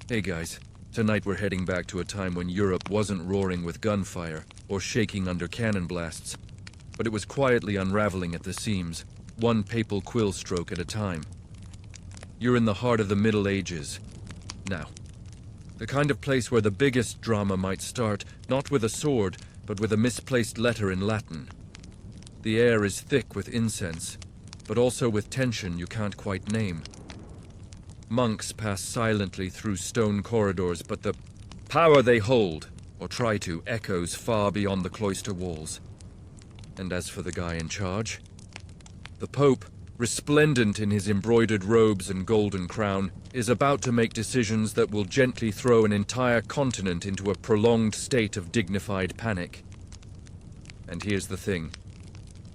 Hey guys, tonight we're heading back to a time when Europe wasn't roaring with gunfire or shaking under cannon blasts, but it was quietly unraveling at the seams, one papal quill stroke at a time. You're in the heart of the Middle Ages. Now, the kind of place where the biggest drama might start, not with a sword, but with a misplaced letter in Latin. The air is thick with incense, but also with tension you can't quite name. Monks pass silently through stone corridors, but the power they hold, or try to, echoes far beyond the cloister walls. And as for the guy in charge, the Pope, resplendent in his embroidered robes and golden crown, is about to make decisions that will gently throw an entire continent into a prolonged state of dignified panic. And here's the thing.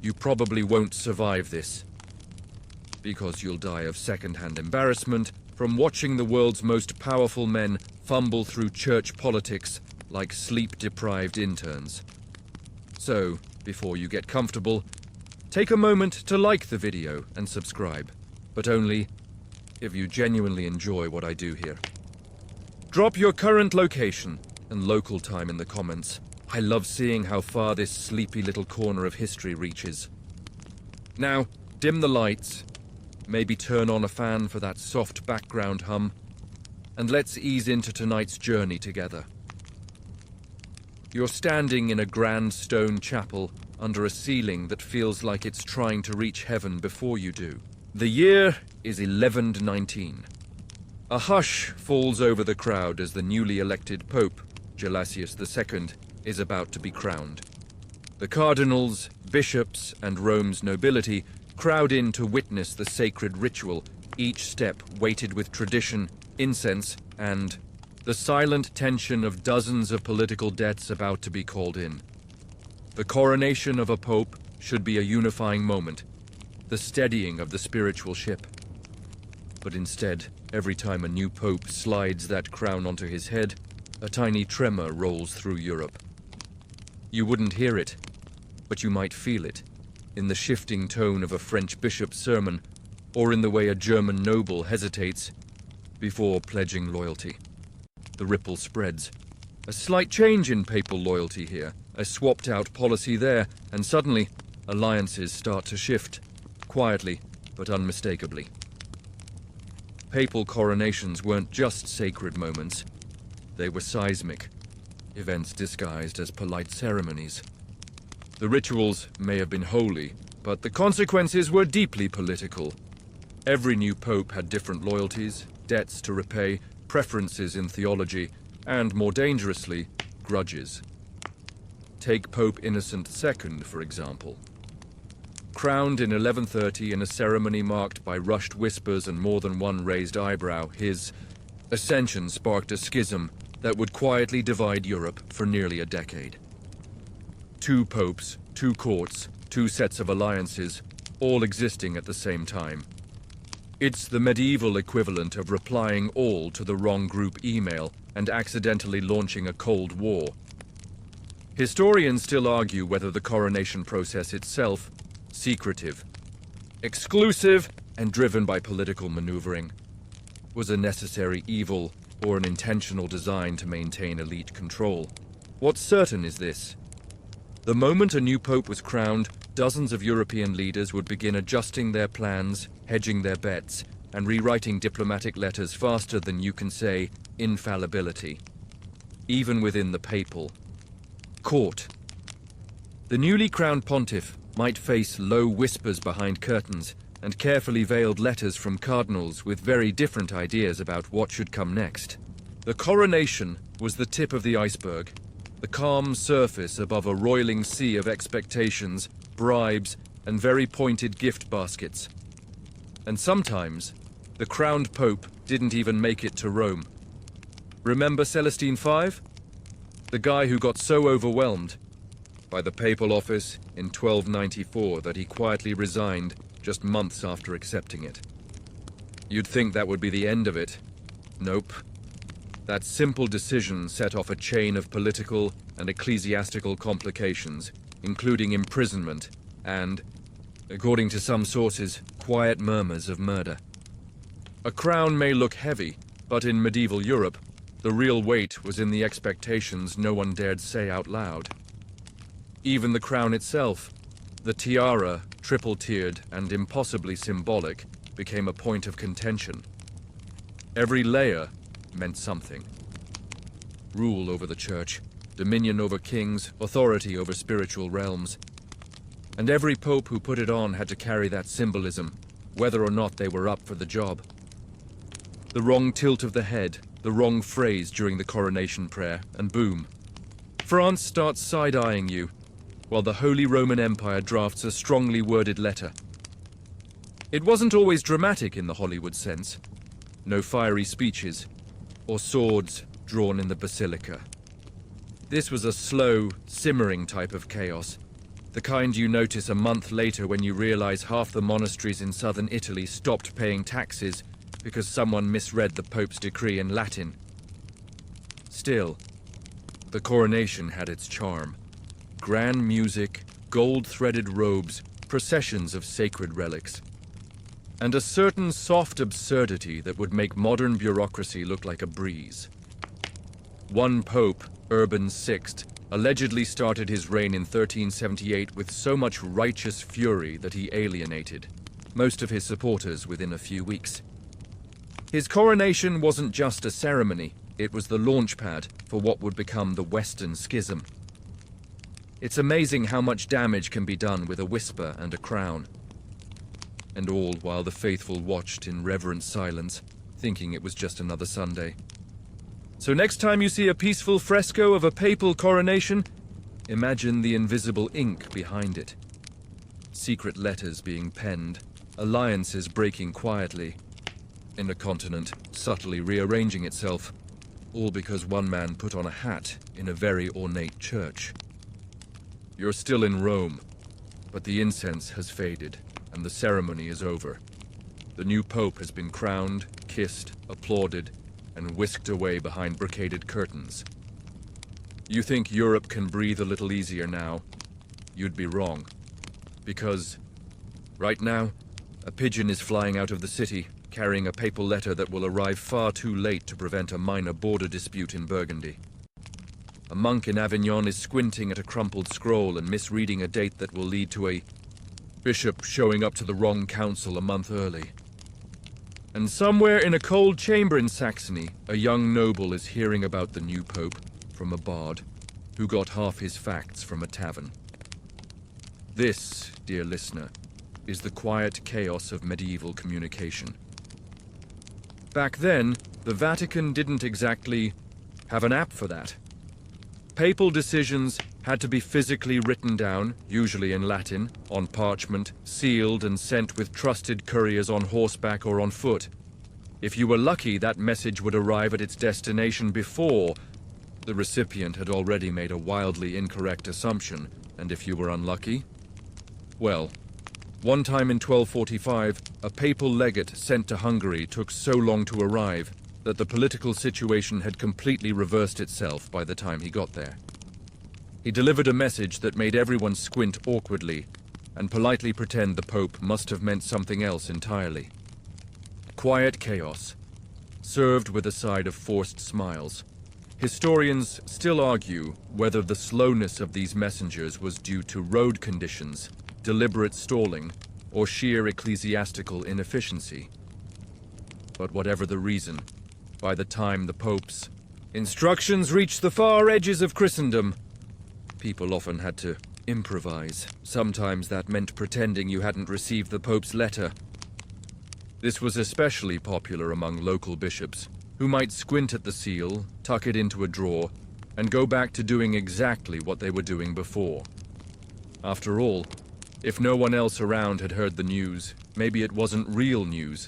You probably won't survive this. Because you'll die of second-hand embarrassment from watching the world's most powerful men fumble through church politics like sleep-deprived interns. So, before you get comfortable, take a moment to like the video and subscribe, but only if you genuinely enjoy what I do here. Drop your current location and local time in the comments. I love seeing how far this sleepy little corner of history reaches. Now, dim the lights, maybe turn on a fan for that soft background hum, and let's ease into tonight's journey together. You're standing in a grand stone chapel under a ceiling that feels like it's trying to reach heaven before you do. The year is 1119. A hush falls over the crowd as the newly elected Pope, Gelasius II, is about to be crowned. The cardinals, bishops, and Rome's nobility crowd in to witness the sacred ritual, each step weighted with tradition, incense, and the silent tension of dozens of political debts about to be called in. The coronation of a pope should be a unifying moment, the steadying of the spiritual ship. But instead, every time a new pope slides that crown onto his head, a tiny tremor rolls through Europe. You wouldn't hear it, but you might feel it, in the shifting tone of a French bishop's sermon, or in the way a German noble hesitates before pledging loyalty. The ripple spreads. A slight change in papal loyalty here, a swapped-out policy there, and suddenly, alliances start to shift, quietly but unmistakably. Papal coronations weren't just sacred moments. They were seismic, events disguised as polite ceremonies. The rituals may have been holy, but the consequences were deeply political. Every new pope had different loyalties, debts to repay, preferences in theology, and, more dangerously, grudges. Take Pope Innocent II, for example. Crowned in 1130 in a ceremony marked by rushed whispers and more than one raised eyebrow, his ascension sparked a schism that would quietly divide Europe for nearly a decade. Two popes, two courts, two sets of alliances, all existing at the same time. It's the medieval equivalent of replying all to the wrong group email and accidentally launching a Cold War. Historians still argue whether the coronation process itself, secretive, exclusive, and driven by political maneuvering, was a necessary evil or an intentional design to maintain elite control. What's certain is this. The moment a new pope was crowned, dozens of European leaders would begin adjusting their plans, hedging their bets, and rewriting diplomatic letters faster than you can say infallibility, even within the papal court. The newly crowned pontiff might face low whispers behind curtains and carefully veiled letters from cardinals with very different ideas about what should come next. The coronation was the tip of the iceberg, the calm surface above a roiling sea of expectations, bribes, and very pointed gift baskets. And sometimes, the crowned pope didn't even make it to Rome. Remember Celestine V? The guy who got so overwhelmed by the papal office in 1294 that he quietly resigned just months after accepting it. You'd think that would be the end of it. Nope. That simple decision set off a chain of political and ecclesiastical complications, including imprisonment and, according to some sources, quiet murmurs of murder. A crown may look heavy, But in medieval Europe, the real weight was in the expectations no one dared say out loud. Even the crown itself, the tiara, triple-tiered and impossibly symbolic, became a point of contention. Every layer meant something. Rule over the church, dominion over kings, authority over spiritual realms. And every pope who put it on had to carry that symbolism, whether or not they were up for the job. The wrong tilt of the head, the wrong phrase during the coronation prayer, and boom. France starts side-eyeing you, while the Holy Roman Empire drafts a strongly worded letter. It wasn't always dramatic in the Hollywood sense. No fiery speeches, or swords drawn in the basilica. This was a slow, simmering type of chaos, the kind you notice a month later when you realize half the monasteries in southern Italy stopped paying taxes because someone misread the Pope's decree in Latin. Still, the coronation had its charm. Grand music, gold-threaded robes, processions of sacred relics, and a certain soft absurdity that would make modern bureaucracy look like a breeze. One pope, Urban VI, allegedly started his reign in 1378 with so much righteous fury that he alienated most of his supporters within a few weeks. His coronation wasn't just a ceremony, it was the launchpad for what would become the Western Schism. It's amazing how much damage can be done with a whisper and a crown. And all while the faithful watched in reverent silence, thinking it was just another Sunday. So next time you see a peaceful fresco of a papal coronation, imagine the invisible ink behind it. Secret letters being penned, alliances breaking quietly, in a continent subtly rearranging itself, all because one man put on a hat in a very ornate church. You're still in Rome, but the incense has faded, and the ceremony is over. The new pope has been crowned, kissed, applauded, and whisked away behind brocaded curtains. You think Europe can breathe a little easier now? You'd be wrong. Because, right now, a pigeon is flying out of the city, carrying a papal letter that will arrive far too late to prevent a minor border dispute in Burgundy. A monk in Avignon is squinting at a crumpled scroll and misreading a date that will lead to a bishop showing up to the wrong council a month early. And somewhere in a cold chamber in Saxony, a young noble is hearing about the new pope from a bard who got half his facts from a tavern. This, dear listener, is the quiet chaos of medieval communication. Back then, the Vatican didn't exactly have an app for that. Papal decisions had to be physically written down, usually in Latin, on parchment, sealed and sent with trusted couriers on horseback or on foot. If you were lucky, that message would arrive at its destination before the recipient had already made a wildly incorrect assumption, and if you were unlucky, well, one time in 1245, a papal legate sent to Hungary took so long to arrive that the political situation had completely reversed itself by the time he got there. He delivered a message that made everyone squint awkwardly and politely pretend the Pope must have meant something else entirely. Quiet chaos, served with a side of forced smiles. Historians still argue whether the slowness of these messengers was due to road conditions, deliberate stalling, or sheer ecclesiastical inefficiency. But whatever the reason, by the time the Pope's instructions reached the far edges of Christendom, people often had to improvise. Sometimes that meant pretending you hadn't received the Pope's letter. This was especially popular among local bishops, who might squint at the seal, tuck it into a drawer, and go back to doing exactly what they were doing before. After all, if no one else around had heard the news, maybe it wasn't real news,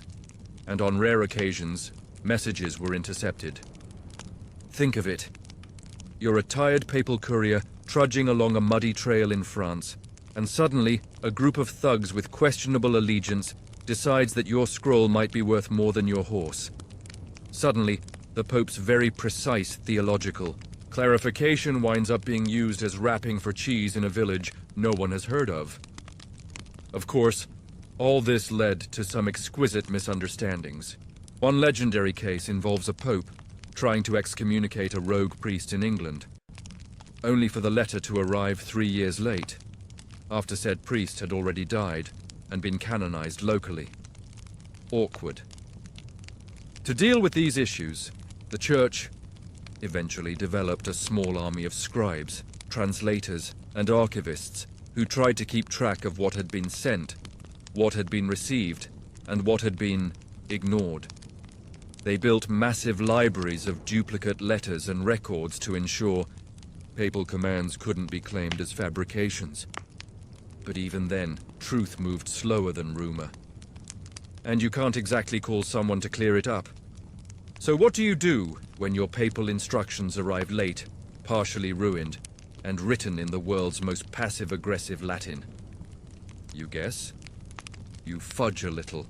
and on rare occasions, messages were intercepted. Think of it. You're a tired papal courier trudging along a muddy trail in France, and suddenly, a group of thugs with questionable allegiance decides that your scroll might be worth more than your horse. Suddenly, the Pope's very precise theological clarification winds up being used as wrapping for cheese in a village no one has heard of. Of course, all this led to some exquisite misunderstandings, One legendary case involves a pope trying to excommunicate a rogue priest in England, only for the letter to arrive 3 years late, after said priest had already died and been canonized locally. Awkward. To deal with these issues, the Church eventually developed a small army of scribes, translators, and archivists who tried to keep track of what had been sent, what had been received, and what had been ignored. They built massive libraries of duplicate letters and records to ensure papal commands couldn't be claimed as fabrications. But even then, truth moved slower than rumor. And you can't exactly call someone to clear it up. So what do you do when your papal instructions arrive late, partially ruined, and written in the world's most passive-aggressive Latin? You guess? You fudge a little.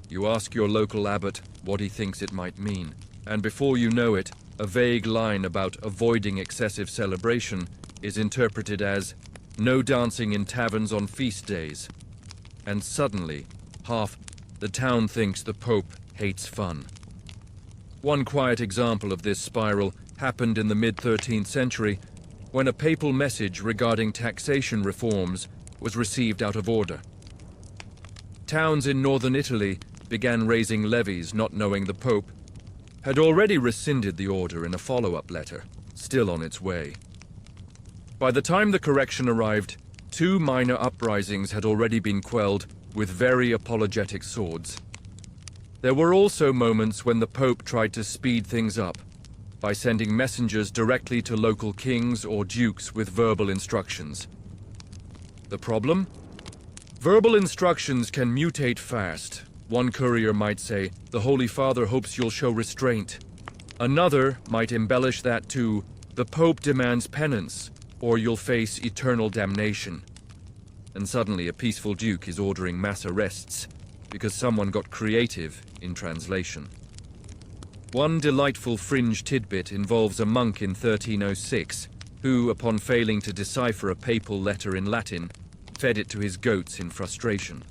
You ask your local abbot what he thinks it might mean, and before you know it, a vague line about avoiding excessive celebration is interpreted as no dancing in taverns on feast days. And suddenly, half the town thinks the Pope hates fun. One quiet example of this spiral happened in the mid-13th century when a papal message regarding taxation reforms was received out of order. Towns in northern Italy began raising levies, not knowing the Pope had already rescinded the order in a follow-up letter, still on its way. By the time the correction arrived, 2 minor uprisings had already been quelled with very apologetic swords. There were also moments when the Pope tried to speed things up by sending messengers directly to local kings or dukes with verbal instructions. The problem? Verbal instructions can mutate fast. One courier might say, "The Holy Father hopes you'll show restraint." Another might embellish that to, "The Pope demands penance, or you'll face eternal damnation." And suddenly a peaceful duke is ordering mass arrests because someone got creative in translation. One delightful fringe tidbit involves a monk in 1306 who, upon failing to decipher a papal letter in Latin, fed it to his goats in frustration.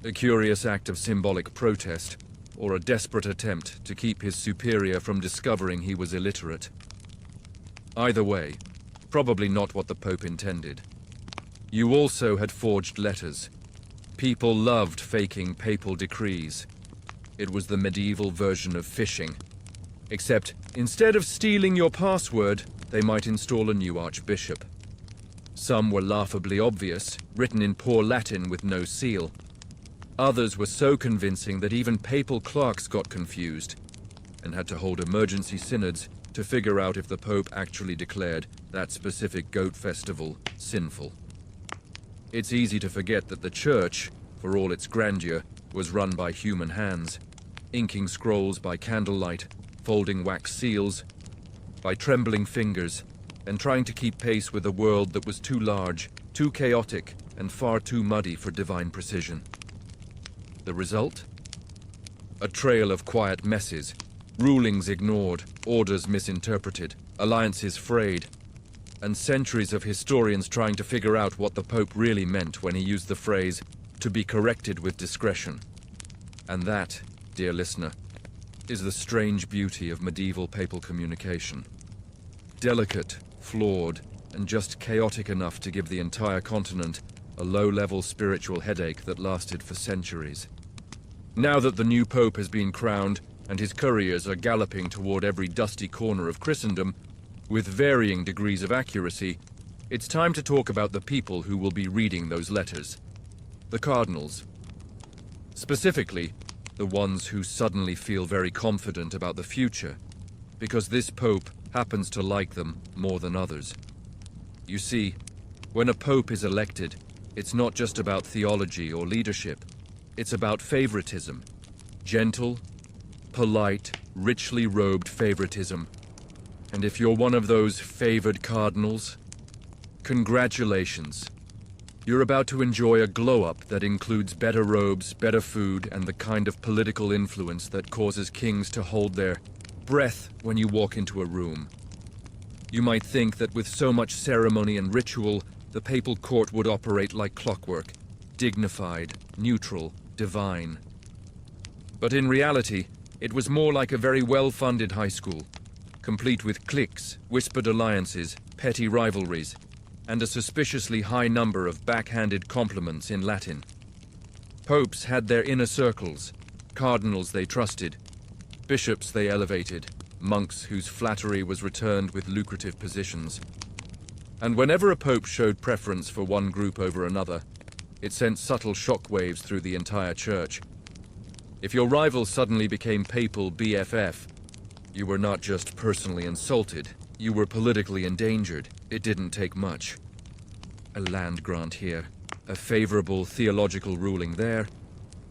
A curious act of symbolic protest, or a desperate attempt to keep his superior from discovering he was illiterate. Either way, probably not what the Pope intended. You also had forged letters. People loved faking papal decrees. It was the medieval version of phishing. Except, instead of stealing your password, they might install a new archbishop. Some were laughably obvious, written in poor Latin with no seal. Others were so convincing that even papal clerks got confused and had to hold emergency synods to figure out if the Pope actually declared that specific goat festival sinful. It's easy to forget that the Church, for all its grandeur, was run by human hands, inking scrolls by candlelight, folding wax seals, by trembling fingers, and trying to keep pace with a world that was too large, too chaotic, and far too muddy for divine precision. The result? A trail of quiet messes, rulings ignored, orders misinterpreted, alliances frayed, and centuries of historians trying to figure out what the Pope really meant when he used the phrase, "to be corrected with discretion." And that, dear listener, is the strange beauty of medieval papal communication. Delicate, flawed, and just chaotic enough to give the entire continent a low-level spiritual headache that lasted for centuries. Now that the new Pope has been crowned and his couriers are galloping toward every dusty corner of Christendom, with varying degrees of accuracy, it's time to talk about the people who will be reading those letters. The cardinals. Specifically, the ones who suddenly feel very confident about the future, because this Pope happens to like them more than others. You see, when a Pope is elected, it's not just about theology or leadership. It's about favoritism. Gentle, polite, richly robed favoritism. And if you're one of those favored cardinals, congratulations. You're about to enjoy a glow-up that includes better robes, better food, and the kind of political influence that causes kings to hold their breath when you walk into a room. You might think that with so much ceremony and ritual, the papal court would operate like clockwork, dignified, neutral, divine. But in reality, it was more like a very well-funded high school, complete with cliques, whispered alliances, petty rivalries, and a suspiciously high number of backhanded compliments in Latin. Popes had their inner circles, cardinals they trusted, bishops they elevated, monks whose flattery was returned with lucrative positions. And whenever a pope showed preference for one group over another, it sent subtle shockwaves through the entire church. If your rival suddenly became papal BFF, you were not just personally insulted, you were politically endangered. It didn't take much. A land grant here, a favorable theological ruling there,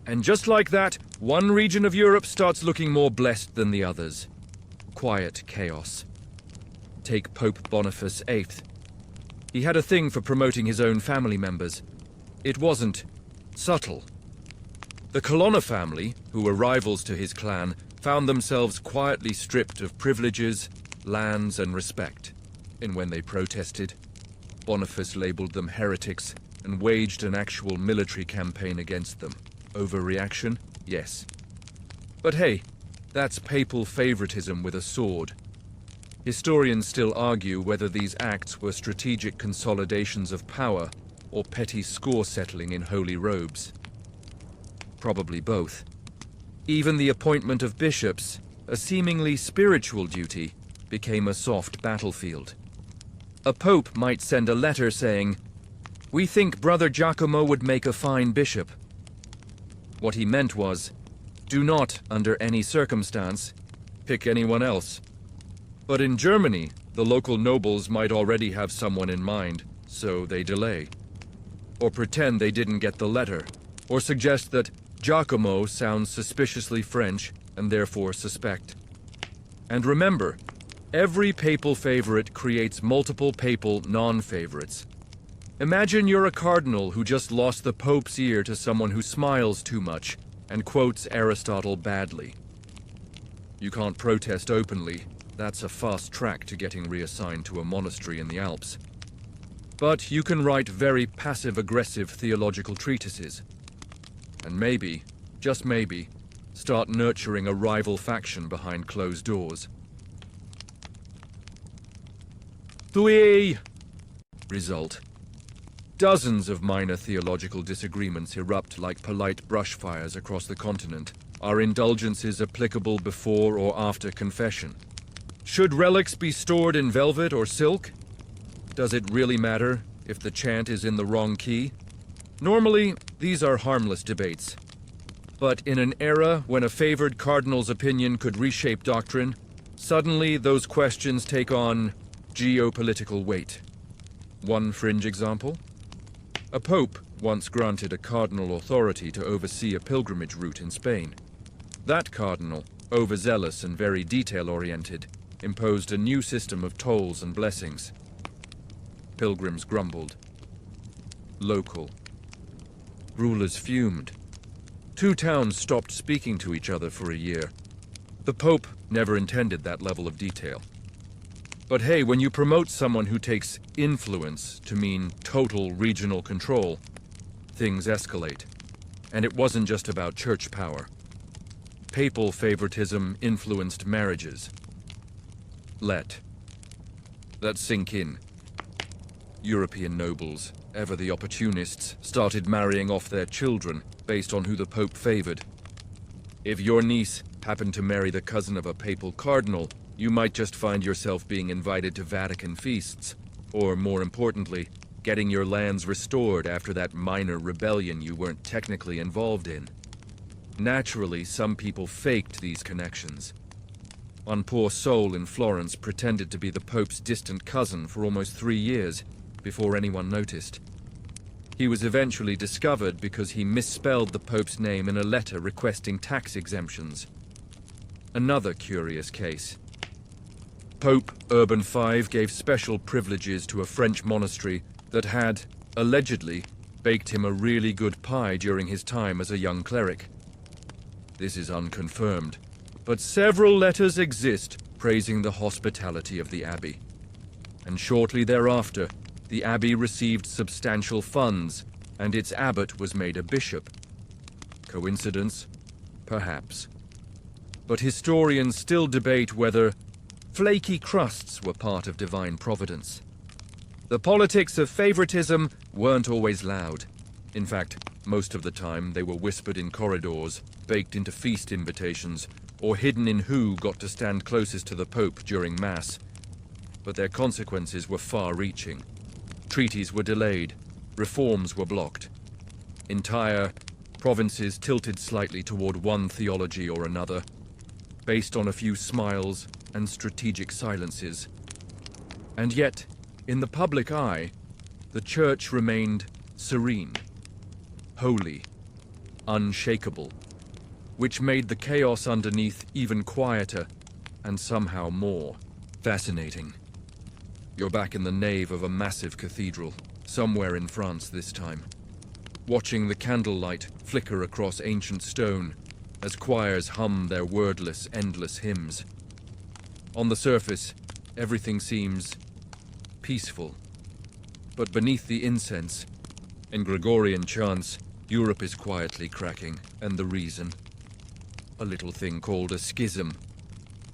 and just like that, one region of Europe starts looking more blessed than the others. Quiet chaos. Take Pope Boniface VIII. He had a thing for promoting his own family members. It wasn't subtle. The Colonna family, who were rivals to his clan, found themselves quietly stripped of privileges, lands, and respect. And when they protested, Boniface labeled them heretics and waged an actual military campaign against them. Overreaction? Yes. But hey, that's papal favoritism with a sword. Historians still argue whether these acts were strategic consolidations of power or petty score settling in holy robes. Probably both. Even the appointment of bishops, a seemingly spiritual duty, became a soft battlefield. A pope might send a letter saying, "We think Brother Giacomo would make a fine bishop." What he meant was, do not, under any circumstance, pick anyone else. But in Germany, the local nobles might already have someone in mind, so they delay. Or pretend they didn't get the letter, or suggest that Giacomo sounds suspiciously French and therefore suspect. And remember, every papal favorite creates multiple papal non-favorites. Imagine you're a cardinal who just lost the Pope's ear to someone who smiles too much and quotes Aristotle badly. You can't protest openly. That's a fast track to getting reassigned to a monastery in the Alps. But you can write very passive-aggressive theological treatises. And maybe, just maybe, start nurturing a rival faction behind closed doors. Three! Result. Dozens of minor theological disagreements erupt like polite brushfires across the continent. Are indulgences applicable before or after confession? Should relics be stored in velvet or silk? Does it really matter if the chant is in the wrong key? Normally, these are harmless debates. But in an era when a favored cardinal's opinion could reshape doctrine, suddenly those questions take on geopolitical weight. One fringe example? A pope once granted a cardinal authority to oversee a pilgrimage route in Spain. That cardinal, overzealous and very detail-oriented, imposed a new system of tolls and blessings. Pilgrims grumbled. Local. Rulers fumed. Two towns stopped speaking to each other for a year. The Pope never intended that level of detail. But hey, when you promote someone who takes influence to mean total regional control, things escalate. And it wasn't just about church power. Papal favoritism influenced marriages. Let that sink in. European nobles, ever the opportunists, started marrying off their children based on who the Pope favored. If your niece happened to marry the cousin of a papal cardinal, you might just find yourself being invited to Vatican feasts, or more importantly, getting your lands restored after that minor rebellion you weren't technically involved in. Naturally, some people faked these connections. One poor soul in Florence pretended to be the Pope's distant cousin for almost 3 years, before anyone noticed. He was eventually discovered because he misspelled the Pope's name in a letter requesting tax exemptions. Another curious case. Pope Urban V gave special privileges to a French monastery that had, allegedly, baked him a really good pie during his time as a young cleric. This is unconfirmed, but several letters exist praising the hospitality of the abbey. And shortly thereafter, the abbey received substantial funds, and its abbot was made a bishop. Coincidence? Perhaps. But historians still debate whether flaky crusts were part of divine providence. The politics of favoritism weren't always loud. In fact, most of the time they were whispered in corridors, baked into feast invitations, or hidden in who got to stand closest to the Pope during Mass. But their consequences were far-reaching. Treaties were delayed, reforms were blocked. Entire provinces tilted slightly toward one theology or another, based on a few smiles and strategic silences. And yet, in the public eye, the Church remained serene, holy, unshakable, which made the chaos underneath even quieter and somehow more fascinating. You're back in the nave of a massive cathedral, somewhere in France this time, watching the candlelight flicker across ancient stone as choirs hum their wordless, endless hymns. On the surface, everything seems peaceful, but beneath the incense, in Gregorian chants, Europe is quietly cracking, and the reason? A little thing called a schism.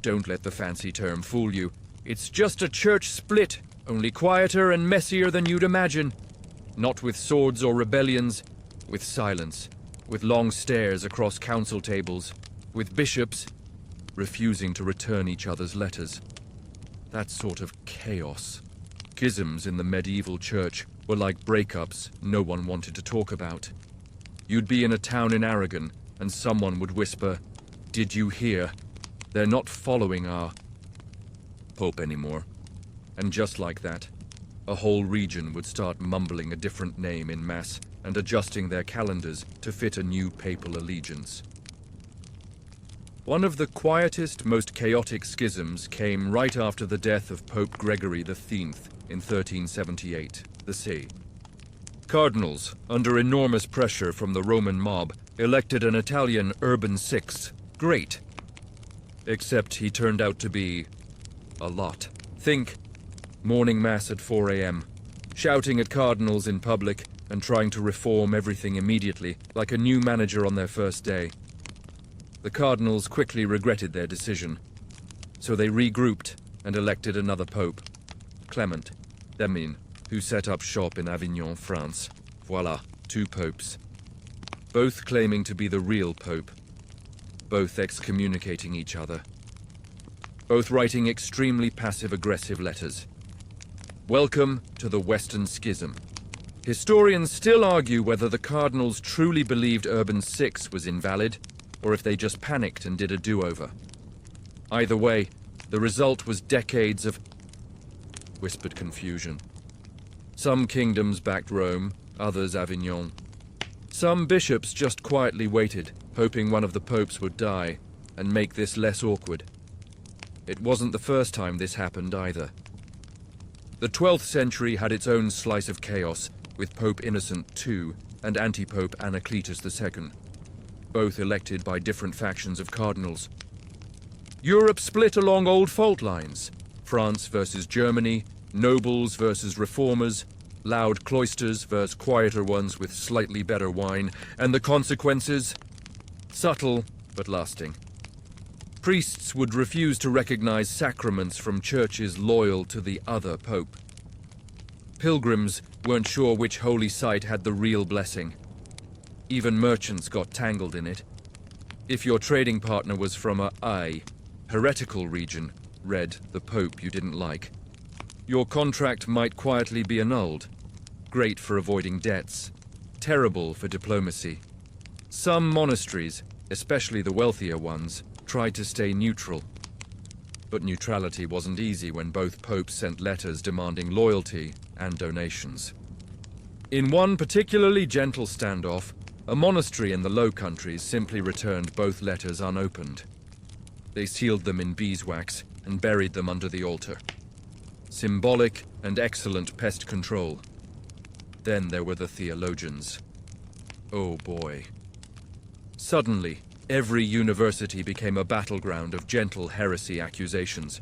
Don't let the fancy term fool you. It's just a church split, only quieter and messier than you'd imagine. Not with swords or rebellions, with silence, with long stares across council tables, with bishops refusing to return each other's letters. That sort of chaos. Schisms in the medieval church were like breakups no one wanted to talk about. You'd be in a town in Aragon, and someone would whisper, "Did you hear? They're not following our Pope anymore." And just like that, a whole region would start mumbling a different name in Mass and adjusting their calendars to fit a new papal allegiance. One of the quietest, most chaotic schisms came right after the death of Pope Gregory X in 1378, the See. Cardinals, under enormous pressure from the Roman mob, elected an Italian Urban VI. Great. Except he turned out to be a lot. Think morning mass at 4 a.m., shouting at cardinals in public and trying to reform everything immediately, like a new manager on their first day. The cardinals quickly regretted their decision, so they regrouped and elected another pope, Clement Demin, who set up shop in Avignon, France. Voila, 2 popes. Both claiming to be the real pope, both excommunicating each other, both writing extremely passive-aggressive letters. Welcome to the Western Schism. Historians still argue whether the cardinals truly believed Urban VI was invalid, or if they just panicked and did a do-over. Either way, the result was decades of whispered confusion. Some kingdoms backed Rome, others Avignon. Some bishops just quietly waited, hoping one of the popes would die, and make this less awkward. It wasn't the first time this happened either. The 12th century had its own slice of chaos, with Pope Innocent II and anti-Pope Anacletus II, both elected by different factions of cardinals. Europe split along old fault lines: France versus Germany, nobles versus reformers, loud cloisters versus quieter ones with slightly better wine, and the consequences? Subtle, but lasting. Priests would refuse to recognize sacraments from churches loyal to the other pope. Pilgrims weren't sure which holy site had the real blessing. Even merchants got tangled in it. If your trading partner was from a heretical region, read the pope you didn't like, your contract might quietly be annulled. Great for avoiding debts, terrible for diplomacy. Some monasteries, especially the wealthier ones, tried to stay neutral. But neutrality wasn't easy when both popes sent letters demanding loyalty and donations. In one particularly gentle standoff, a monastery in the Low Countries simply returned both letters unopened. They sealed them in beeswax and buried them under the altar. Symbolic and excellent pest control. Then there were the theologians. Oh boy. Suddenly, every university became a battleground of gentle heresy accusations.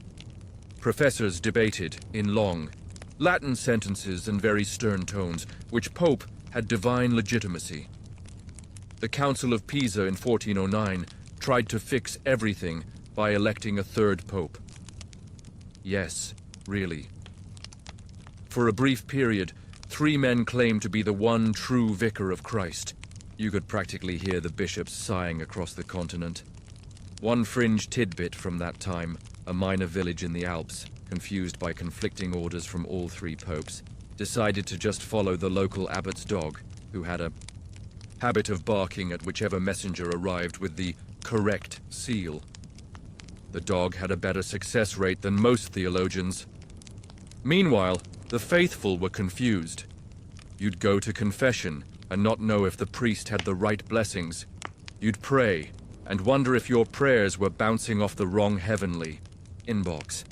Professors debated, in long, Latin sentences and very stern tones, which Pope had divine legitimacy. The Council of Pisa in 1409 tried to fix everything by electing a third pope. Yes, really. For a brief period, 3 men claimed to be the one true vicar of Christ. You could practically hear the bishops sighing across the continent. One fringe tidbit from that time, a minor village in the Alps, confused by conflicting orders from all 3 popes, decided to just follow the local abbot's dog, who had a habit of barking at whichever messenger arrived with the correct seal. The dog had a better success rate than most theologians. Meanwhile, the faithful were confused. You'd go to confession and not know if the priest had the right blessings. You'd pray and wonder if your prayers were bouncing off the wrong heavenly inbox.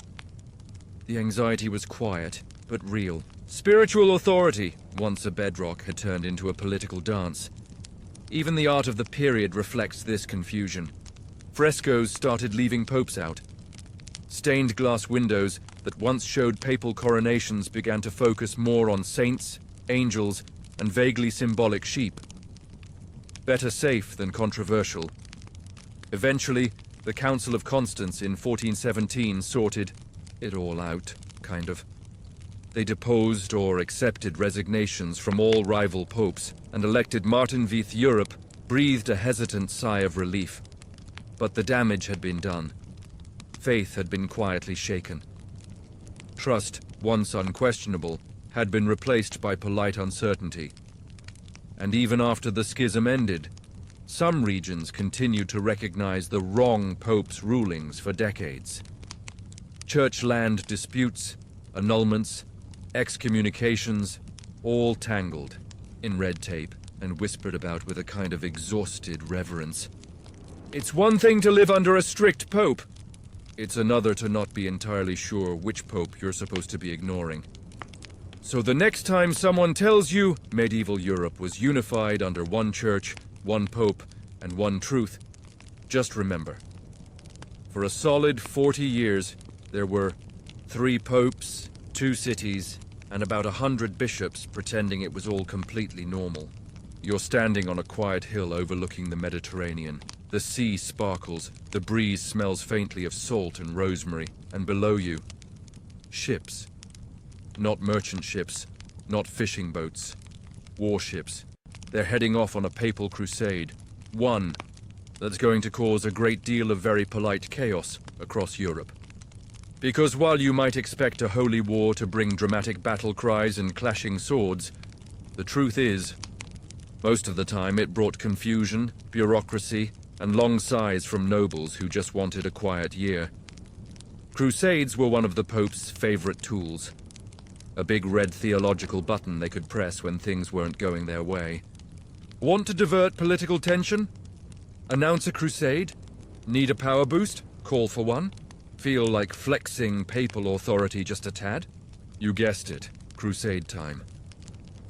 The anxiety was quiet, but real. Spiritual authority, once a bedrock, had turned into a political dance. Even the art of the period reflects this confusion. Frescoes started leaving popes out. Stained glass windows that once showed papal coronations began to focus more on saints, angels, and vaguely symbolic sheep. Better safe than controversial. Eventually, the Council of Constance in 1417 sorted it all out, kind of. They deposed or accepted resignations from all rival popes and elected Martin V. Europe, breathed a hesitant sigh of relief. But the damage had been done. Faith had been quietly shaken. Trust, once unquestionable, had been replaced by polite uncertainty. And even after the schism ended, some regions continued to recognize the wrong pope's rulings for decades. Church land disputes, annulments, excommunications, all tangled in red tape and whispered about with a kind of exhausted reverence. It's one thing to live under a strict pope. It's another to not be entirely sure which pope you're supposed to be ignoring. So the next time someone tells you medieval Europe was unified under one church, one pope, and one truth, just remember. For a solid 40 years, there were 3 popes, 2 cities, and about 100 bishops pretending it was all completely normal. You're standing on a quiet hill overlooking the Mediterranean. The sea sparkles, the breeze smells faintly of salt and rosemary, and below you, ships. Not merchant ships, not fishing boats. Warships. They're heading off on a papal crusade. One that's going to cause a great deal of very polite chaos across Europe. Because while you might expect a holy war to bring dramatic battle cries and clashing swords, the truth is, most of the time it brought confusion, bureaucracy, and long sighs from nobles who just wanted a quiet year. Crusades were one of the Pope's favorite tools. A big red theological button they could press when things weren't going their way. Want to divert political tension? Announce a crusade? Need a power boost? Call for one? Feel like flexing papal authority just a tad? You guessed it, crusade time.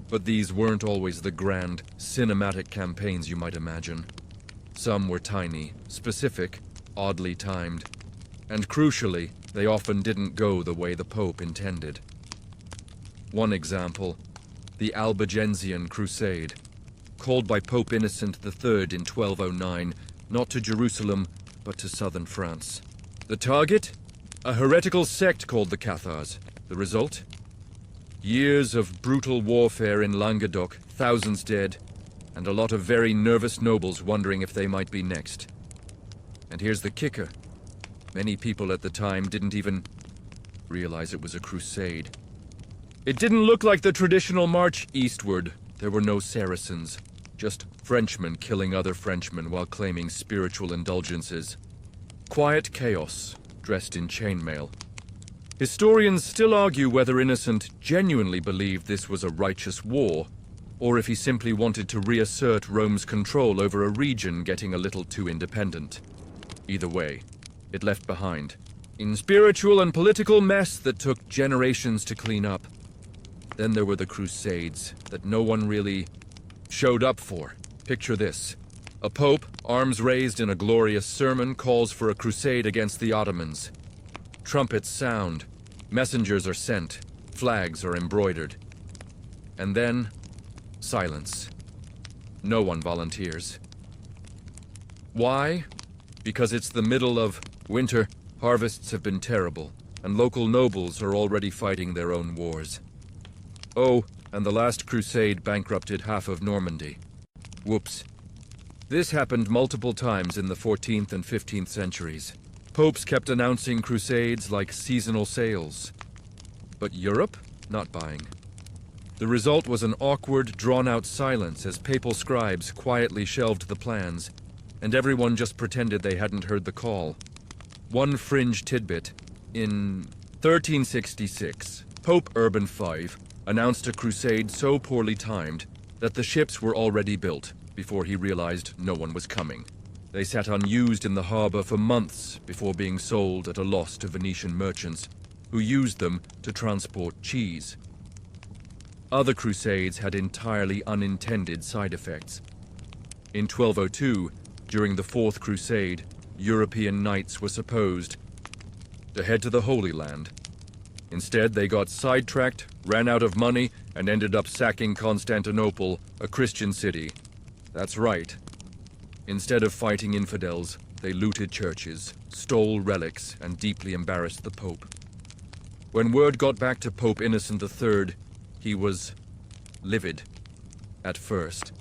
But these weren't always the grand, cinematic campaigns you might imagine. Some were tiny, specific, oddly timed. And crucially, they often didn't go the way the Pope intended. One example, the Albigensian Crusade, called by Pope Innocent III in 1209, not to Jerusalem, but to southern France. The target? A heretical sect called the Cathars. The result? Years of brutal warfare in Languedoc, thousands dead, and a lot of very nervous nobles wondering if they might be next. And here's the kicker. Many people at the time didn't even realize it was a crusade. It didn't look like the traditional march eastward. There were no Saracens, just Frenchmen killing other Frenchmen while claiming spiritual indulgences. Quiet chaos, dressed in chainmail. Historians still argue whether Innocent genuinely believed this was a righteous war, or if he simply wanted to reassert Rome's control over a region getting a little too independent. Either way, it left behind in spiritual and political mess that took generations to clean up. Then there were the Crusades that no one really showed up for. Picture this. A pope, arms raised in a glorious sermon, calls for a crusade against the Ottomans. Trumpets sound, messengers are sent, flags are embroidered. And then, silence. No one volunteers. Why? Because it's the middle of winter, harvests have been terrible, and local nobles are already fighting their own wars. Oh, and the last crusade bankrupted half of Normandy. Whoops. This happened multiple times in the 14th and 15th centuries. Popes kept announcing crusades like seasonal sales. But Europe? Not buying. The result was an awkward, drawn-out silence as papal scribes quietly shelved the plans, and everyone just pretended they hadn't heard the call. One fringe tidbit: in 1366, Pope Urban V announced a crusade so poorly timed that the ships were already built before he realized no one was coming. They sat unused in the harbor for months before being sold at a loss to Venetian merchants, who used them to transport cheese. Other crusades had entirely unintended side effects. In 1202, during the Fourth Crusade, European knights were supposed to head to the Holy Land. Instead, they got sidetracked, ran out of money, and ended up sacking Constantinople, a Christian city. That's right. Instead of fighting infidels, they looted churches, stole relics, and deeply embarrassed the Pope. When word got back to Pope Innocent III, he was livid at first.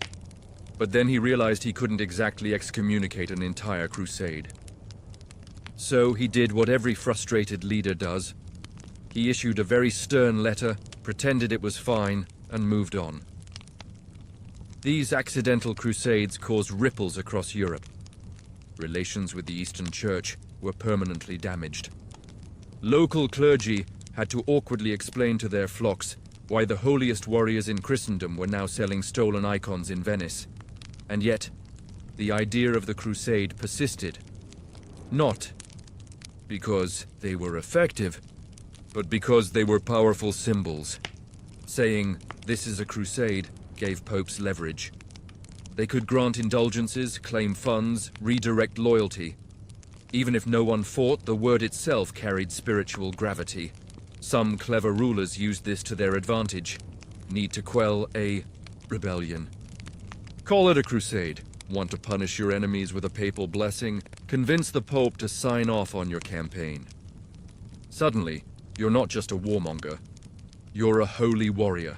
But then he realized he couldn't exactly excommunicate an entire crusade. So he did what every frustrated leader does. He issued a very stern letter, pretended it was fine, and moved on. These accidental crusades caused ripples across Europe. Relations with the Eastern Church were permanently damaged. Local clergy had to awkwardly explain to their flocks why the holiest warriors in Christendom were now selling stolen icons in Venice. And yet, the idea of the crusade persisted. Not because they were effective, but because they were powerful symbols. Saying, "This is a crusade," gave popes leverage. They could grant indulgences, claim funds, redirect loyalty. Even if no one fought, the word itself carried spiritual gravity. Some clever rulers used this to their advantage. Need to quell a rebellion. Call it a crusade. Want to punish your enemies with a papal blessing? Convince the Pope to sign off on your campaign. Suddenly, you're not just a warmonger. You're a holy warrior.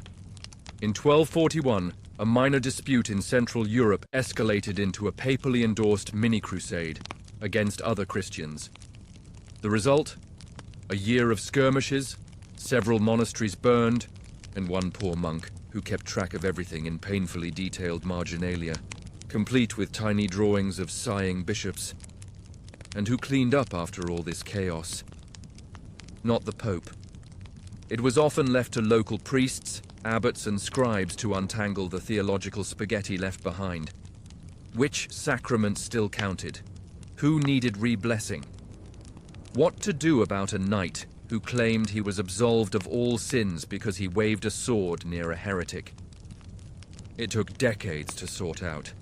In 1241, a minor dispute in Central Europe escalated into a papally endorsed mini-crusade against other Christians. The result? A year of skirmishes, several monasteries burned, and one poor monk who kept track of everything in painfully detailed marginalia, complete with tiny drawings of sighing bishops, and who cleaned up after all this chaos. Not the Pope. It was often left to local priests, abbots, and scribes to untangle the theological spaghetti left behind. Which sacrament still counted? Who needed re-blessing? What to do about a knight who claimed he was absolved of all sins because he waved a sword near a heretic? It took decades to sort out.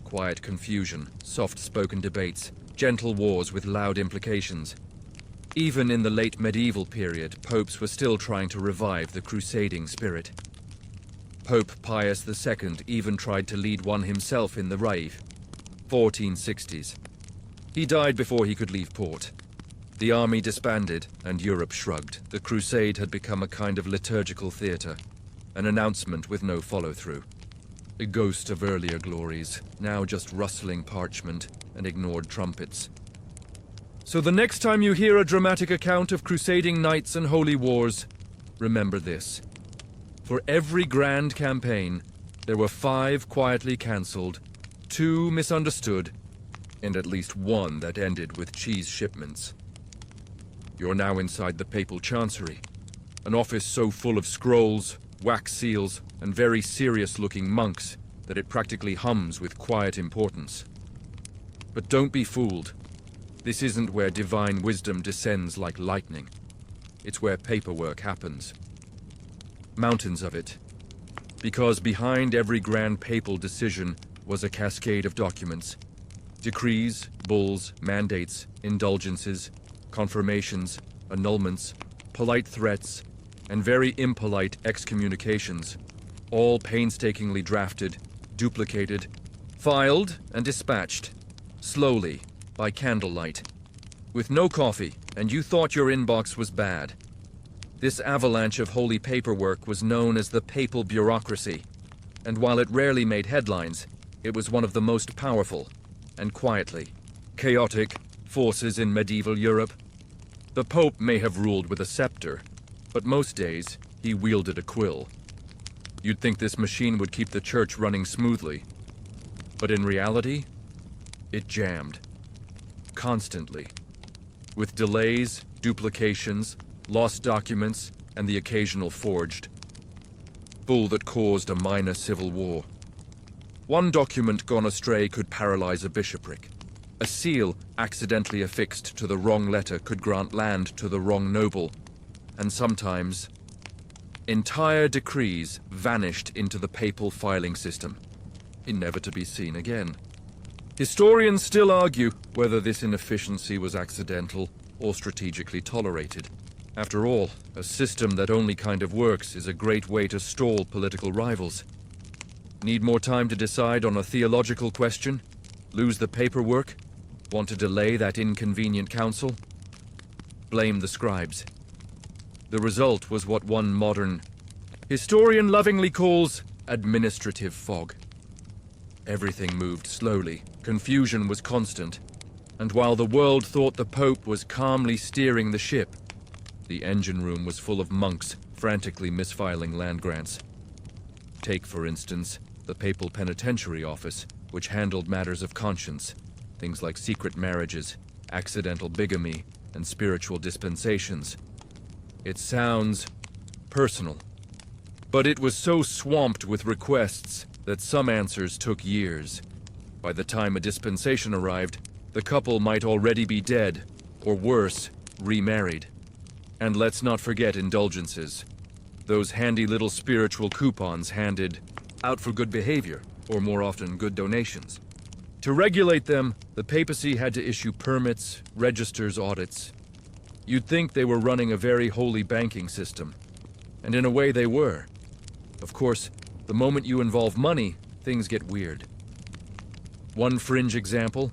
Quiet confusion, soft-spoken debates, gentle wars with loud implications. Even in the late medieval period, popes were still trying to revive the crusading spirit. Pope Pius II even tried to lead one himself in the rave. 1460s. He died before he could leave port. The army disbanded, and Europe shrugged. The crusade had become a kind of liturgical theater, an announcement with no follow-through. A ghost of earlier glories, now just rustling parchment and ignored trumpets. So the next time you hear a dramatic account of crusading knights and holy wars, remember this. For every grand campaign, there were 5 quietly cancelled, 2 misunderstood, and at least 1 that ended with cheese shipments. You're now inside the papal chancery, an office so full of scrolls, wax seals, and very serious-looking monks that it practically hums with quiet importance. But don't be fooled. This isn't where divine wisdom descends like lightning. It's where paperwork happens. Mountains of it. Because behind every grand papal decision was a cascade of documents. Decrees, bulls, mandates, indulgences, confirmations, annulments, polite threats, and very impolite excommunications, all painstakingly drafted, duplicated, filed, and dispatched, slowly, by candlelight, with no coffee, and you thought your inbox was bad. This avalanche of holy paperwork was known as the papal bureaucracy, and while it rarely made headlines, it was one of the most powerful, and quietly, chaotic forces in medieval Europe. The Pope may have ruled with a scepter, but most days he wielded a quill. You'd think this machine would keep the church running smoothly, but in reality, it jammed. Constantly. With delays, duplications, lost documents, and the occasional forged. Bull that caused a minor civil war. One document gone astray could paralyze a bishopric. A seal accidentally affixed to the wrong letter could grant land to the wrong noble. And sometimes, entire decrees vanished into the papal filing system, never to be seen again. Historians still argue whether this inefficiency was accidental or strategically tolerated. After all, a system that only kind of works is a great way to stall political rivals. Need more time to decide on a theological question? Lose the paperwork? Want to delay that inconvenient council? Blame the scribes. The result was what one modern historian lovingly calls administrative fog. Everything moved slowly, confusion was constant, and while the world thought the Pope was calmly steering the ship, the engine room was full of monks frantically misfiling land grants. Take, for instance, the Papal Penitentiary Office, which handled matters of conscience, things like secret marriages, accidental bigamy, and spiritual dispensations. It sounds personal, but it was so swamped with requests that some answers took years. By the time a dispensation arrived, the couple might already be dead, or worse, remarried. And let's not forget indulgences. Those handy little spiritual coupons handed out for good behavior, or more often good donations. To regulate them, the papacy had to issue permits, registers, audits. You'd think they were running a very holy banking system. And in a way they were. Of course, the moment you involve money, things get weird. One fringe example.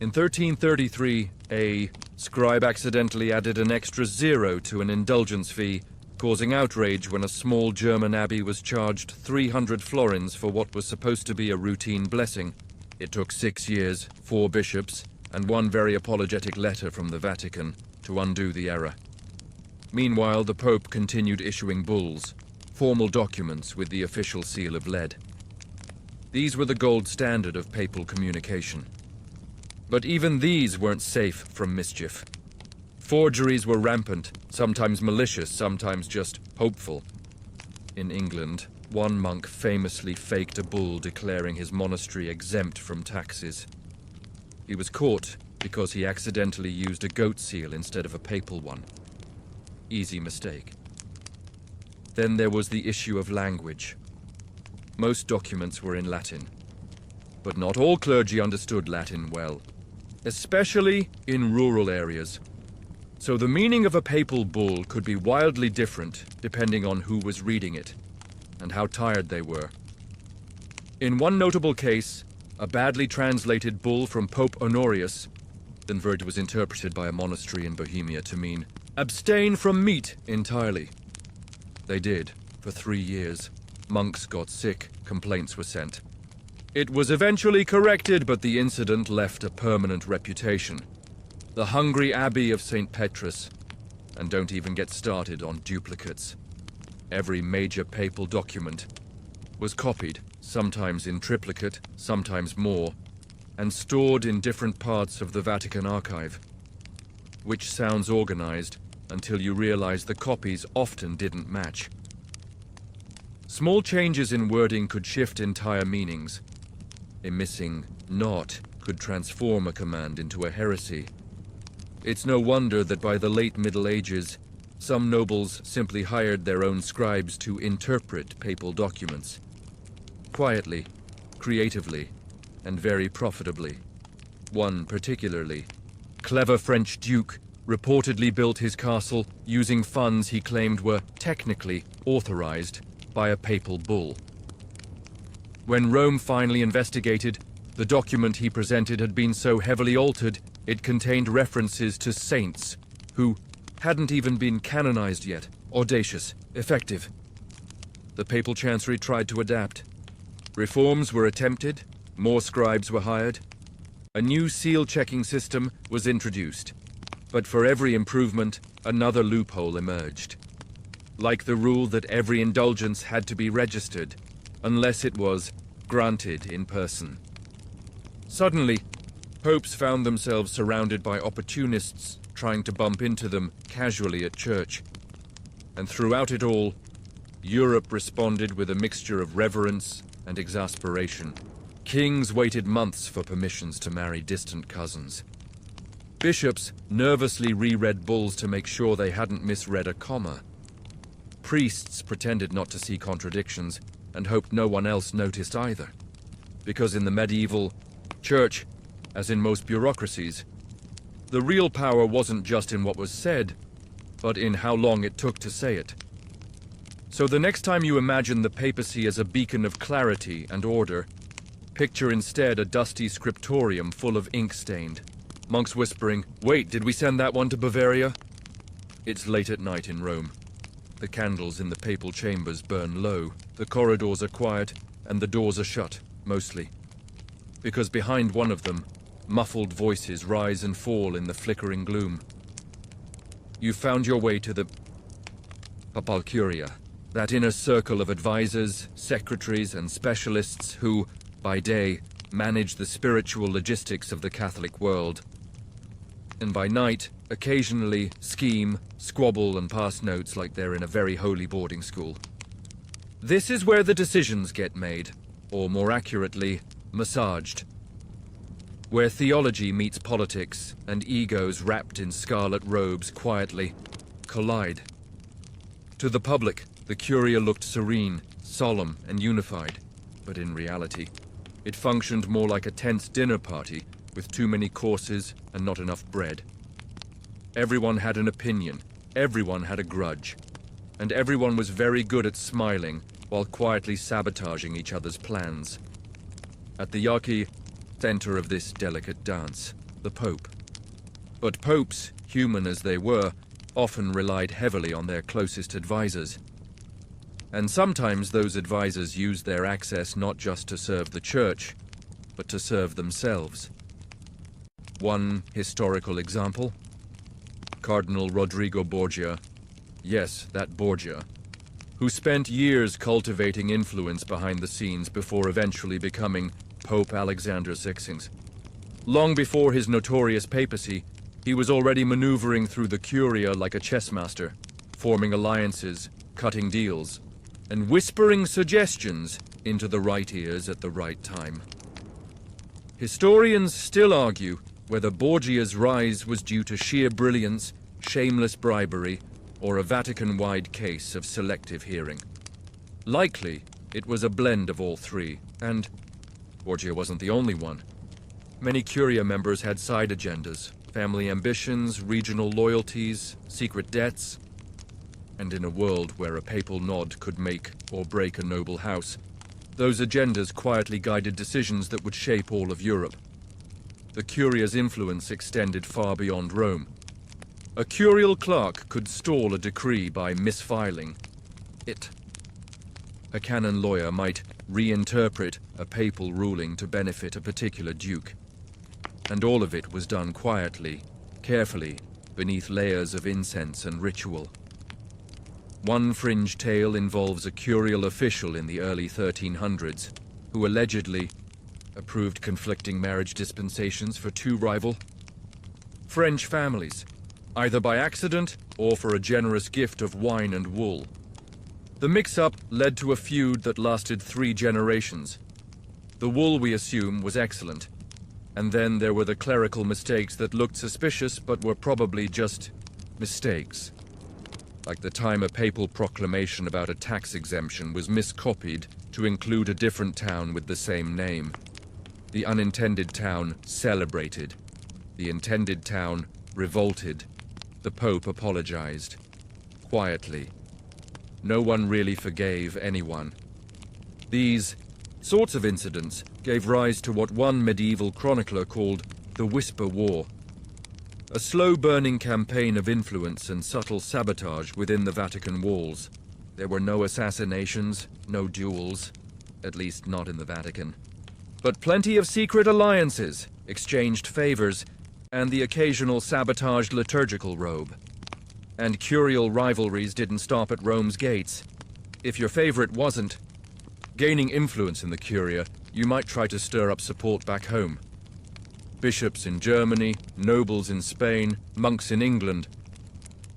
In 1333, a scribe accidentally added an extra 0 to an indulgence fee, causing outrage when a small German abbey was charged 300 florins for what was supposed to be a routine blessing. It took 6 years, 4 bishops, and one very apologetic letter from the Vatican to undo the error. Meanwhile, the Pope continued issuing bulls, formal documents with the official seal of lead. These were the gold standard of papal communication. But even these weren't safe from mischief. Forgeries were rampant, sometimes malicious, sometimes just hopeful. In England, one monk famously faked a bull declaring his monastery exempt from taxes. He was caught because he accidentally used a goat seal instead of a papal one. Easy mistake. Then there was the issue of language. Most documents were in Latin, but not all clergy understood Latin well, especially in rural areas. So the meaning of a papal bull could be wildly different depending on who was reading it and how tired they were. In one notable case, a badly translated bull from Pope Honorius, the word was interpreted by a monastery in Bohemia to mean, abstain from meat entirely. They did, for 3 years. Monks got sick, complaints were sent. It was eventually corrected, but the incident left a permanent reputation. The hungry Abbey of St. Petrus. And don't even get started on duplicates. Every major papal document was copied, sometimes in triplicate, sometimes more, and stored in different parts of the Vatican archive. Which sounds organized until you realize the copies often didn't match. Small changes in wording could shift entire meanings. A missing "not" could transform a command into a heresy. It's no wonder that by the late Middle Ages, some nobles simply hired their own scribes to interpret papal documents. Quietly, creatively, and very profitably. One particularly, clever French duke, reportedly built his castle using funds he claimed were technically authorized by a papal bull. When Rome finally investigated, The document he presented had been so heavily altered, it contained references to saints who hadn't even been canonized yet. Audacious, effective. The papal chancery tried to adapt. Reforms were attempted, more scribes were hired. A new seal-checking system was introduced. But for every improvement, another loophole emerged. Like the rule that every indulgence had to be registered, unless it was granted in person. Suddenly, popes found themselves surrounded by opportunists trying to bump into them casually at church. And throughout it all, Europe responded with a mixture of reverence and exasperation. Kings waited months for permissions to marry distant cousins. Bishops nervously reread bulls to make sure they hadn't misread a comma. Priests pretended not to see contradictions and hoped no one else noticed either. Because in the medieval church, as in most bureaucracies, the real power wasn't just in what was said, but in how long it took to say it. So the next time you imagine the papacy as a beacon of clarity and order, picture instead a dusty scriptorium full of ink-stained. Monks whispering, "Wait, did we send that one to Bavaria?" It's late at night in Rome. The candles in the papal chambers burn low, the corridors are quiet, and the doors are shut, mostly. Because behind one of them, muffled voices rise and fall in the flickering gloom. You found your way to the Papal Curia, that inner circle of advisors, secretaries, and specialists who, by day, manage the spiritual logistics of the Catholic world. And by night, occasionally scheme, squabble, and pass notes like they're in a very holy boarding school. This is where the decisions get made, or more accurately, massaged. Where theology meets politics, and egos wrapped in scarlet robes quietly collide. To the public, the Curia looked serene, solemn, and unified, but in reality, it functioned more like a tense dinner party with too many courses and not enough bread. Everyone had an opinion, everyone had a grudge, and everyone was very good at smiling while quietly sabotaging each other's plans. At the center of this delicate dance, the Pope. But popes, human as they were, often relied heavily on their closest advisors. And sometimes those advisors used their access not just to serve the church, but to serve themselves. One historical example: Cardinal Rodrigo Borgia, yes, that Borgia, who spent years cultivating influence behind the scenes before eventually becoming Pope Alexander VI. Long before his notorious papacy, he was already maneuvering through the Curia like a chess master, forming alliances, cutting deals, and whispering suggestions into the right ears at the right time. Historians still argue whether Borgia's rise was due to sheer brilliance, shameless bribery, or a Vatican-wide case of selective hearing. Likely, it was a blend of all three, and Borgia wasn't the only one. Many Curia members had side agendas, family ambitions, regional loyalties, secret debts. And in a world where a papal nod could make or break a noble house, those agendas quietly guided decisions that would shape all of Europe. The Curia's influence extended far beyond Rome. A curial clerk could stall a decree by misfiling it. A canon lawyer might reinterpret a papal ruling to benefit a particular duke. And all of it was done quietly, carefully, beneath layers of incense and ritual. One fringe tale involves a curial official in the early 1300s who allegedly approved conflicting marriage dispensations for two rival French families, either by accident or for a generous gift of wine and wool. The mix-up led to a feud that lasted 3 generations. The wool, we assume, was excellent. And then there were the clerical mistakes that looked suspicious but were probably just mistakes. Like the time a papal proclamation about a tax exemption was miscopied to include a different town with the same name. The unintended town celebrated. The intended town revolted. The Pope apologized. Quietly. No one really forgave anyone. These sorts of incidents gave rise to what one medieval chronicler called the Whisper War, a slow-burning campaign of influence and subtle sabotage within the Vatican walls. There were no assassinations, no duels, at least not in the Vatican, but plenty of secret alliances, exchanged favors, and the occasional sabotaged liturgical robe. And curial rivalries didn't stop at Rome's gates. If your favorite wasn't gaining influence in the Curia, you might try to stir up support back home. Bishops in Germany, nobles in Spain, monks in England,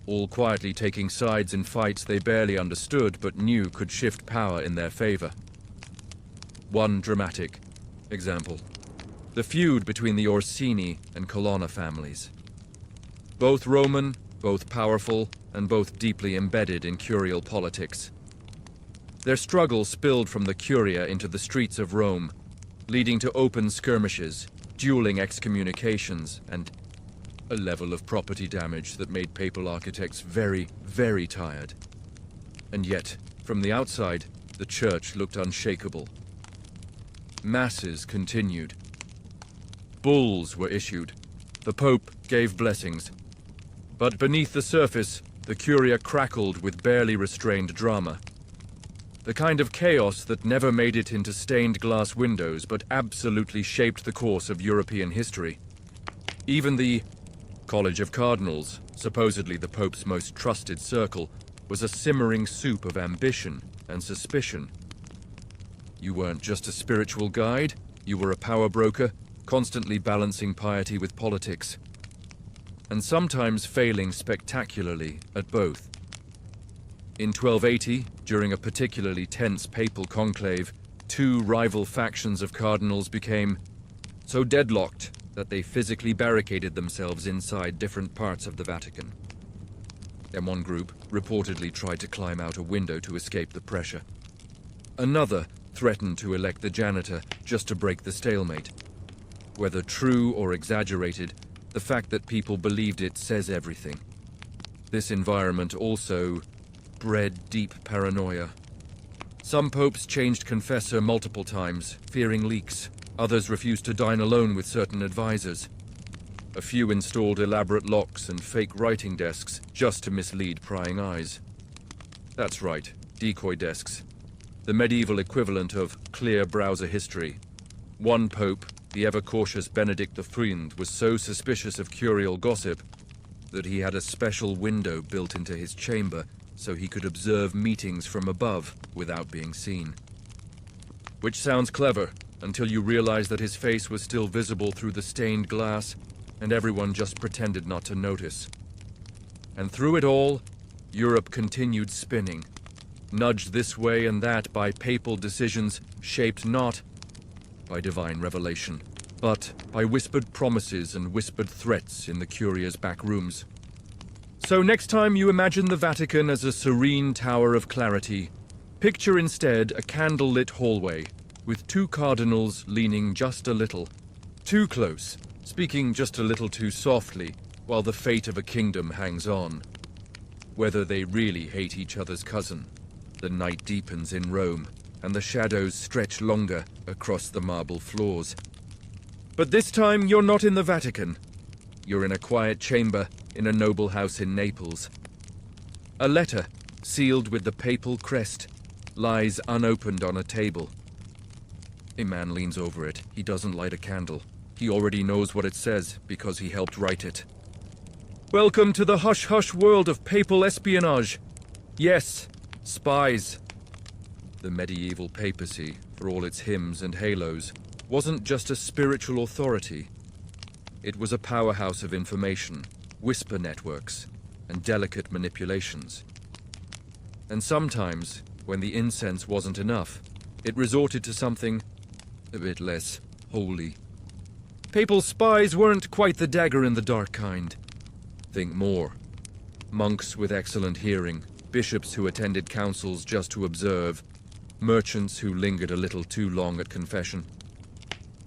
all quietly taking sides in fights they barely understood but knew could shift power in their favor. One dramatic example: the feud between the Orsini and Colonna families. Both Roman, both powerful, and both deeply embedded in curial politics. Their struggle spilled from the Curia into the streets of Rome, leading to open skirmishes, dueling excommunications, and a level of property damage that made papal architects very, very tired. And yet, from the outside, the church looked unshakable. Masses continued. Bulls were issued. The Pope gave blessings. But beneath the surface, the Curia crackled with barely restrained drama. The kind of chaos that never made it into stained glass windows but absolutely shaped the course of European history. Even the College of Cardinals, supposedly the Pope's most trusted circle, was a simmering soup of ambition and suspicion. You weren't just a spiritual guide, you were a power broker, constantly balancing piety with politics, and sometimes failing spectacularly at both. In 1280, during a particularly tense papal conclave, two rival factions of cardinals became so deadlocked that they physically barricaded themselves inside different parts of the Vatican. And one group reportedly tried to climb out a window to escape the pressure. Another threatened to elect the janitor just to break the stalemate. Whether true or exaggerated, the fact that people believed it says everything. This environment also bred deep paranoia. Some popes changed confessor multiple times, fearing leaks. Others refused to dine alone with certain advisors. A few installed elaborate locks and fake writing desks just to mislead prying eyes. That's right, decoy desks. The medieval equivalent of clear browser history. One pope, the ever-cautious Benedict XIII, was so suspicious of curial gossip that he had a special window built into his chamber so he could observe meetings from above without being seen. Which sounds clever, until you realize that his face was still visible through the stained glass, and everyone just pretended not to notice. And through it all, Europe continued spinning, nudged this way and that by papal decisions shaped not by divine revelation, but by whispered promises and whispered threats in the Curia's back rooms. So next time you imagine the Vatican as a serene tower of clarity, picture instead a candlelit hallway with two cardinals leaning just a little, too close, speaking just a little too softly, while the fate of a kingdom hangs on. Whether they really hate each other's cousin, the night deepens in Rome, and the shadows stretch longer across the marble floors. But this time you're not in the Vatican. You're in a quiet chamber in a noble house in Naples. A letter, sealed with the papal crest, lies unopened on a table. A man leans over it. He doesn't light a candle. He already knows what it says because he helped write it. Welcome to the hush-hush world of papal espionage. Yes, spies. The medieval papacy, for all its hymns and halos, wasn't just a spiritual authority. It was a powerhouse of information, whisper networks, and delicate manipulations. And sometimes, when the incense wasn't enough, it resorted to something a bit less holy. Papal spies weren't quite the dagger-in-the-dark kind. Think more. Monks with excellent hearing, bishops who attended councils just to observe, merchants who lingered a little too long at confession.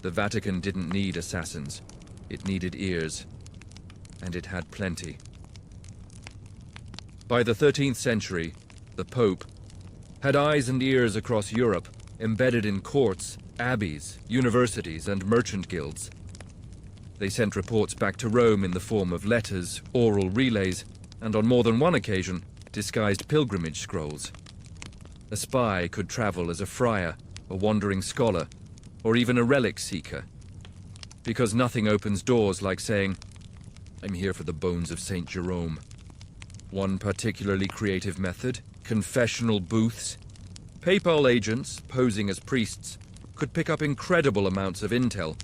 The Vatican didn't need assassins. It needed ears. And it had plenty. By the 13th century, the Pope had eyes and ears across Europe, embedded in courts, abbeys, universities, and merchant guilds. They sent reports back to Rome in the form of letters, oral relays, and on more than one occasion, disguised pilgrimage scrolls. A spy could travel as a friar, a wandering scholar, or even a relic seeker. Because nothing opens doors like saying, "I'm here for the bones of St. Jerome." One particularly creative method, confessional booths. Papal agents, posing as priests, could pick up incredible amounts of intel,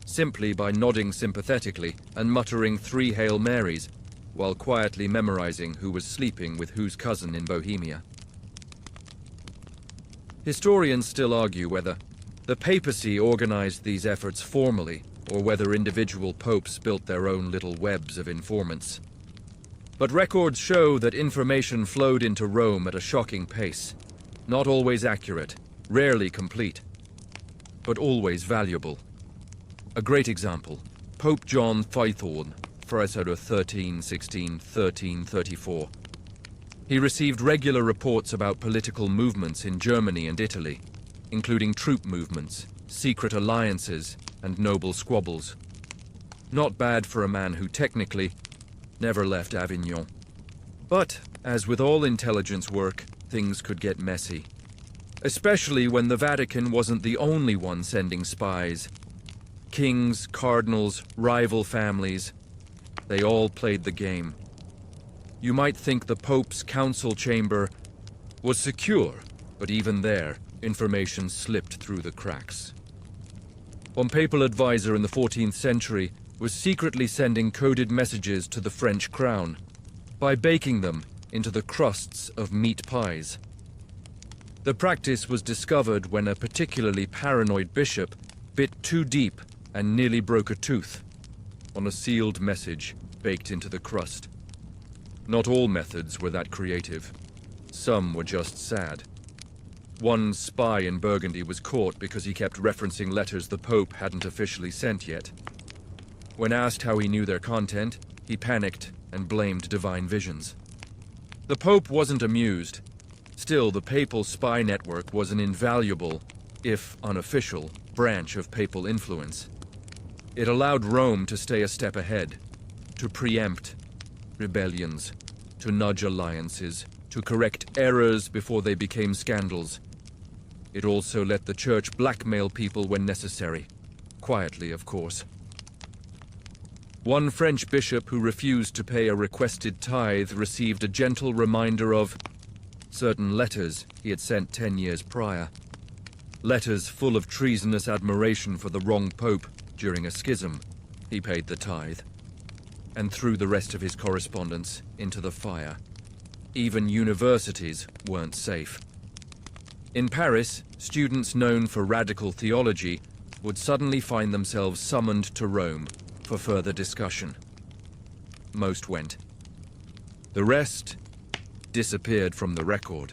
simply by nodding sympathetically and muttering 3 Hail Marys, while quietly memorizing who was sleeping with whose cousin in Bohemia. Historians still argue whether the papacy organized these efforts formally, or whether individual popes built their own little webs of informants. But records show that information flowed into Rome at a shocking pace, not always accurate, rarely complete, but always valuable. A great example, Pope John Phaethon, Pharisodor 1316, 1334. He received regular reports about political movements in Germany and Italy, including troop movements, secret alliances, and noble squabbles. Not bad for a man who technically never left Avignon. But, as with all intelligence work, things could get messy. Especially when the Vatican wasn't the only one sending spies. Kings, cardinals, rival families, they all played the game. You might think the Pope's council chamber was secure, but even there, information slipped through the cracks. One papal advisor in the 14th century was secretly sending coded messages to the French crown by baking them into the crusts of meat pies. The practice was discovered when a particularly paranoid bishop bit too deep and nearly broke a tooth on a sealed message baked into the crust. Not all methods were that creative. Some were just sad. One spy in Burgundy was caught because he kept referencing letters the Pope hadn't officially sent yet. When asked how he knew their content, he panicked and blamed divine visions. The Pope wasn't amused. Still, the papal spy network was an invaluable, if unofficial, branch of papal influence. It allowed Rome to stay a step ahead, to preempt rebellions, to nudge alliances, to correct errors before they became scandals. It also let the church blackmail people when necessary. Quietly, of course. One French bishop who refused to pay a requested tithe received a gentle reminder of certain letters he had sent 10 years prior. Letters full of treasonous admiration for the wrong pope during a schism. He paid the tithe and threw the rest of his correspondence into the fire. Even universities weren't safe. In Paris, students known for radical theology would suddenly find themselves summoned to Rome for further discussion. Most went. The rest disappeared from the record.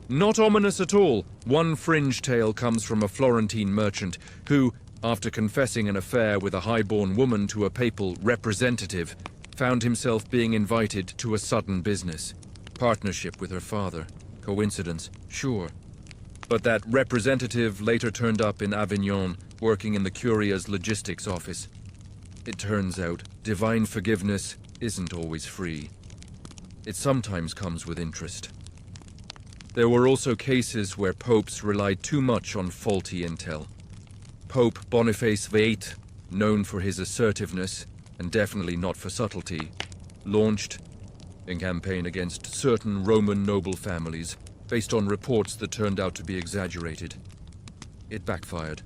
Not ominous at all, one fringe tale comes from a Florentine merchant who, after confessing an affair with a high-born woman to a papal representative, found himself being invited to a sudden business. Partnership with her father. Coincidence? Sure. But that representative later turned up in Avignon, working in the Curia's logistics office. It turns out, divine forgiveness isn't always free. It sometimes comes with interest. There were also cases where popes relied too much on faulty intel. Pope Boniface VIII, known for his assertiveness, and definitely not for subtlety, launched a campaign against certain Roman noble families, based on reports that turned out to be exaggerated. It backfired.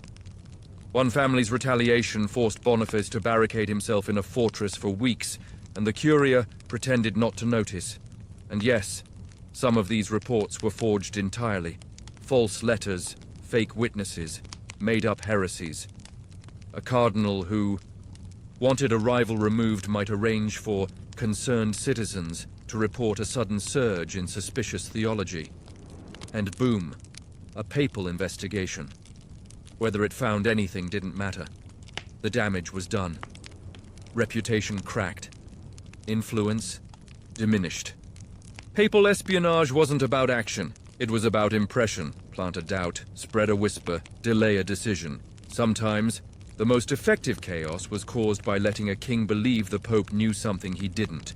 One family's retaliation forced Boniface to barricade himself in a fortress for weeks, and the Curia pretended not to notice. And yes, some of these reports were forged entirely. False letters, fake witnesses, made-up heresies. A cardinal who wanted a rival removed might arrange for concerned citizens to report a sudden surge in suspicious theology. And boom, a papal investigation. Whether it found anything didn't matter. The damage was done. Reputation cracked. Influence diminished. Papal espionage wasn't about action. It was about impression, plant a doubt, spread a whisper, delay a decision. Sometimes, the most effective chaos was caused by letting a king believe the Pope knew something he didn't,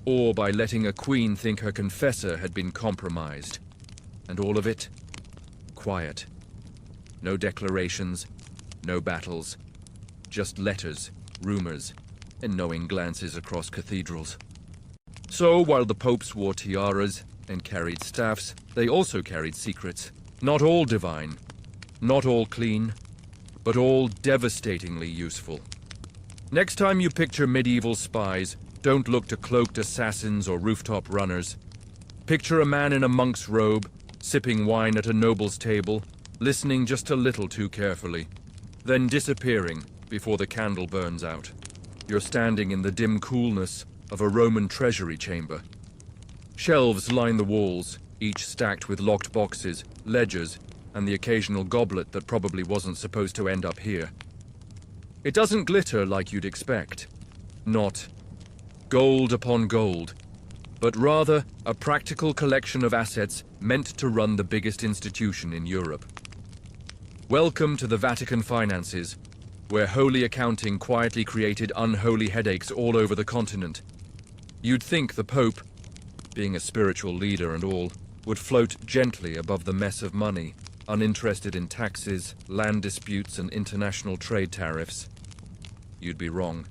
or by letting a queen think her confessor had been compromised. And all of it, quiet. No declarations, no battles, just letters, rumors, and knowing glances across cathedrals. So, while the popes wore tiaras and carried staffs, they also carried secrets. Not all divine, not all clean, but all devastatingly useful. Next time you picture medieval spies, don't look to cloaked assassins or rooftop runners. Picture a man in a monk's robe, sipping wine at a noble's table, listening just a little too carefully, then disappearing before the candle burns out. You're standing in the dim coolness of a Roman treasury chamber. Shelves line the walls, each stacked with locked boxes, ledgers, and the occasional goblet that probably wasn't supposed to end up here. It doesn't glitter like you'd expect. Not gold upon gold, but rather a practical collection of assets meant to run the biggest institution in Europe. Welcome to the Vatican finances, where holy accounting quietly created unholy headaches all over the continent. You'd think the Pope, being a spiritual leader and all, would float gently above the mess of money, uninterested in taxes, land disputes, and international trade tariffs. You'd be wrong,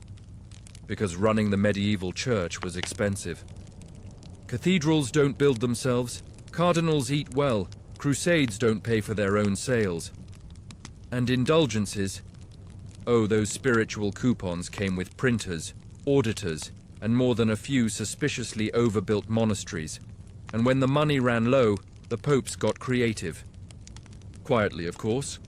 because running the medieval church was expensive. Cathedrals don't build themselves, cardinals eat well, crusades don't pay for their own sales. And indulgences, oh, those spiritual coupons came with printers, auditors, and more than a few suspiciously overbuilt monasteries. And when the money ran low, the popes got creative. Quietly, of course.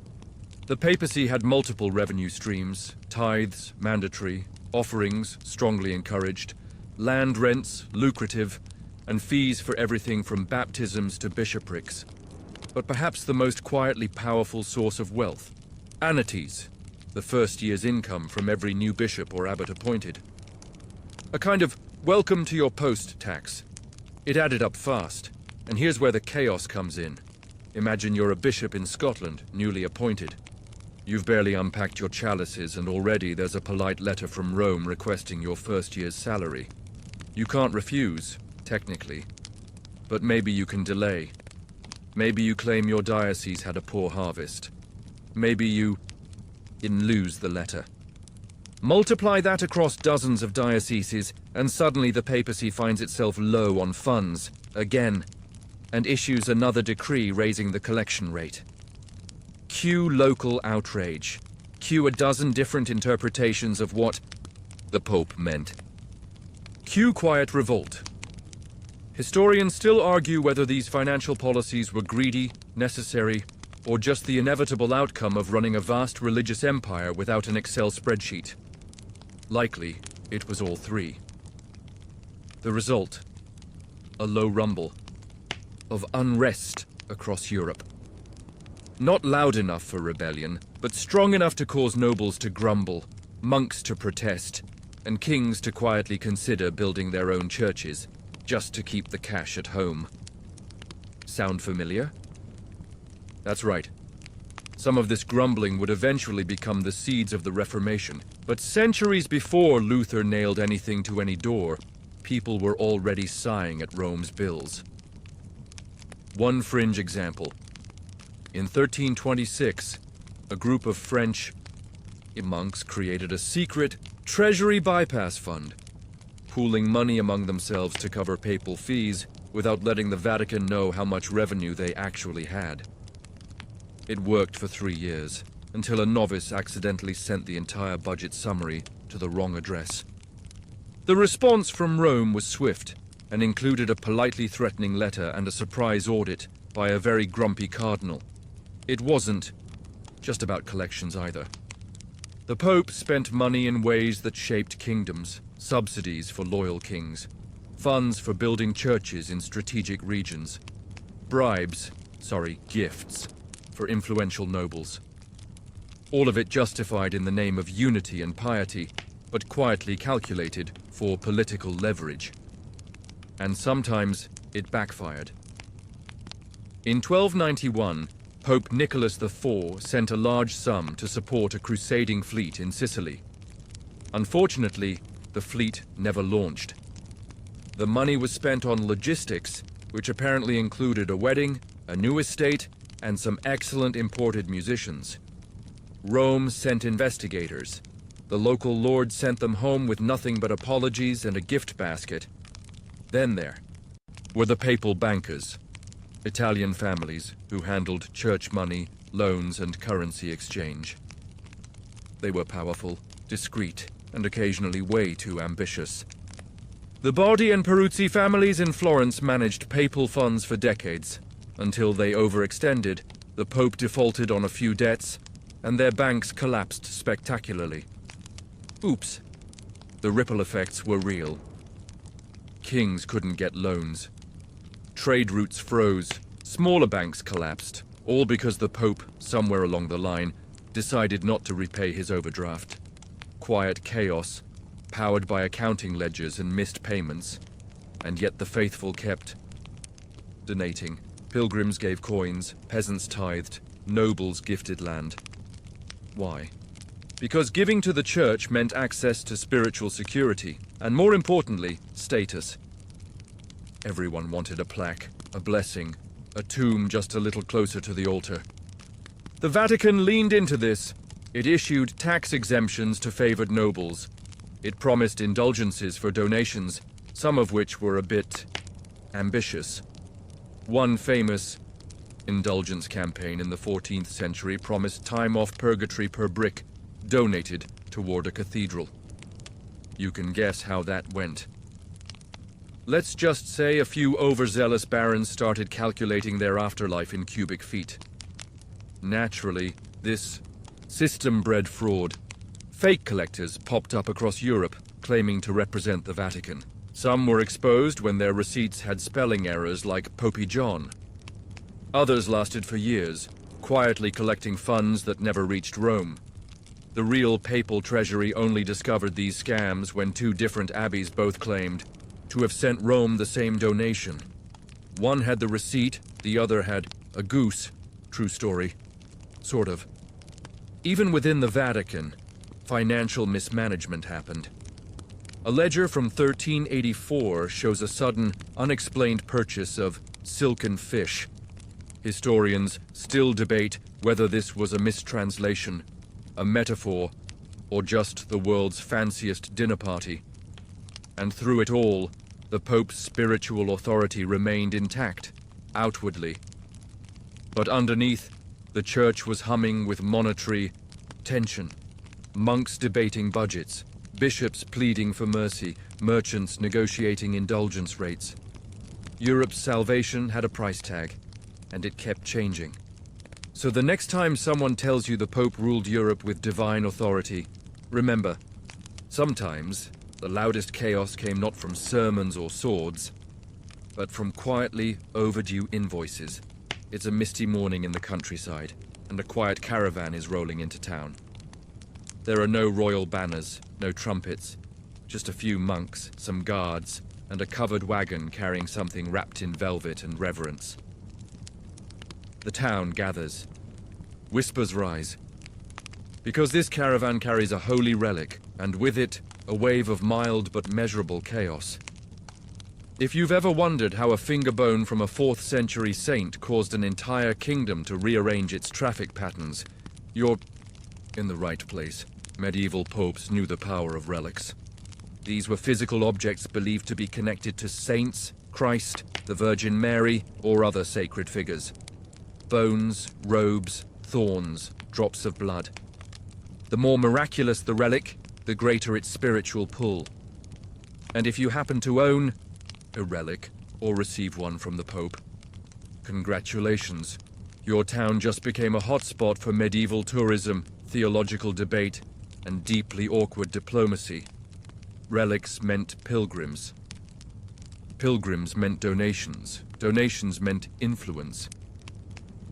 The papacy had multiple revenue streams: tithes, mandatory, offerings, strongly encouraged, land rents, lucrative, and fees for everything from baptisms to bishoprics. But perhaps the most quietly powerful source of wealth: annates, the first year's income from every new bishop or abbot appointed. A kind of welcome to your post tax. It added up fast, and here's where the chaos comes in. Imagine you're a bishop in Scotland, newly appointed. You've barely unpacked your chalices, and already there's a polite letter from Rome requesting your first year's salary. You can't refuse, technically, but maybe you can delay. Maybe you claim your diocese had a poor harvest. Maybe you lose the letter. Multiply that across dozens of dioceses, and suddenly the papacy finds itself low on funds, again, and issues another decree raising the collection rate. Cue local outrage. Cue a dozen different interpretations of what the Pope meant. Cue quiet revolt. Historians still argue whether these financial policies were greedy, necessary, or just the inevitable outcome of running a vast religious empire without an Excel spreadsheet. Likely, it was all three. The result: a low rumble of unrest across Europe. Not loud enough for rebellion, but strong enough to cause nobles to grumble, monks to protest, and kings to quietly consider building their own churches, just to keep the cash at home. Sound familiar? That's right. Some of this grumbling would eventually become the seeds of the Reformation, but centuries before Luther nailed anything to any door, people were already sighing at Rome's bills. One fringe example. In 1326, a group of French monks created a secret treasury bypass fund, pooling money among themselves to cover papal fees without letting the Vatican know how much revenue they actually had. It worked for 3 years, until a novice accidentally sent the entire budget summary to the wrong address. The response from Rome was swift, and included a politely threatening letter and a surprise audit by a very grumpy cardinal. It wasn't just about collections either. The Pope spent money in ways that shaped kingdoms: subsidies for loyal kings, funds for building churches in strategic regions, gifts for influential nobles. All of it justified in the name of unity and piety, but quietly calculated for political leverage. And sometimes it backfired. In 1291, Pope Nicholas IV sent a large sum to support a crusading fleet in Sicily. Unfortunately, the fleet never launched. The money was spent on logistics, which apparently included a wedding, a new estate, and some excellent imported musicians. Rome sent investigators. The local lord sent them home with nothing but apologies and a gift basket. Then there were the papal bankers, Italian families who handled church money, loans, and currency exchange. They were powerful, discreet, and occasionally way too ambitious. The Bardi and Peruzzi families in Florence managed papal funds for decades, until they overextended, the Pope defaulted on a few debts, and their banks collapsed spectacularly. Oops. The ripple effects were real. Kings couldn't get loans. Trade routes froze. Smaller banks collapsed, all because the Pope, somewhere along the line, decided not to repay his overdraft. Quiet chaos, powered by accounting ledgers and missed payments, and yet the faithful kept donating. Pilgrims gave coins, peasants tithed, nobles gifted land. Why? Because giving to the church meant access to spiritual security, and more importantly, status. Everyone wanted a plaque, a blessing, a tomb just a little closer to the altar. The Vatican leaned into this. It issued tax exemptions to favored nobles. It promised indulgences for donations, some of which were a bit ambitious. One famous indulgence campaign in the 14th century promised time off purgatory per brick, donated toward a cathedral. You can guess how that went. Let's just say a few overzealous barons started calculating their afterlife in cubic feet. Naturally, this system-bred fraud. Fake collectors popped up across Europe, claiming to represent the Vatican. Some were exposed when their receipts had spelling errors like Popey John. Others lasted for years, quietly collecting funds that never reached Rome. The real papal treasury only discovered these scams when two different abbeys both claimed to have sent Rome the same donation. One had the receipt, the other had a goose. True story. Sort of. Even within the Vatican, financial mismanagement happened. A ledger from 1384 shows a sudden, unexplained purchase of silken fish. Historians still debate whether this was a mistranslation, a metaphor, or just the world's fanciest dinner party. And through it all, the Pope's spiritual authority remained intact, outwardly. But underneath, the Church was humming with monetary tension. Monks debating budgets, bishops pleading for mercy, merchants negotiating indulgence rates. Europe's salvation had a price tag, and it kept changing. So the next time someone tells you the Pope ruled Europe with divine authority, remember, sometimes the loudest chaos came not from sermons or swords, but from quietly overdue invoices. It's a misty morning in the countryside, and a quiet caravan is rolling into town. There are no royal banners, no trumpets, just a few monks, some guards, and a covered wagon carrying something wrapped in velvet and reverence. The town gathers. Whispers rise. Because this caravan carries a holy relic, and with it, a wave of mild but measurable chaos. If you've ever wondered how a finger bone from a 4th century saint caused an entire kingdom to rearrange its traffic patterns, you're in the right place. Medieval popes knew the power of relics. These were physical objects believed to be connected to saints, Christ, the Virgin Mary, or other sacred figures. Bones, robes, thorns, drops of blood. The more miraculous the relic, the greater its spiritual pull. And if you happen to own a relic or receive one from the Pope, congratulations. Your town just became a hotspot for medieval tourism, theological debate, and deeply awkward diplomacy. Relics meant pilgrims. Pilgrims meant donations. Donations meant influence.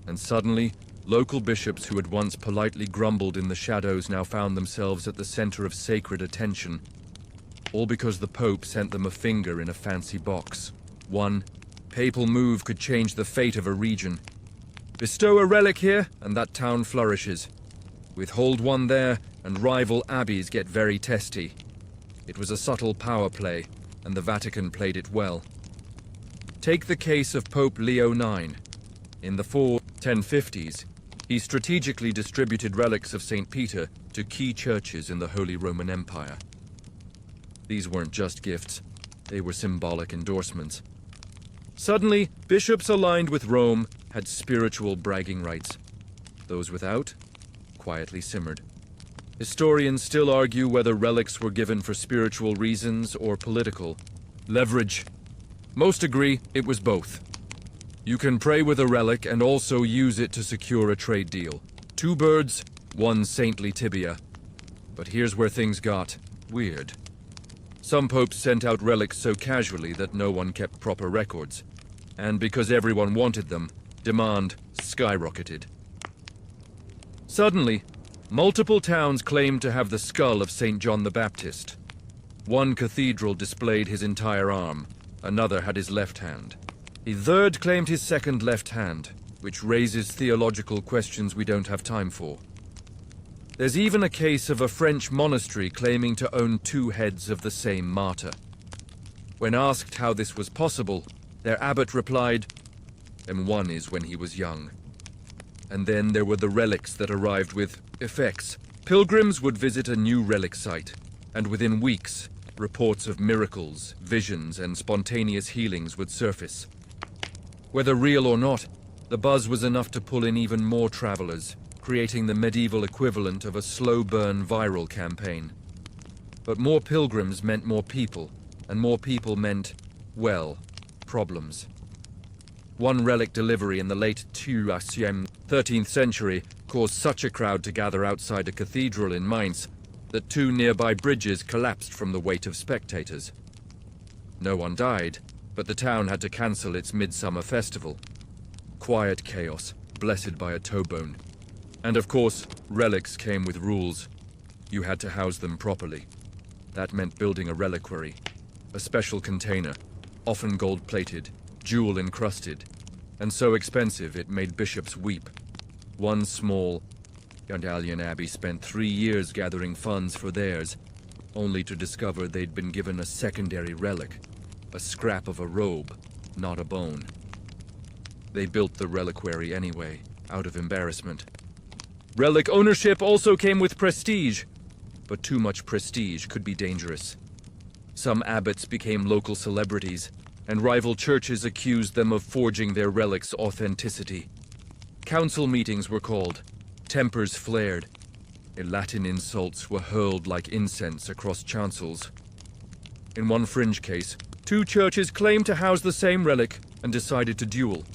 And suddenly, local bishops who had once politely grumbled in the shadows now found themselves at the center of sacred attention, all because the Pope sent them a finger in a fancy box. One Papal move could change the fate of a region. Bestow a relic here, and that town flourishes. Withhold one there, and rival abbeys get very testy. It was a subtle power play, and the Vatican played it well. Take the case of Pope Leo IX. In the 1050s, he strategically distributed relics of St. Peter to key churches in the Holy Roman Empire. These weren't just gifts, they were symbolic endorsements. Suddenly, bishops aligned with Rome had spiritual bragging rights. Those without quietly simmered. Historians still argue whether relics were given for spiritual reasons or political. Leverage. Most agree it was both. You can pray with a relic and also use it to secure a trade deal. Two birds, one saintly tibia. But here's where things got weird. Some popes sent out relics so casually that no one kept proper records. And because everyone wanted them, demand skyrocketed. Suddenly, multiple towns claimed to have the skull of St. John the Baptist. One cathedral displayed his entire arm, another had his left hand. A third claimed his second left hand, which raises theological questions we don't have time for. There's even a case of a French monastery claiming to own two heads of the same martyr. When asked how this was possible, their abbot replied, "And one is when he was young." And then there were the relics that arrived with effects. Pilgrims would visit a new relic site, and within weeks, reports of miracles, visions, and spontaneous healings would surface. Whether real or not, the buzz was enough to pull in even more travelers, creating the medieval equivalent of a slow-burn viral campaign. But more pilgrims meant more people, and more people meant, well, problems. One relic delivery in the late 13th century caused such a crowd to gather outside a cathedral in Mainz that two nearby bridges collapsed from the weight of spectators. No one died, but the town had to cancel its midsummer festival. Quiet chaos, blessed by a toe bone. And of course, relics came with rules. You had to house them properly. That meant building a reliquary, a special container, often gold-plated, jewel-encrusted, and so expensive it made bishops weep. One small Italian abbey spent 3 years gathering funds for theirs, only to discover they'd been given a secondary relic, a scrap of a robe, not a bone. They built the reliquary anyway, out of embarrassment. Relic ownership also came with prestige, but too much prestige could be dangerous. Some abbots became local celebrities, and rival churches accused them of forging their relics' authenticity. Council meetings were called, tempers flared, and Latin insults were hurled like incense across chancels. In one fringe case, 2 churches claimed to house the same relic and decided to duel.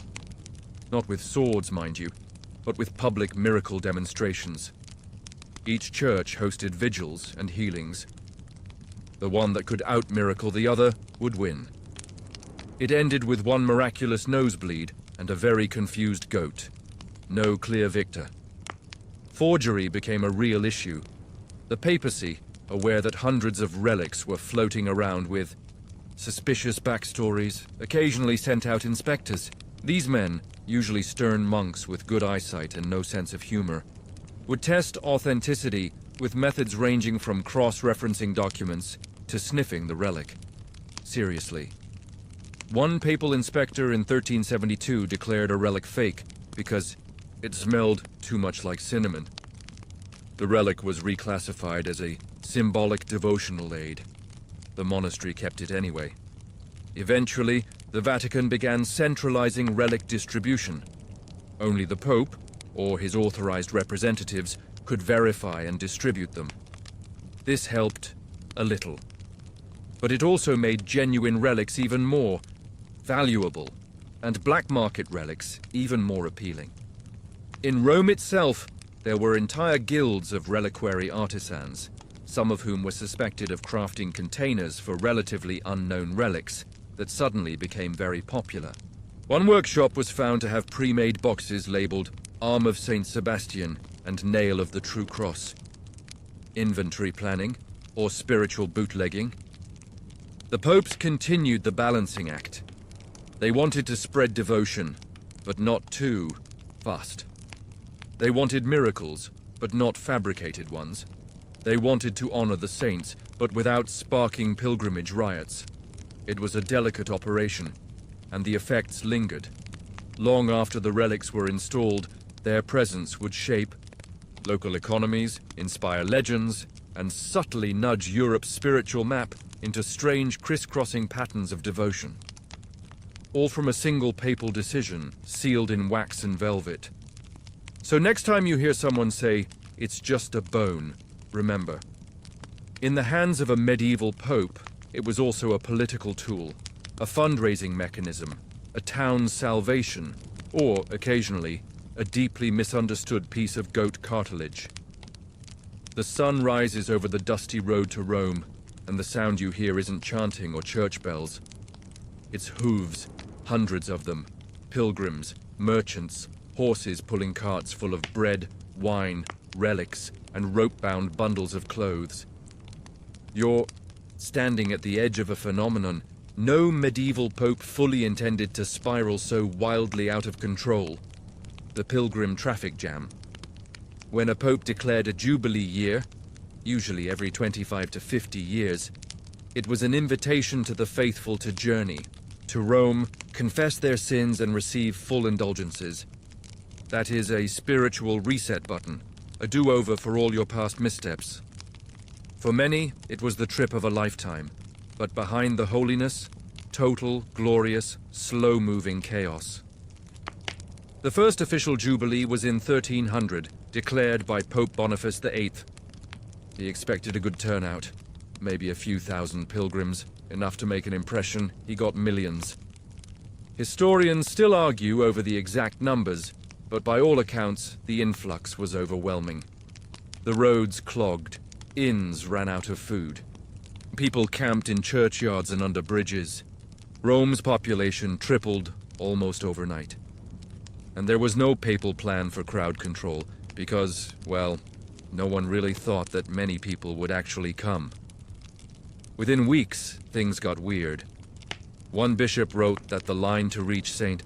Not with swords, mind you, but with public miracle demonstrations. Each church hosted vigils and healings. The one that could out-miracle the other would win. It ended with one miraculous nosebleed and a very confused goat. No clear victor. Forgery became a real issue. The papacy, aware that hundreds of relics were floating around with suspicious backstories, occasionally sent out inspectors. These men, usually stern monks with good eyesight and no sense of humor, would test authenticity with methods ranging from cross-referencing documents to sniffing the relic. Seriously. One papal inspector in 1372 declared a relic fake because it smelled too much like cinnamon. The relic was reclassified as a symbolic devotional aid. The monastery kept it anyway. Eventually, the Vatican began centralizing relic distribution. Only the Pope, or his authorized representatives, could verify and distribute them. This helped a little. But it also made genuine relics even more valuable, and black market relics even more appealing. In Rome itself, there were entire guilds of reliquary artisans, some of whom were suspected of crafting containers for relatively unknown relics that suddenly became very popular. One workshop was found to have pre-made boxes labeled Arm of St. Sebastian and Nail of the True Cross. Inventory planning, or spiritual bootlegging. The popes continued the balancing act. They wanted to spread devotion, but not too fast. They wanted miracles, but not fabricated ones. They wanted to honor the saints, but without sparking pilgrimage riots. It was a delicate operation, and the effects lingered. Long after the relics were installed, their presence would shape local economies, inspire legends, and subtly nudge Europe's spiritual map into strange crisscrossing patterns of devotion. All from a single papal decision, sealed in wax and velvet. So next time you hear someone say, "It's just a bone," remember, in the hands of a medieval pope, it was also a political tool, a fundraising mechanism, a town's salvation, or, occasionally, a deeply misunderstood piece of goat cartilage. The sun rises over the dusty road to Rome, and the sound you hear isn't chanting or church bells. It's hooves, hundreds of them, pilgrims, merchants, horses pulling carts full of bread, wine, relics, and rope-bound bundles of clothes. You're standing at the edge of a phenomenon no medieval pope fully intended to spiral so wildly out of control: the pilgrim traffic jam. When a pope declared a jubilee year, usually every 25 to 50 years, it was an invitation to the faithful to journey, to Rome, confess their sins and receive full indulgences. That is a spiritual reset button, a do-over for all your past missteps. For many, it was the trip of a lifetime, but behind the holiness, total, glorious, slow-moving chaos. The first official jubilee was in 1300, declared by Pope Boniface VIII. He expected a good turnout, maybe a few thousand pilgrims, enough to make an impression. He got millions. Historians still argue over the exact numbers, but by all accounts, the influx was overwhelming. The roads clogged, inns ran out of food. People camped in churchyards and under bridges. Rome's population tripled almost overnight. And there was no papal plan for crowd control because, well, no one really thought that many people would actually come. Within weeks, things got weird. One bishop wrote that the line to reach St.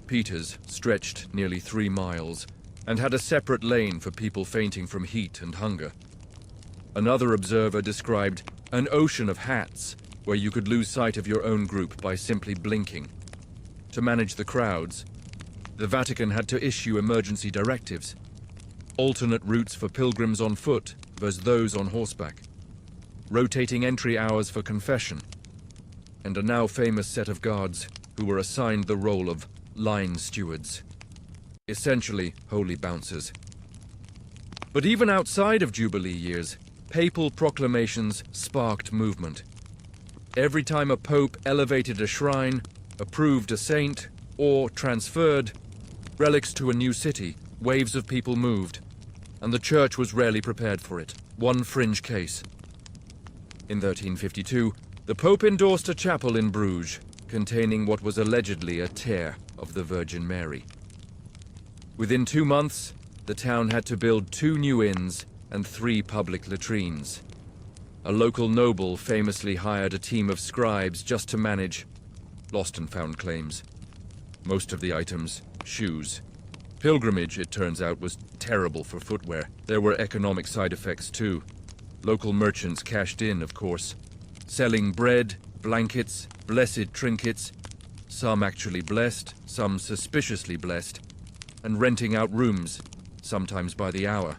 Peter's stretched nearly 3 miles and had a separate lane for people fainting from heat and hunger. Another observer described an ocean of hats where you could lose sight of your own group by simply blinking. To manage the crowds, the Vatican had to issue emergency directives, alternate routes for pilgrims on foot versus those on horseback, rotating entry hours for confession, and a now famous set of guards who were assigned the role of line stewards, essentially holy bouncers. But even outside of Jubilee years, papal proclamations sparked movement. Every time a pope elevated a shrine, approved a saint, or transferred relics to a new city, waves of people moved, and the church was rarely prepared for it. One fringe case. In 1352, the Pope endorsed a chapel in Bruges, containing what was allegedly a tear of the Virgin Mary. Within 2 months, the town had to build 2 new inns and 3 public latrines. A local noble famously hired a team of scribes just to manage lost and found claims. Most of the items, shoes. Pilgrimage, it turns out, was terrible for footwear. There were economic side effects too. Local merchants cashed in, of course, selling bread, blankets, blessed trinkets, some actually blessed, some suspiciously blessed, and renting out rooms, sometimes by the hour.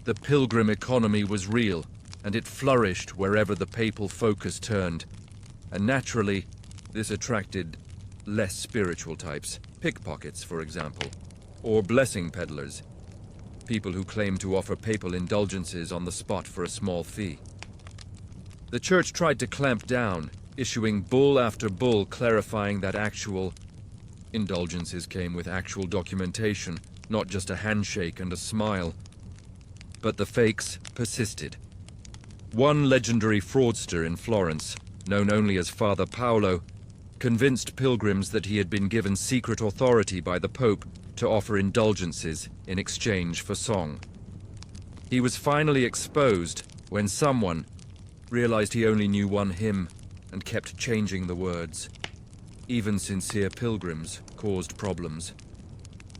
The pilgrim economy was real, and it flourished wherever the papal focus turned. And naturally, this attracted less spiritual types, pickpockets, for example, or blessing peddlers, people who claimed to offer papal indulgences on the spot for a small fee. The church tried to clamp down, issuing bull after bull clarifying that actual indulgences came with actual documentation, not just a handshake and a smile. But the fakes persisted. One legendary fraudster in Florence, known only as Father Paolo, convinced pilgrims that he had been given secret authority by the Pope to offer indulgences in exchange for song. He was finally exposed when someone realized he only knew one hymn and kept changing the words. even sincere pilgrims caused problems.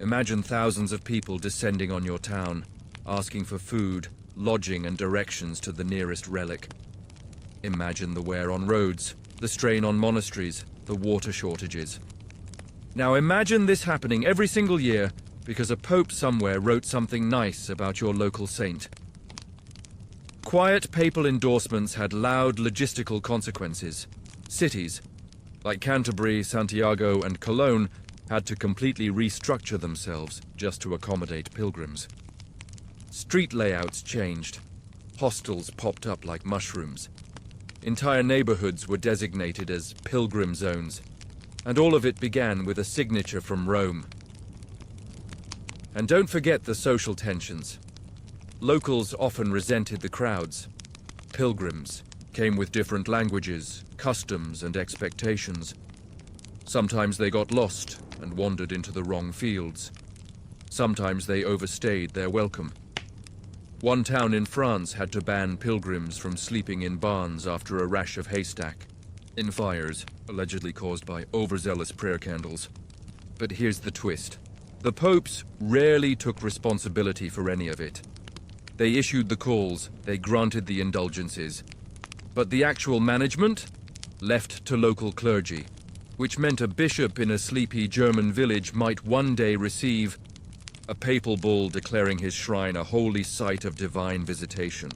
Imagine thousands of people descending on your town, asking for food, lodging, and directions to the nearest relic. Imagine the wear on roads, the strain on monasteries, the water shortages. Now imagine this happening every single year because a pope somewhere wrote something nice about your local saint. Quiet papal endorsements had loud logistical consequences. Cities, like Canterbury, Santiago, and Cologne, had to completely restructure themselves just to accommodate pilgrims. Street layouts changed. Hostels popped up like mushrooms. Entire neighborhoods were designated as pilgrim zones, and all of it began with a signature from Rome. And don't forget the social tensions. Locals often resented the crowds. Pilgrims came with different languages, customs, and expectations. Sometimes they got lost and wandered into the wrong fields. Sometimes they overstayed their welcome. One town in France had to ban pilgrims from sleeping in barns after a rash of haystack in fires, allegedly caused by overzealous prayer candles. But here's the twist. The popes rarely took responsibility for any of it. They issued the calls, they granted the indulgences. But the actual management left to local clergy, which meant a bishop in a sleepy German village might one day receive a papal bull declaring his shrine a holy site of divine visitation,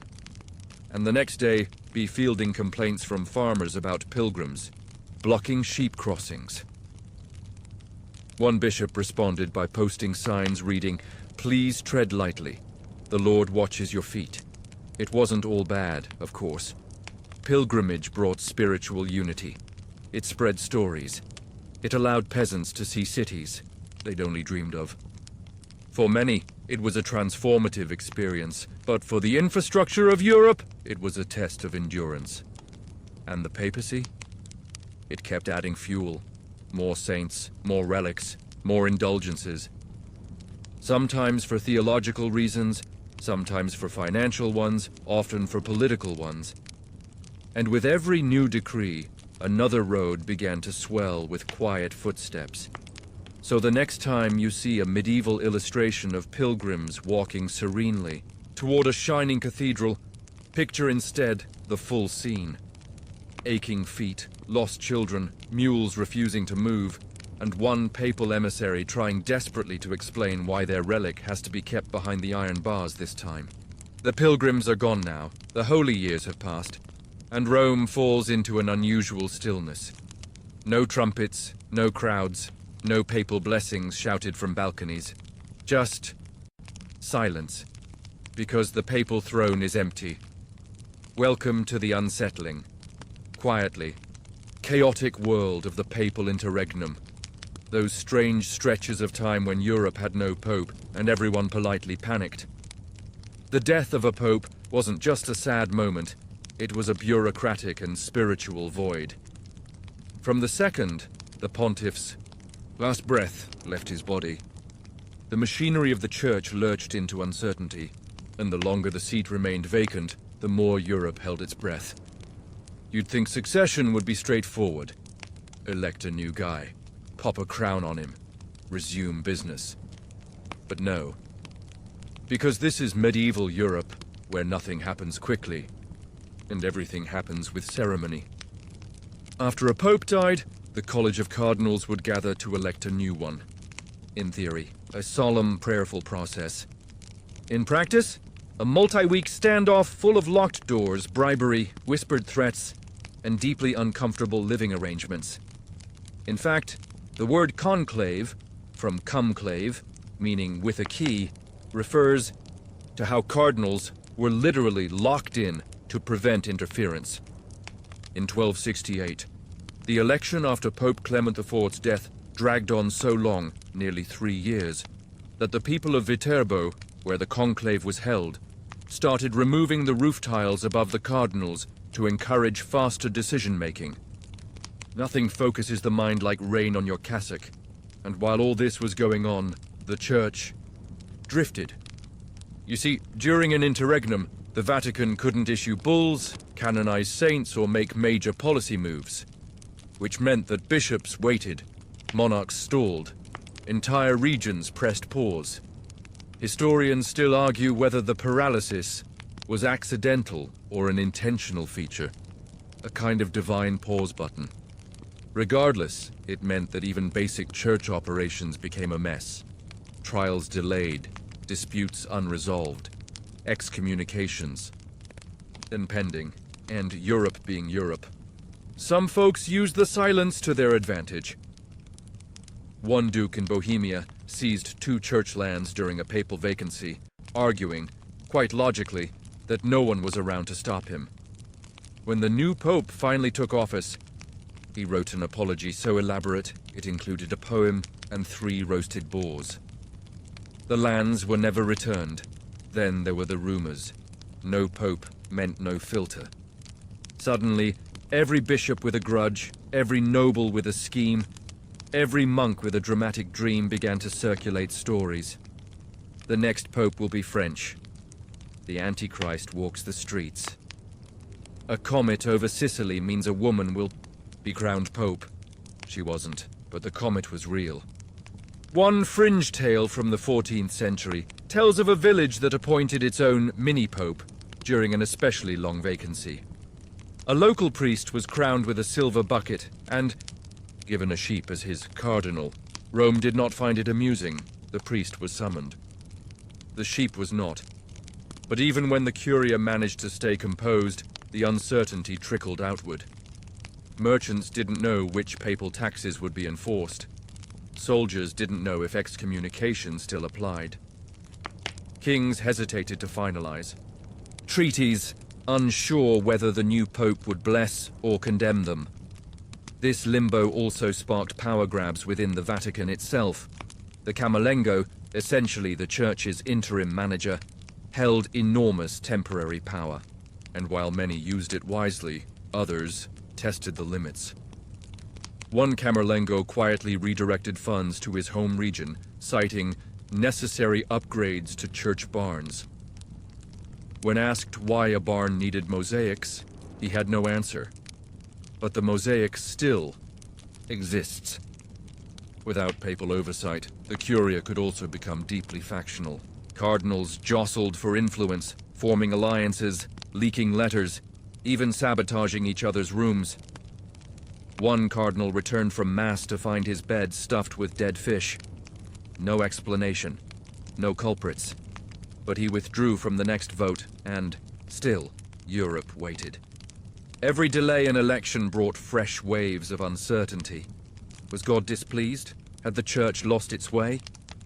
and the next day be fielding complaints from farmers about pilgrims blocking sheep crossings. One bishop responded by posting signs reading, "Please tread lightly. The Lord watches your feet." It wasn't all bad, of course. Pilgrimage brought spiritual unity. It spread stories. It allowed peasants to see cities they'd only dreamed of. For many, it was a transformative experience, but for the infrastructure of Europe, it was a test of endurance. And the papacy? It kept adding fuel. More saints, more relics, more indulgences. Sometimes for theological reasons, sometimes for financial ones, often for political ones. And with every new decree, another road began to swell with quiet footsteps. So the next time you see a medieval illustration of pilgrims walking serenely toward a shining cathedral, picture instead the full scene. Aching feet, lost children, mules refusing to move, and one papal emissary trying desperately to explain why their relic has to be kept behind the iron bars this time. The pilgrims are gone now, the holy years have passed, and Rome falls into an unusual stillness. No trumpets, no crowds, no papal blessings shouted from balconies. Just silence, because the papal throne is empty. Welcome to the unsettling, quietly, chaotic world of the papal interregnum. Those strange stretches of time when Europe had no pope and everyone politely panicked. The death of a pope wasn't just a sad moment, it was a bureaucratic and spiritual void. From the second, the pontiff's last breath left his body, the machinery of the church lurched into uncertainty, and the longer the seat remained vacant, the more Europe held its breath. You'd think succession would be straightforward. Elect a new guy, pop a crown on him, resume business. But no. Because this is medieval Europe, where nothing happens quickly, and everything happens with ceremony. After a pope died, the College of Cardinals would gather to elect a new one. In theory, a solemn, prayerful process. In practice, a multi-week standoff full of locked doors, bribery, whispered threats, and deeply uncomfortable living arrangements. In fact, the word conclave, from conclave, meaning with a key, refers to how cardinals were literally locked in to prevent interference. In 1268, the election after Pope Clement IV's death dragged on so long, nearly 3 years, that the people of Viterbo, where the conclave was held, started removing the roof tiles above the cardinals to encourage faster decision-making. Nothing focuses the mind like rain on your cassock, and while all this was going on, the Church drifted. You see, during an interregnum, the Vatican couldn't issue bulls, canonize saints, or make major policy moves. which meant that bishops waited, monarchs stalled, entire regions pressed pause. Historians still argue whether the paralysis was accidental or an intentional feature, a kind of divine pause button. Regardless, it meant that even basic church operations became a mess. Trials delayed, disputes unresolved, excommunications impending, and Europe being Europe. Some folks used the silence to their advantage. One duke in Bohemia seized 2 church lands during a papal vacancy, arguing, quite logically, that no one was around to stop him. When the new pope finally took office, he wrote an apology so elaborate it included a poem and 3 roasted boars. The lands were never returned. Then there were the rumors. No pope meant no filter. Suddenly, every bishop with a grudge, every noble with a scheme, every monk with a dramatic dream began to circulate stories. The next pope will be French. The Antichrist walks the streets. A comet over Sicily means a woman will be crowned pope. She wasn't, but the comet was real. One fringe tale from the 14th century tells of a village that appointed its own mini-pope during an especially long vacancy. A local priest was crowned with a silver bucket and given a sheep as his cardinal. Rome did not find it amusing. The priest was summoned. The sheep was not. But even when the curia managed to stay composed, the uncertainty trickled outward. Merchants didn't know which papal taxes would be enforced. Soldiers didn't know if excommunication still applied. Kings hesitated to finalize. Treaties, unsure whether the new pope would bless or condemn them. This limbo also sparked power grabs within the Vatican itself. The Camerlengo, essentially the church's interim manager, held enormous temporary power. And while many used it wisely, others tested the limits. One Camerlengo quietly redirected funds to his home region, citing necessary upgrades to church barns. When asked why a barn needed mosaics, he had no answer. But the mosaic still exists. Without papal oversight, the curia could also become deeply factional. Cardinals jostled for influence, forming alliances, leaking letters, even sabotaging each other's rooms. One cardinal returned from Mass to find his bed stuffed with dead fish. No explanation, no culprits. But he withdrew from the next vote, and, still, Europe waited. Every delay in election brought fresh waves of uncertainty. Was God displeased? Had the Church lost its way?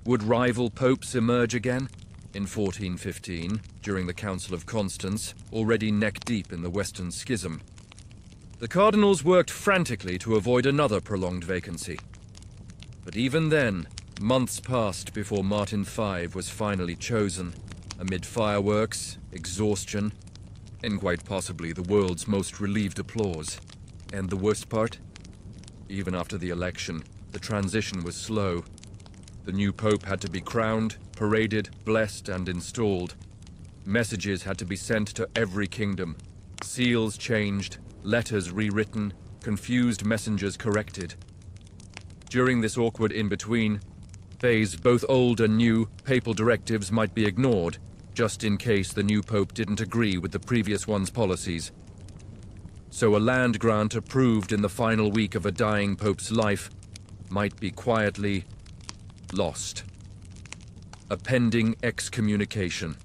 Would rival popes emerge again? In 1415, during the Council of Constance, already neck-deep in the Western Schism, the cardinals worked frantically to avoid another prolonged vacancy. But even then, months passed before Martin V was finally chosen, amid fireworks, exhaustion, and quite possibly the world's most relieved applause. And the worst part? Even after the election, the transition was slow. The new pope had to be crowned, paraded, blessed, and installed. Messages had to be sent to every kingdom. Seals changed, letters rewritten, confused messengers corrected. During this awkward in-between phase, both old and new papal directives might be ignored, just in case the new pope didn't agree with the previous one's policies. So a land grant approved in the final week of a dying pope's life might be quietly lost. A pending excommunication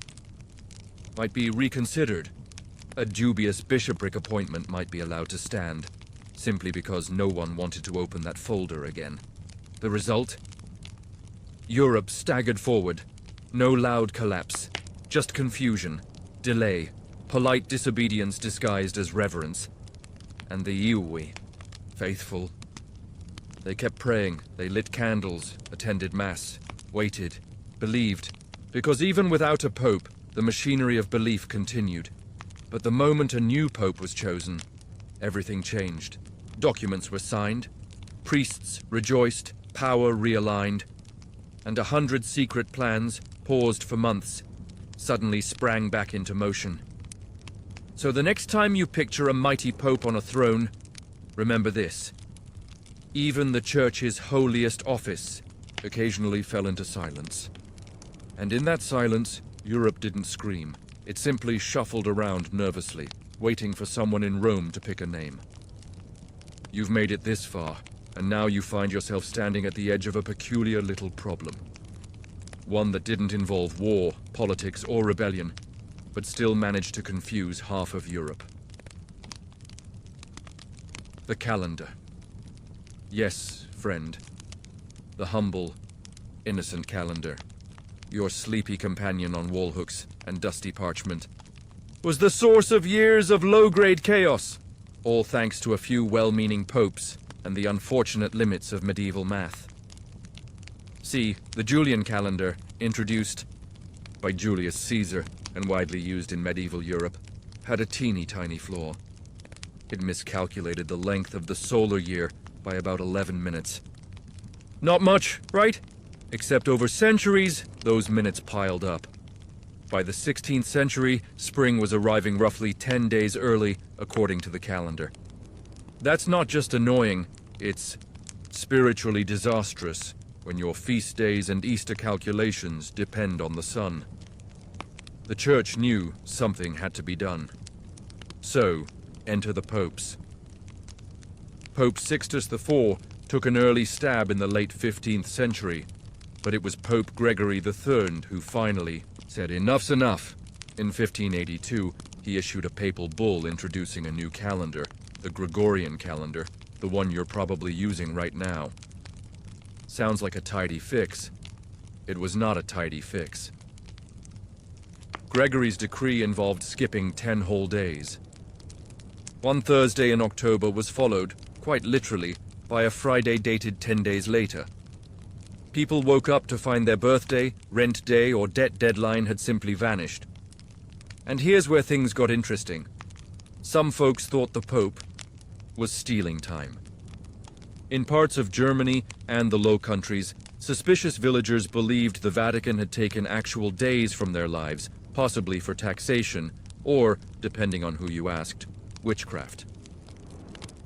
might be reconsidered. A dubious bishopric appointment might be allowed to stand, simply because no one wanted to open that folder again. The result? Europe staggered forward. No loud collapse. Just confusion, delay, polite disobedience disguised as reverence. And the Iwi, faithful. They kept praying, they lit candles, attended Mass, waited, believed. Because even without a pope, the machinery of belief continued. But the moment a new pope was chosen, everything changed. Documents were signed, priests rejoiced, power realigned, and 100 secret plans, paused for months, suddenly sprang back into motion. So the next time you picture a mighty pope on a throne, remember this. Even the church's holiest office occasionally fell into silence. And in that silence, Europe didn't scream. It simply shuffled around nervously, waiting for someone in Rome to pick a name. You've made it this far, and now you find yourself standing at the edge of a peculiar little problem. One that didn't involve war, politics, or rebellion, but still managed to confuse half of Europe. The calendar. Yes, friend. The humble, innocent calendar, your sleepy companion on wall hooks and dusty parchment, was the source of years of low-grade chaos, all thanks to a few well-meaning popes and the unfortunate limits of medieval math. See, the Julian calendar, introduced by Julius Caesar and widely used in medieval Europe, had a teeny-tiny flaw. It miscalculated the length of the solar year by about 11 minutes. Not much, right? Except over centuries, those minutes piled up. By the 16th century, spring was arriving roughly 10 days early, according to the calendar. That's not just annoying, it's spiritually disastrous when your feast days and Easter calculations depend on the sun. The church knew something had to be done. So, enter the popes. Pope Sixtus IV took an early stab in the late 15th century, but it was Pope Gregory III who finally said enough's enough. In 1582, he issued a papal bull introducing a new calendar, the Gregorian calendar, the one you're probably using right now. Sounds like a tidy fix. It was not a tidy fix. Gregory's decree involved skipping 10 whole days. One Thursday in October was followed, quite literally, by a Friday dated 10 days later. People woke up to find their birthday, rent day, or debt deadline had simply vanished. And here's where things got interesting. Some folks thought the Pope was stealing time. In parts of Germany and the Low Countries, suspicious villagers believed the Vatican had taken actual days from their lives, possibly for taxation, or, depending on who you asked, witchcraft.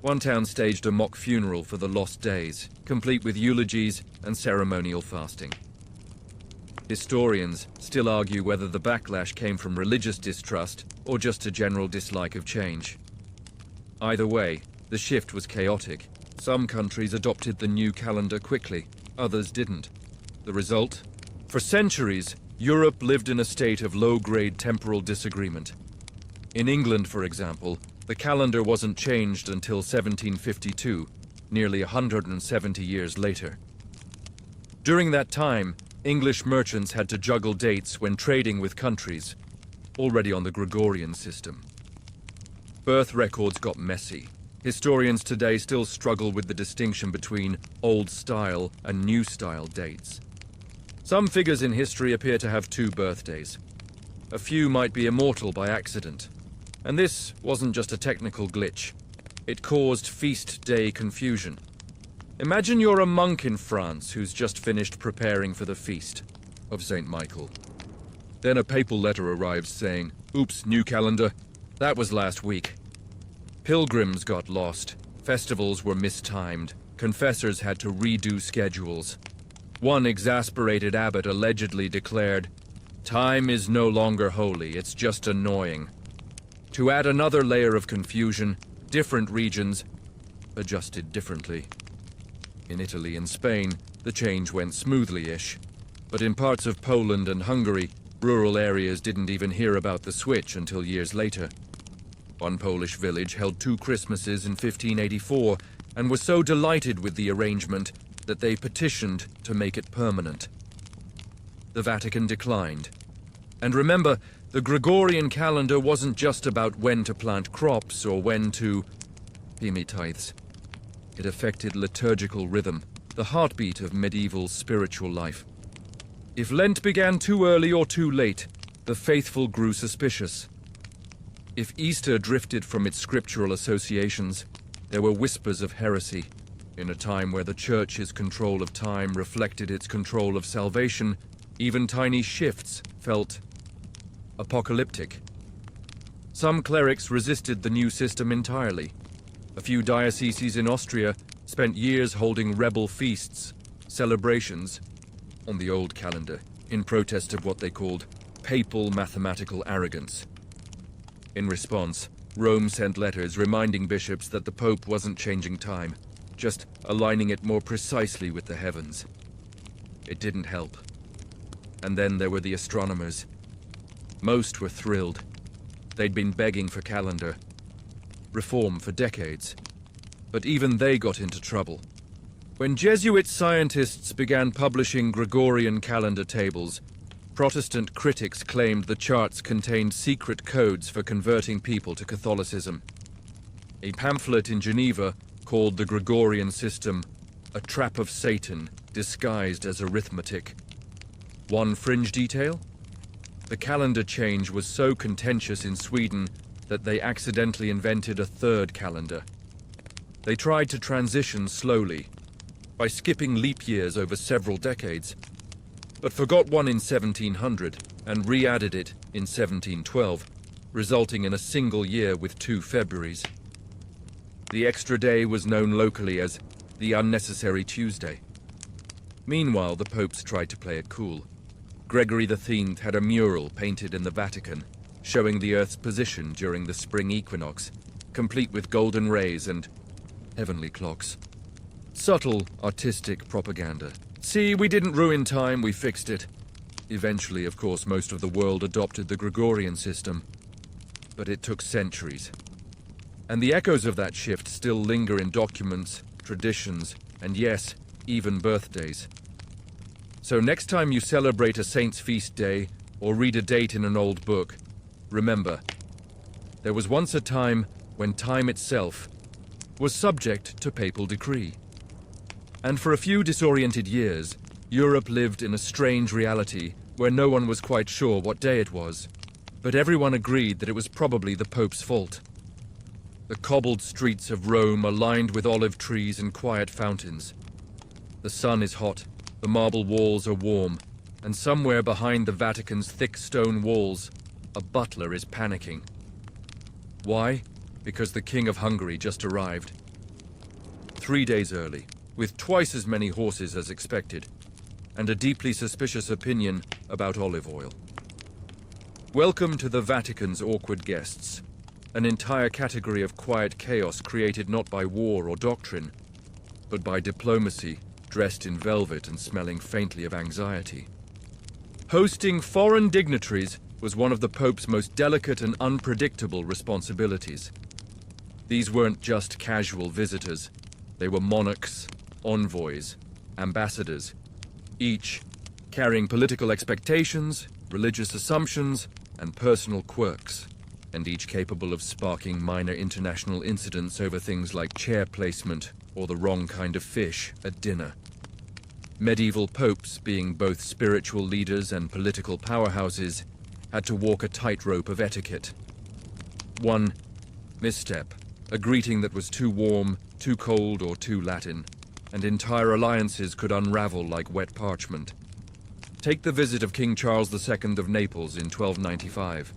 One town staged a mock funeral for the lost days, complete with eulogies and ceremonial fasting. Historians still argue whether the backlash came from religious distrust or just a general dislike of change. Either way, the shift was chaotic. Some countries adopted the new calendar quickly, others didn't. The result? For centuries, Europe lived in a state of low-grade temporal disagreement. In England, for example, the calendar wasn't changed until 1752, nearly 170 years later. During that time, English merchants had to juggle dates when trading with countries already on the Gregorian system. Birth records got messy. Historians today still struggle with the distinction between old-style and new-style dates. Some figures in history appear to have two birthdays. A few might be immortal by accident. And this wasn't just a technical glitch. It caused feast day confusion. Imagine you're a monk in France who's just finished preparing for the feast of St. Michael. Then a papal letter arrives saying, "Oops, new calendar. That was last week." Pilgrims got lost. Festivals were mistimed. Confessors had to redo schedules. One exasperated abbot allegedly declared, "Time is no longer holy, it's just annoying." To add another layer of confusion, different regions adjusted differently. In Italy and Spain, the change went smoothly-ish. But in parts of Poland and Hungary, rural areas didn't even hear about the switch until years later. One Polish village held two Christmases in 1584 and was so delighted with the arrangement that they petitioned to make it permanent. The Vatican declined. And remember, the Gregorian calendar wasn't just about when to plant crops or when to pay me tithes. It affected liturgical rhythm, the heartbeat of medieval spiritual life. If Lent began too early or too late, the faithful grew suspicious. If Easter drifted from its scriptural associations, there were whispers of heresy. In a time where the Church's control of time reflected its control of salvation, even tiny shifts felt apocalyptic. Some clerics resisted the new system entirely. A few dioceses in Austria spent years holding rebel feasts, celebrations, on the old calendar, in protest of what they called papal mathematical arrogance. In response, Rome sent letters reminding bishops that the Pope wasn't changing time, just aligning it more precisely with the heavens. It didn't help. And then there were the astronomers. Most were thrilled. They'd been begging for calendar reform for decades. But even they got into trouble. When Jesuit scientists began publishing Gregorian calendar tables, Protestant critics claimed the charts contained secret codes for converting people to Catholicism. A pamphlet in Geneva called the Gregorian system a trap of Satan disguised as arithmetic. One fringe detail? The calendar change was so contentious in Sweden that they accidentally invented a third calendar. They tried to transition slowly, by skipping leap years over several decades, but forgot one in 1700 and re-added it in 1712, resulting in a single year with 2 Februaries. The extra day was known locally as the Unnecessary Tuesday. Meanwhile, the popes tried to play it cool. Gregory XIII had a mural painted in the Vatican, showing the Earth's position during the spring equinox, complete with golden rays and heavenly clocks. Subtle, artistic propaganda. See, we didn't ruin time, we fixed it. Eventually, of course, most of the world adopted the Gregorian system. But it took centuries. And the echoes of that shift still linger in documents, traditions, and yes, even birthdays. So next time you celebrate a saint's feast day or read a date in an old book, remember, there was once a time when time itself was subject to papal decree. And for a few disoriented years, Europe lived in a strange reality where no one was quite sure what day it was, but everyone agreed that it was probably the Pope's fault. The cobbled streets of Rome are lined with olive trees and quiet fountains. The sun is hot, the marble walls are warm, and somewhere behind the Vatican's thick stone walls, a butler is panicking. Why? Because the King of Hungary just arrived. 3 days early, with twice as many horses as expected, and a deeply suspicious opinion about olive oil. Welcome to the Vatican's awkward guests, an entire category of quiet chaos created not by war or doctrine, but by diplomacy, dressed in velvet and smelling faintly of anxiety. Hosting foreign dignitaries was one of the Pope's most delicate and unpredictable responsibilities. These weren't just casual visitors. They were monarchs, envoys, ambassadors, each carrying political expectations, religious assumptions, and personal quirks, and each capable of sparking minor international incidents over things like chair placement or the wrong kind of fish at dinner. Medieval popes, being both spiritual leaders and political powerhouses, had to walk a tightrope of etiquette. One misstep, a greeting that was too warm, too cold, or too Latin, and entire alliances could unravel like wet parchment. Take the visit of King Charles II of Naples in 1295.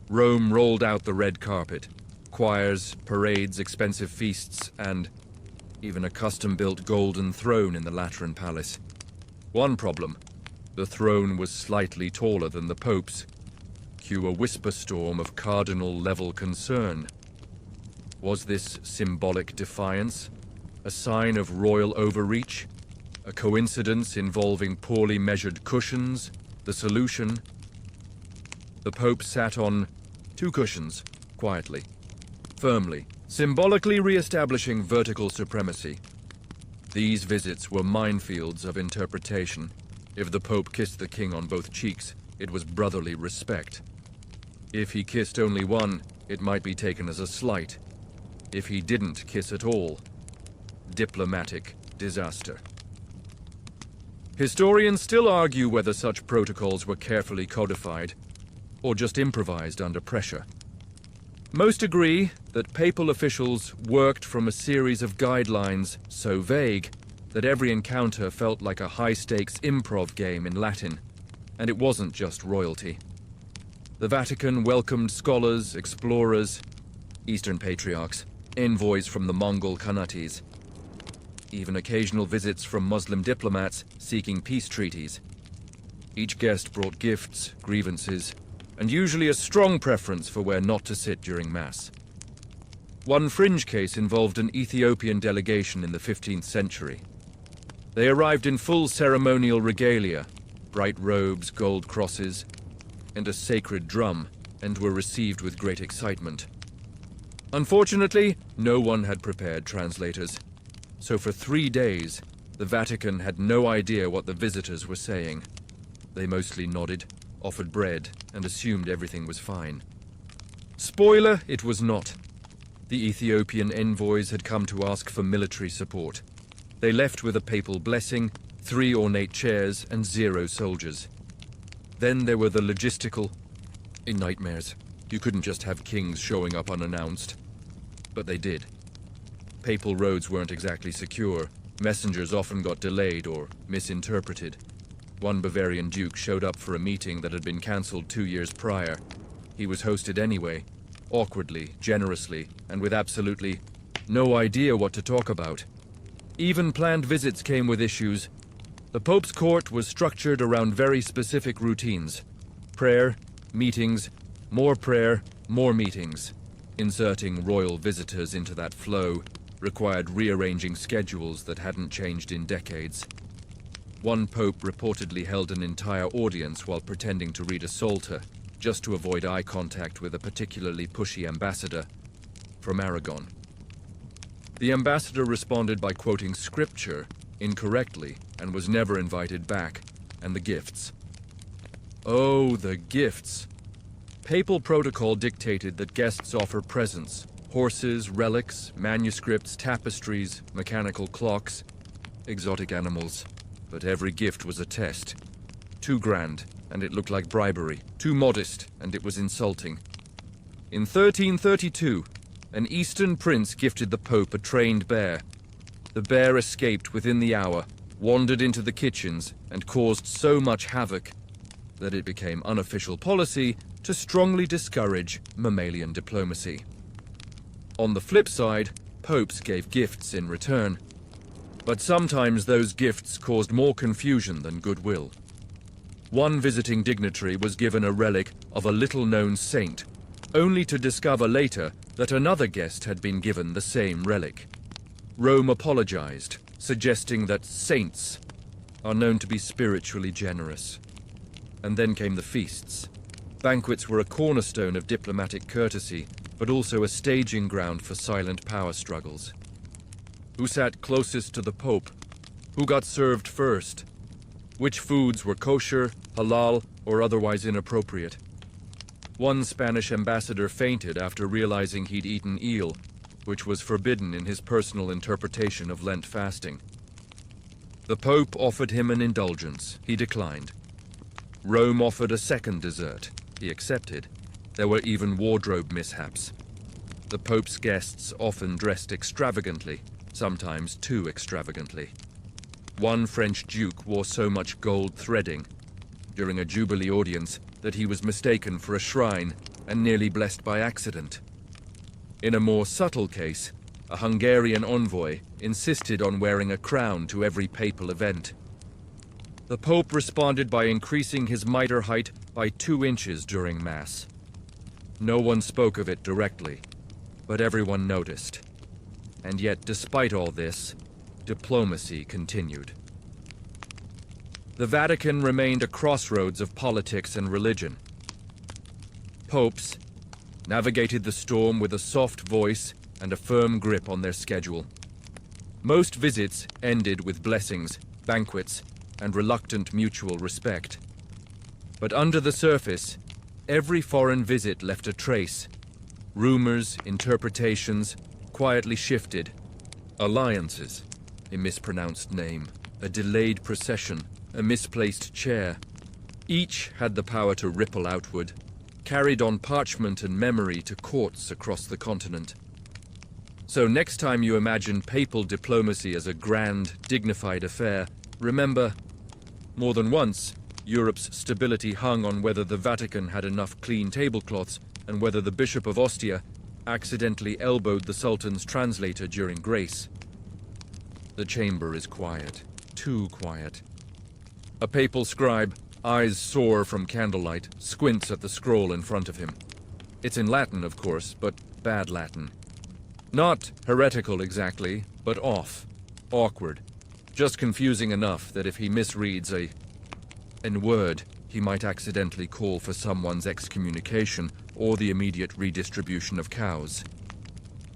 Rome rolled out the red carpet, choirs, parades, expensive feasts, and even a custom-built golden throne in the Lateran Palace. One problem: the throne was slightly taller than the Pope's. Cue a whisper storm of cardinal-level concern. Was this symbolic defiance? A sign of royal overreach? A coincidence involving poorly measured cushions? The solution? The Pope sat on 2 cushions, quietly, firmly, symbolically re-establishing vertical supremacy. These visits were minefields of interpretation. If the Pope kissed the king on both cheeks, it was brotherly respect. If he kissed only one, it might be taken as a slight. If he didn't kiss at all, diplomatic disaster. Historians still argue whether such protocols were carefully codified, or just improvised under pressure. Most agree that papal officials worked from a series of guidelines so vague that every encounter felt like a high-stakes improv game in Latin, and it wasn't just royalty. The Vatican welcomed scholars, explorers, Eastern patriarchs, envoys from the Mongol Khanates, even occasional visits from Muslim diplomats seeking peace treaties. Each guest brought gifts, grievances, and usually a strong preference for where not to sit during Mass. One fringe case involved an Ethiopian delegation in the 15th century. They arrived in full ceremonial regalia, bright robes, gold crosses, and a sacred drum, and were received with great excitement. Unfortunately, no one had prepared translators, so for 3 days, the Vatican had no idea what the visitors were saying. They mostly nodded, offered bread, and assumed everything was fine. Spoiler, it was not. The Ethiopian envoys had come to ask for military support. They left with a papal blessing, 3 ornate chairs, and 0 soldiers. Then there were the logistical nightmares. You couldn't just have kings showing up unannounced. But they did. Papal roads weren't exactly secure. Messengers often got delayed or misinterpreted. One Bavarian duke showed up for a meeting that had been cancelled 2 years prior. He was hosted anyway, awkwardly, generously, and with absolutely no idea what to talk about. Even planned visits came with issues. The Pope's court was structured around very specific routines. Prayer, meetings, more prayer, more meetings. Inserting royal visitors into that flow required rearranging schedules that hadn't changed in decades. One pope reportedly held an entire audience while pretending to read a psalter, just to avoid eye contact with a particularly pushy ambassador from Aragon. The ambassador responded by quoting scripture incorrectly and was never invited back, and the gifts. Oh, the gifts! Papal protocol dictated that guests offer presents, horses, relics, manuscripts, tapestries, mechanical clocks, exotic animals. But every gift was a test. Too grand, and it looked like bribery. Too modest, and it was insulting. In 1332, an Eastern prince gifted the Pope a trained bear. The bear escaped within the hour, wandered into the kitchens, and caused so much havoc that it became unofficial policy to strongly discourage mammalian diplomacy. On the flip side, popes gave gifts in return. But sometimes those gifts caused more confusion than goodwill. One visiting dignitary was given a relic of a little-known saint, only to discover later that another guest had been given the same relic. Rome apologized, suggesting that saints are known to be spiritually generous. And then came the feasts. Banquets were a cornerstone of diplomatic courtesy, but also a staging ground for silent power struggles. Who sat closest to the Pope? Who got served first? Which foods were kosher, halal, or otherwise inappropriate? One Spanish ambassador fainted after realizing he'd eaten eel, which was forbidden in his personal interpretation of Lent fasting. The Pope offered him an indulgence. He declined. Rome offered a second dessert. He accepted. There were even wardrobe mishaps. The Pope's guests often dressed extravagantly, sometimes too extravagantly. One French duke wore so much gold threading during a Jubilee audience that he was mistaken for a shrine and nearly blessed by accident. In a more subtle case, a Hungarian envoy insisted on wearing a crown to every papal event. The Pope responded by increasing his mitre height by 2 inches during Mass. No one spoke of it directly, but everyone noticed. And yet, despite all this, diplomacy continued. The Vatican remained a crossroads of politics and religion. Popes navigated the storm with a soft voice and a firm grip on their schedule. Most visits ended with blessings, banquets, and reluctant mutual respect. But under the surface, every foreign visit left a trace. Rumors, interpretations, quietly shifted. Alliances, a mispronounced name, a delayed procession, a misplaced chair. Each had the power to ripple outward, carried on parchment and memory to courts across the continent. So next time you imagine papal diplomacy as a grand, dignified affair, remember, more than once, Europe's stability hung on whether the Vatican had enough clean tablecloths and whether the Bishop of Ostia accidentally elbowed the Sultan's translator during grace. The chamber is quiet, too quiet. A papal scribe, eyes sore from candlelight, squints at the scroll in front of him. It's in Latin, of course, but bad Latin. Not heretical exactly, but off, awkward, just confusing enough that if he misreads a word, he might accidentally call for someone's excommunication or the immediate redistribution of cows.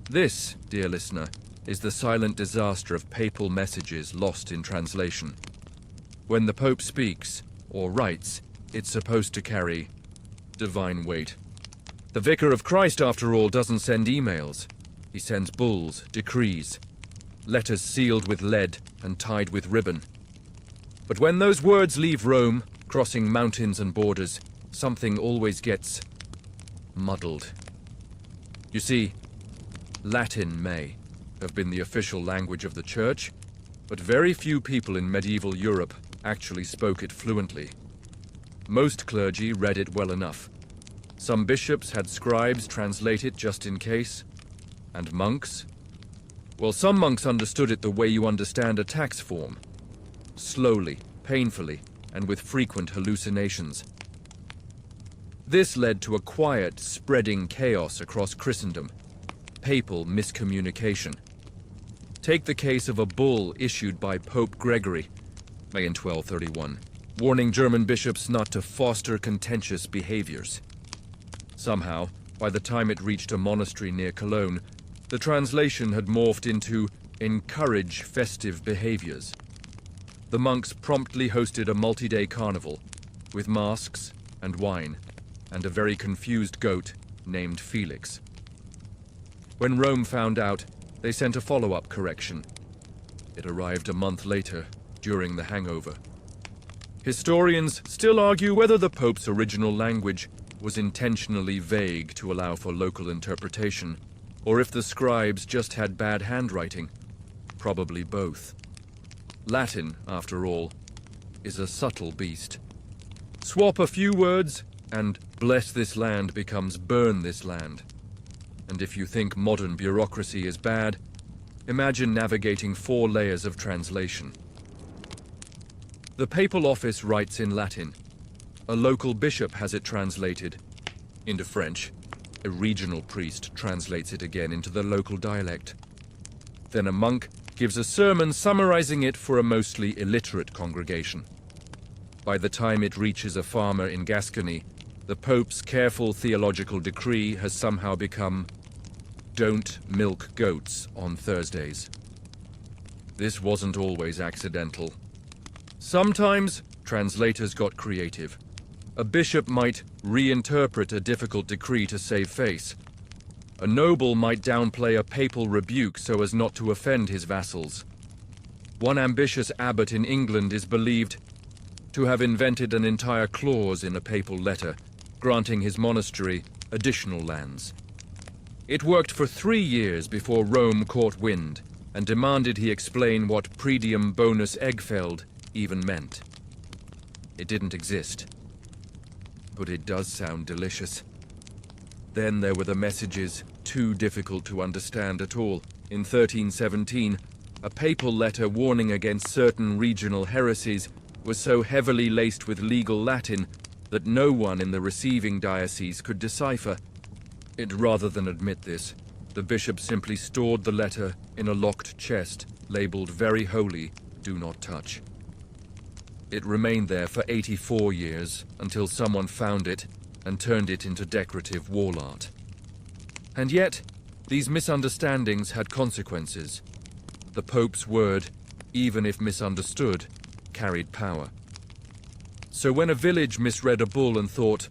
This, dear listener, is the silent disaster of papal messages lost in translation. When the Pope speaks, or writes, it's supposed to carry divine weight. The Vicar of Christ, after all, doesn't send emails. He sends bulls, decrees, letters sealed with lead and tied with ribbon. But when those words leave Rome, crossing mountains and borders, something always gets muddled. You see, Latin may have been the official language of the Church, but very few people in medieval Europe actually spoke it fluently. Most clergy read it well enough. Some bishops had scribes translate it just in case. And monks? Well, some monks understood it the way you understand a tax form. Slowly, painfully, and with frequent hallucinations. This led to a quiet, spreading chaos across Christendom. Papal miscommunication. Take the case of a bull issued by Pope Gregory, May in 1231, warning German bishops not to foster contentious behaviors. Somehow, by the time it reached a monastery near Cologne, the translation had morphed into encourage festive behaviors. The monks promptly hosted a multi-day carnival, with masks and wine, and a very confused goat named Felix. When Rome found out, they sent a follow-up correction. It arrived a month later, during the hangover. Historians still argue whether the Pope's original language was intentionally vague to allow for local interpretation, or if the scribes just had bad handwriting. Probably both. Latin, after all, is a subtle beast. Swap a few words, and bless this land becomes burn this land. And if you think modern bureaucracy is bad, imagine navigating 4 layers of translation. The papal office writes in Latin. A local bishop has it translated into French. A regional priest translates it again into the local dialect. Then a monk gives a sermon summarizing it for a mostly illiterate congregation. By the time it reaches a farmer in Gascony, the Pope's careful theological decree has somehow become, "Don't milk goats on Thursdays." This wasn't always accidental. Sometimes translators got creative. A bishop might reinterpret a difficult decree to save face. A noble might downplay a papal rebuke so as not to offend his vassals. One ambitious abbot in England is believed to have invented an entire clause in a papal letter, granting his monastery additional lands. It worked for 3 years before Rome caught wind and demanded he explain what predium bonus Eggfeld even meant. It didn't exist. But it does sound delicious. Then there were the messages too difficult to understand at all. In 1317, a papal letter warning against certain regional heresies was so heavily laced with legal Latin that no one in the receiving diocese could decipher it. Rather than admit this, the bishop simply stored the letter in a locked chest labeled "Very Holy, Do Not Touch." It remained there for 84 years until someone found it and turned it into decorative wall art. And yet, these misunderstandings had consequences. The Pope's word, even if misunderstood, carried power. So when a village misread a bull and thought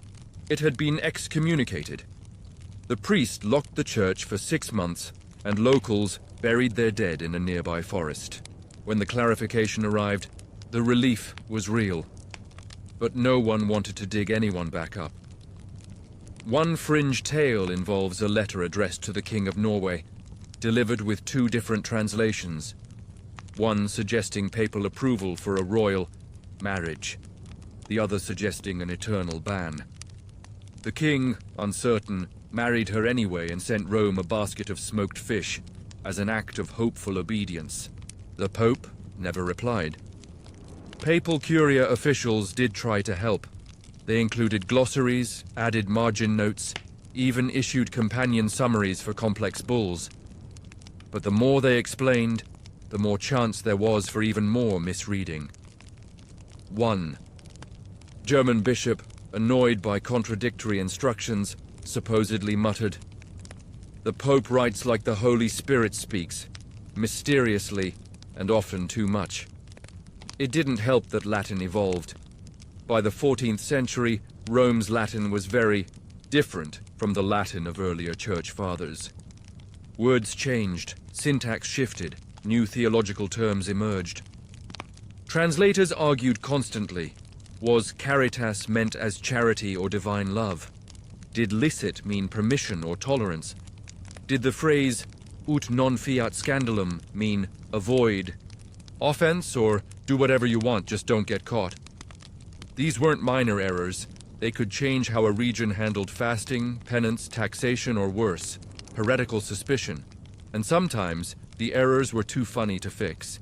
it had been excommunicated, the priest locked the church for 6 months and locals buried their dead in a nearby forest. When the clarification arrived, the relief was real, but no one wanted to dig anyone back up. One fringe tale involves a letter addressed to the King of Norway, delivered with 2 different translations, one suggesting papal approval for a royal marriage, the other suggesting an eternal ban. The king, uncertain, married her anyway and sent Rome a basket of smoked fish as an act of hopeful obedience. The Pope never replied. Papal Curia officials did try to help. They included glossaries, added margin notes, even issued companion summaries for complex bulls. But the more they explained, the more chance there was for even more misreading. 1. German bishop, annoyed by contradictory instructions, supposedly muttered, "The Pope writes like the Holy Spirit speaks, mysteriously and often too much." It didn't help that Latin evolved. By the 14th century, Rome's Latin was very different from the Latin of earlier church fathers. Words changed, syntax shifted, new theological terms emerged. Translators argued constantly. Was caritas meant as charity or divine love? Did licit mean permission or tolerance? Did the phrase ut non fiat scandalum mean avoid offense or do whatever you want, just don't get caught? These weren't minor errors. They could change how a region handled fasting, penance, taxation, or worse, heretical suspicion. And sometimes the errors were too funny to fix.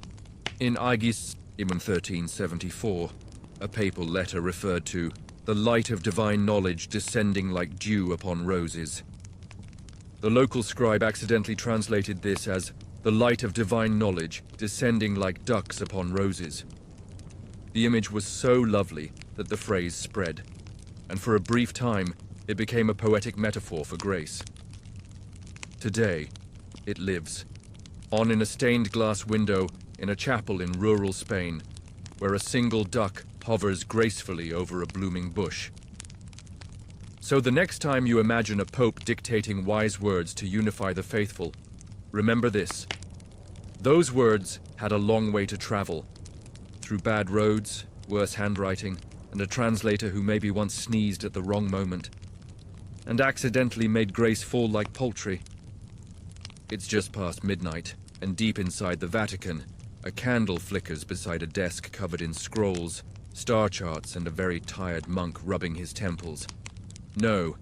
In Aegis, in 1374, a papal letter referred to the light of divine knowledge descending like dew upon roses. The local scribe accidentally translated this as the light of divine knowledge descending like ducks upon roses. The image was so lovely that the phrase spread, and for a brief time it became a poetic metaphor for grace. Today, it lives, on in a stained glass window in a chapel in rural Spain, where a single duck hovers gracefully over a blooming bush. So the next time you imagine a pope dictating wise words to unify the faithful, remember this. Those words had a long way to travel, through bad roads, worse handwriting, and a translator who maybe once sneezed at the wrong moment, and accidentally made grace fall like poultry. It's just past midnight, and deep inside the Vatican, a candle flickers beside a desk covered in scrolls, star charts, and a very tired monk rubbing his temples. No,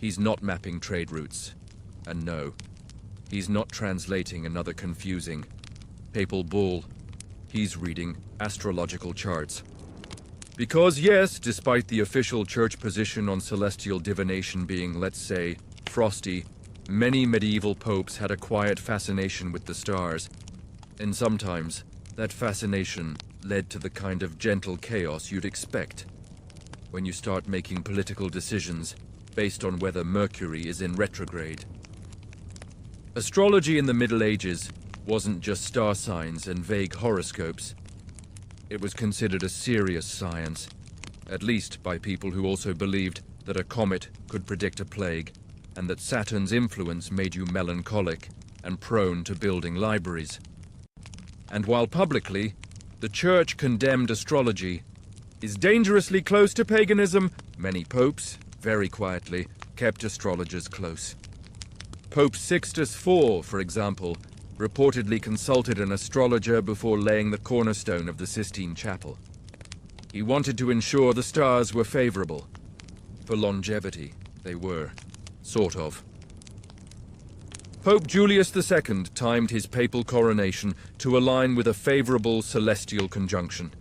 he's not mapping trade routes. And no, he's not translating another confusing papal bull. He's reading astrological charts. Because yes, despite the official church position on celestial divination being, let's say, frosty, many medieval popes had a quiet fascination with the stars. And sometimes, that fascination led to the kind of gentle chaos you'd expect when you start making political decisions based on whether Mercury is in retrograde. Astrology in the Middle Ages wasn't just star signs and vague horoscopes. It was considered a serious science, at least by people who also believed that a comet could predict a plague, and that Saturn's influence made you melancholic and prone to building libraries. And while publicly, the Church condemned astrology is dangerously close to paganism, many popes, very quietly, kept astrologers close. Pope Sixtus IV, for example, reportedly consulted an astrologer before laying the cornerstone of the Sistine Chapel. He wanted to ensure the stars were favorable. For longevity, they were. Sort of. Pope Julius II timed his papal coronation to align with a favorable celestial conjunction.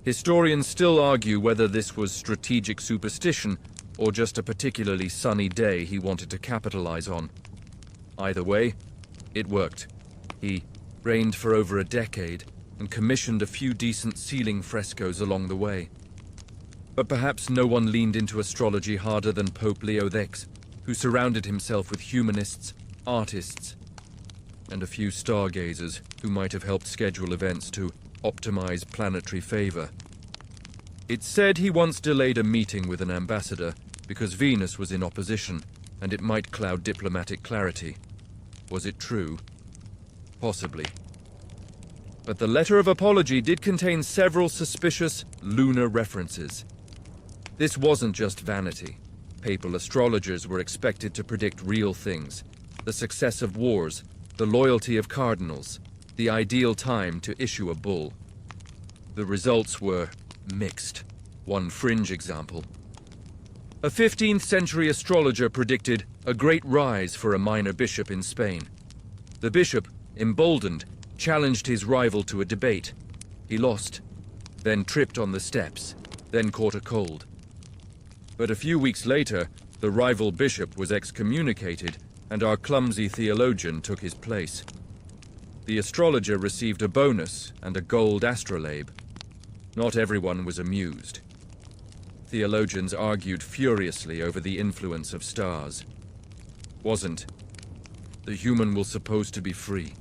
Historians still argue whether this was strategic superstition or just a particularly sunny day he wanted to capitalize on. Either way, it worked. He reigned for over a decade and commissioned a few decent ceiling frescoes along the way. But perhaps no one leaned into astrology harder than Pope Leo X, who surrounded himself with humanists, artists, and a few stargazers who might have helped schedule events to optimize planetary favor. It's said he once delayed a meeting with an ambassador because Venus was in opposition, and it might cloud diplomatic clarity. Was it true? Possibly. But the letter of apology did contain several suspicious lunar references. This wasn't just vanity. Papal astrologers were expected to predict real things: the success of wars, the loyalty of cardinals, the ideal time to issue a bull. The results were mixed. One fringe example. A 15th century astrologer predicted a great rise for a minor bishop in Spain. The bishop, emboldened, challenged his rival to a debate. He lost, then tripped on the steps, then caught a cold. But a few weeks later, the rival bishop was excommunicated, and our clumsy theologian took his place. The astrologer received a bonus and a gold astrolabe. Not everyone was amused. Theologians argued furiously over the influence of stars. Wasn't the human will supposed to be free?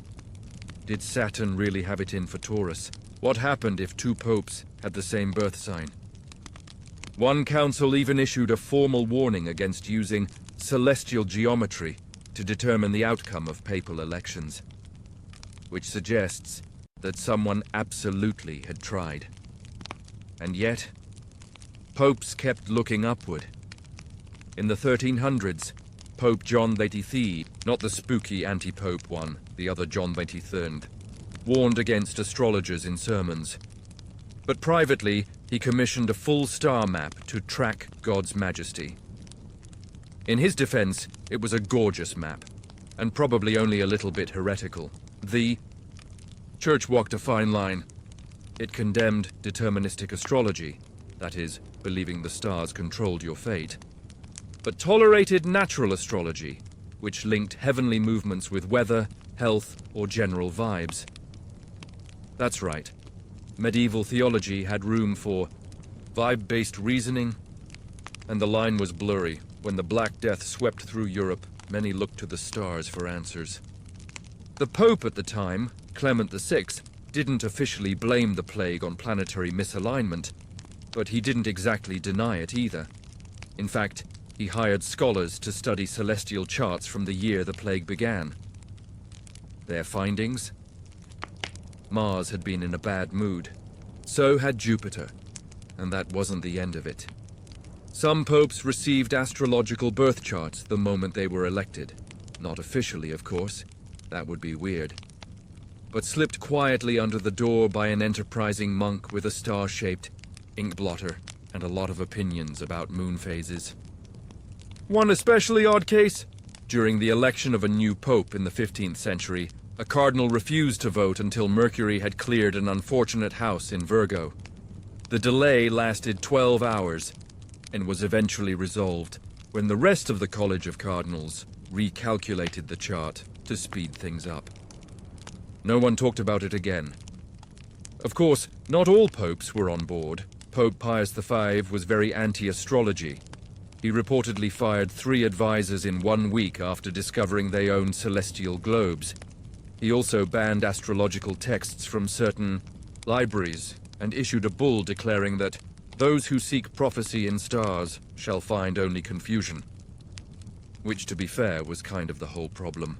Did Saturn really have it in for Taurus? What happened if two popes had the same birth sign? One council even issued a formal warning against using celestial geometry to determine the outcome of papal elections, which suggests that someone absolutely had tried. And yet, popes kept looking upward. In the 1300s, Pope John XXIII, not the spooky anti-pope one, the other John XXIII, warned against astrologers in sermons. But privately, he commissioned a full star map to track God's majesty. In his defense, it was a gorgeous map, and probably only a little bit heretical. The Church walked a fine line. It condemned deterministic astrology, that is, believing the stars controlled your fate, but tolerated natural astrology, which linked heavenly movements with weather, health, or general vibes. That's right. Medieval theology had room for vibe-based reasoning, and the line was blurry. When the Black Death swept through Europe, many looked to the stars for answers. The Pope at the time, Clement VI, didn't officially blame the plague on planetary misalignment, but he didn't exactly deny it either. In fact, he hired scholars to study celestial charts from the year the plague began. Their findings? Mars had been in a bad mood. So had Jupiter, and that wasn't the end of it. Some popes received astrological birth charts the moment they were elected. Not officially, of course. That would be weird. But slipped quietly under the door by an enterprising monk with a star-shaped ink blotter and a lot of opinions about moon phases. One especially odd case. During the election of a new pope in the 15th century, a cardinal refused to vote until Mercury had cleared an unfortunate house in Virgo. The delay lasted 12 hours and was eventually resolved when the rest of the College of Cardinals recalculated the chart to speed things up. No one talked about it again. Of course, not all popes were on board. Pope Pius V was very anti-astrology. He reportedly fired 3 advisors in 1 week after discovering they owned celestial globes. He also banned astrological texts from certain libraries and issued a bull declaring that those who seek prophecy in stars shall find only confusion. Which, to be fair, was kind of the whole problem.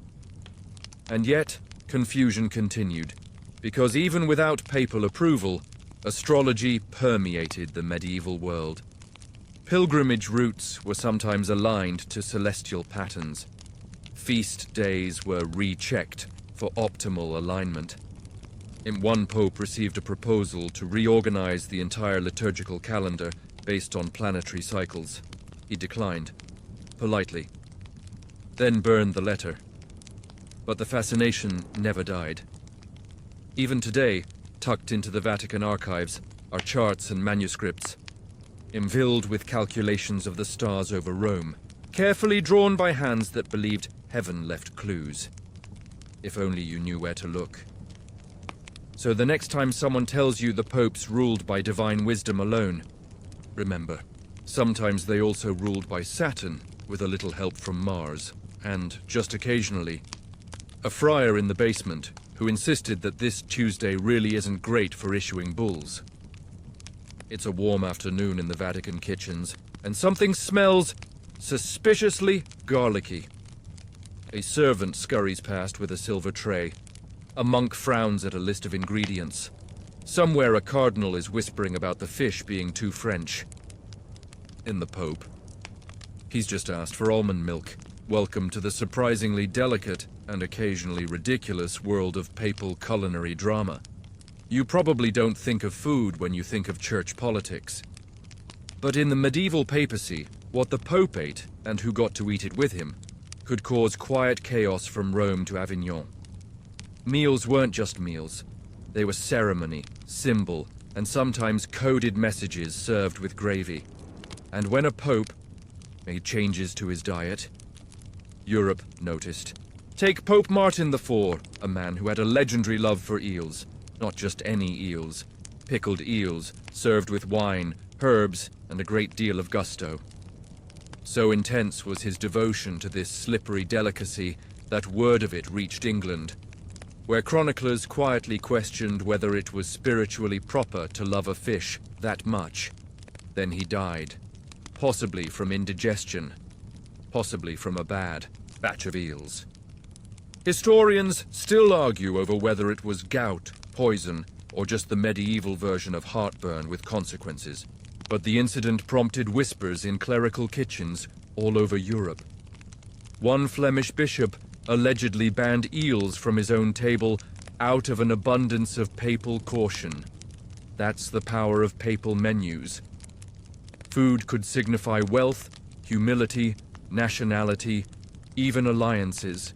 And yet, confusion continued, because even without papal approval, astrology permeated the medieval world. Pilgrimage routes were sometimes aligned to celestial patterns. Feast days were rechecked for optimal alignment. One pope received a proposal to reorganize the entire liturgical calendar based on planetary cycles. He declined, politely, then burned the letter. But the fascination never died. Even today, tucked into the Vatican archives, are charts and manuscripts, filled with calculations of the stars over Rome, carefully drawn by hands that believed heaven left clues. If only you knew where to look. So the next time someone tells you the popes ruled by divine wisdom alone, remember, sometimes they also ruled by Saturn with a little help from Mars, and, just occasionally, a friar in the basement who insisted that this Tuesday really isn't great for issuing bulls. It's a warm afternoon in the Vatican kitchens, and something smells suspiciously garlicky. A servant scurries past with a silver tray. A monk frowns at a list of ingredients. Somewhere a cardinal is whispering about the fish being too French. In the Pope. He's just asked for almond milk. Welcome to the surprisingly delicate and occasionally ridiculous world of papal culinary drama. You probably don't think of food when you think of church politics. But in the medieval papacy, what the Pope ate, and who got to eat it with him, could cause quiet chaos from Rome to Avignon. Meals weren't just meals. They were ceremony, symbol, and sometimes coded messages served with gravy. And when a pope made changes to his diet, Europe noticed. Take Pope Martin IV, a man who had a legendary love for eels. Not just any eels. Pickled eels, served with wine, herbs, and a great deal of gusto. So intense was his devotion to this slippery delicacy that word of it reached England, where chroniclers quietly questioned whether it was spiritually proper to love a fish that much. Then he died, possibly from indigestion, possibly from a bad batch of eels. Historians still argue over whether it was gout, poison, or just the medieval version of heartburn with consequences. But the incident prompted whispers in clerical kitchens all over Europe. One Flemish bishop allegedly banned eels from his own table out of an abundance of papal caution. That's the power of papal menus. Food could signify wealth, humility, nationality, even alliances.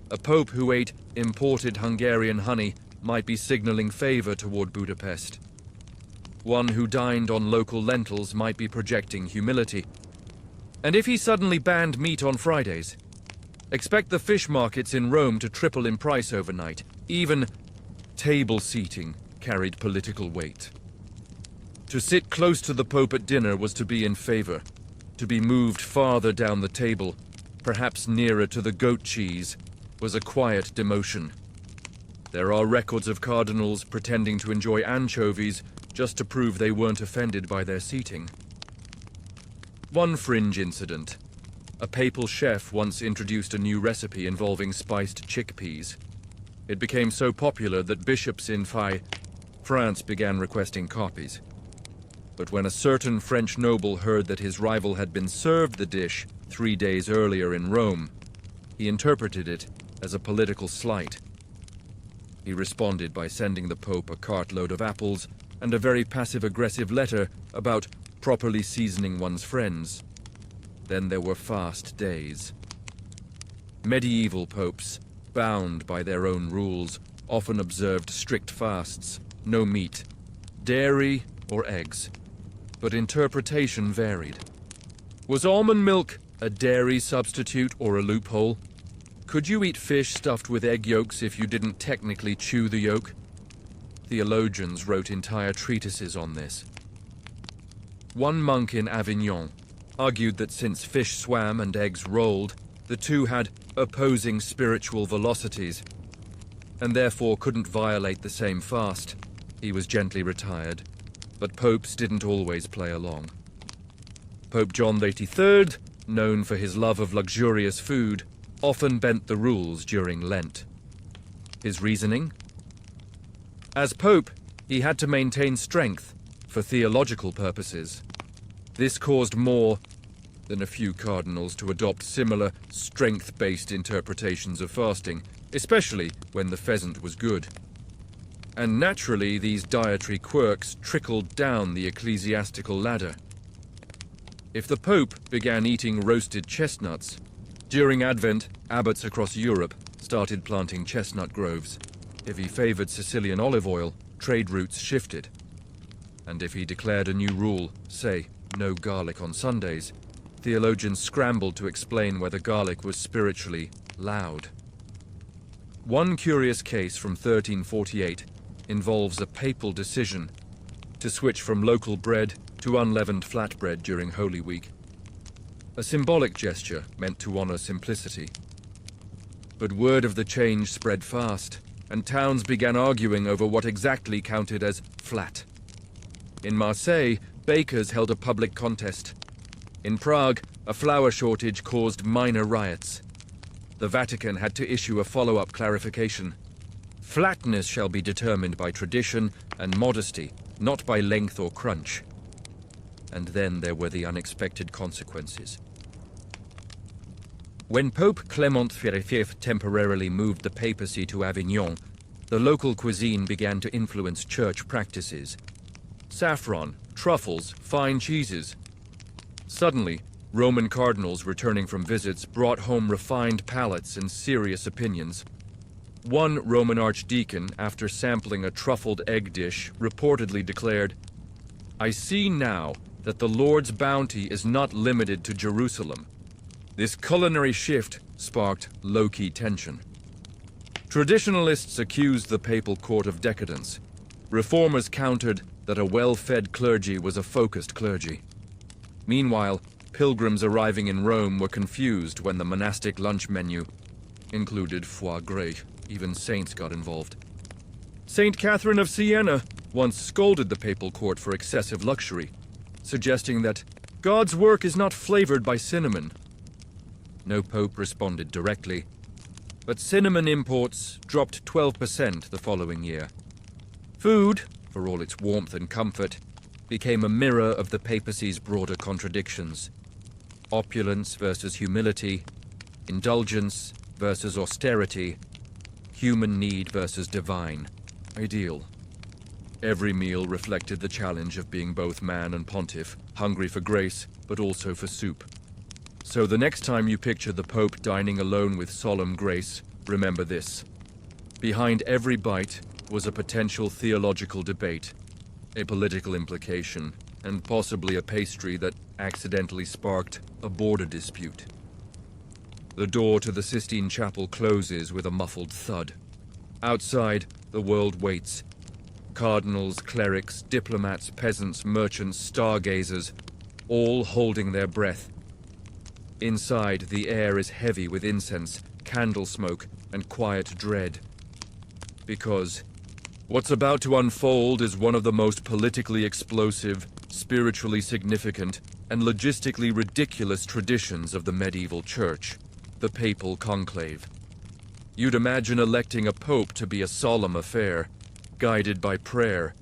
A pope who ate imported Hungarian honey might be signaling favor toward Budapest. One who dined on local lentils might be projecting humility. And if he suddenly banned meat on Fridays, expect the fish markets in Rome to triple in price overnight. Even table seating carried political weight. To sit close to the Pope at dinner was to be in favor, to be moved farther down the table, perhaps nearer to the goat cheese, was a quiet demotion. There are records of cardinals pretending to enjoy anchovies just to prove they weren't offended by their seating. One fringe incident. A papal chef once introduced a new recipe involving spiced chickpeas. It became so popular that bishops in France began requesting copies. But when a certain French noble heard that his rival had been served the dish 3 days earlier in Rome, he interpreted it as a political slight. He responded by sending the Pope a cartload of apples and a very passive-aggressive letter about properly seasoning one's friends. Then there were fast days. Medieval popes, bound by their own rules, often observed strict fasts, no meat, dairy or eggs. But interpretation varied. Was almond milk a dairy substitute or a loophole? Could you eat fish stuffed with egg yolks if you didn't technically chew the yolk? Theologians wrote entire treatises on this. One monk in Avignon argued that since fish swam and eggs rolled, the two had opposing spiritual velocities, and therefore couldn't violate the same fast. He was gently retired, but popes didn't always play along. Pope John XXIII, known for his love of luxurious food, often bent the rules during Lent. His reasoning? As Pope, he had to maintain strength for theological purposes. This caused more than a few cardinals to adopt similar strength-based interpretations of fasting, especially when the pheasant was good. And naturally, these dietary quirks trickled down the ecclesiastical ladder. If the Pope began eating roasted chestnuts, during Advent, abbots across Europe started planting chestnut groves. If he favored Sicilian olive oil, trade routes shifted. And if he declared a new rule, say, no garlic on Sundays, theologians scrambled to explain whether garlic was spiritually loud. One curious case from 1348 involves a papal decision to switch from local bread to unleavened flatbread during Holy Week. A symbolic gesture meant to honor simplicity. But word of the change spread fast, and towns began arguing over what exactly counted as flat. In Marseille, bakers held a public contest. In Prague, a flour shortage caused minor riots. The Vatican had to issue a follow-up clarification. Flatness shall be determined by tradition and modesty, not by length or crunch. And then there were the unexpected consequences. When Pope Clement V temporarily moved the papacy to Avignon, the local cuisine began to influence church practices. Saffron, truffles, fine cheeses. Suddenly, Roman cardinals returning from visits brought home refined palates and serious opinions. One Roman archdeacon, after sampling a truffled egg dish, reportedly declared, "I see now that the Lord's bounty is not limited to Jerusalem." This culinary shift sparked low-key tension. Traditionalists accused the papal court of decadence. Reformers countered that a well-fed clergy was a focused clergy. Meanwhile, pilgrims arriving in Rome were confused when the monastic lunch menu included foie gras. Even saints got involved. Saint Catherine of Siena once scolded the papal court for excessive luxury, suggesting that God's work is not flavored by cinnamon. No pope responded directly, but cinnamon imports dropped 12% the following year. Food, for all its warmth and comfort, became a mirror of the papacy's broader contradictions. Opulence versus humility, indulgence versus austerity, human need versus divine ideal. Every meal reflected the challenge of being both man and pontiff, hungry for grace, but also for soup. So the next time you picture the Pope dining alone with solemn grace, remember this. Behind every bite was a potential theological debate, a political implication, and possibly a pastry that accidentally sparked a border dispute. The door to the Sistine Chapel closes with a muffled thud. Outside, the world waits. Cardinals, clerics, diplomats, peasants, merchants, stargazers, all holding their breath. Inside, the air is heavy with incense, candle smoke, and quiet dread. Because what's about to unfold is one of the most politically explosive, spiritually significant, and logistically ridiculous traditions of the medieval church, the papal conclave. You'd imagine electing a pope to be a solemn affair, guided by prayer,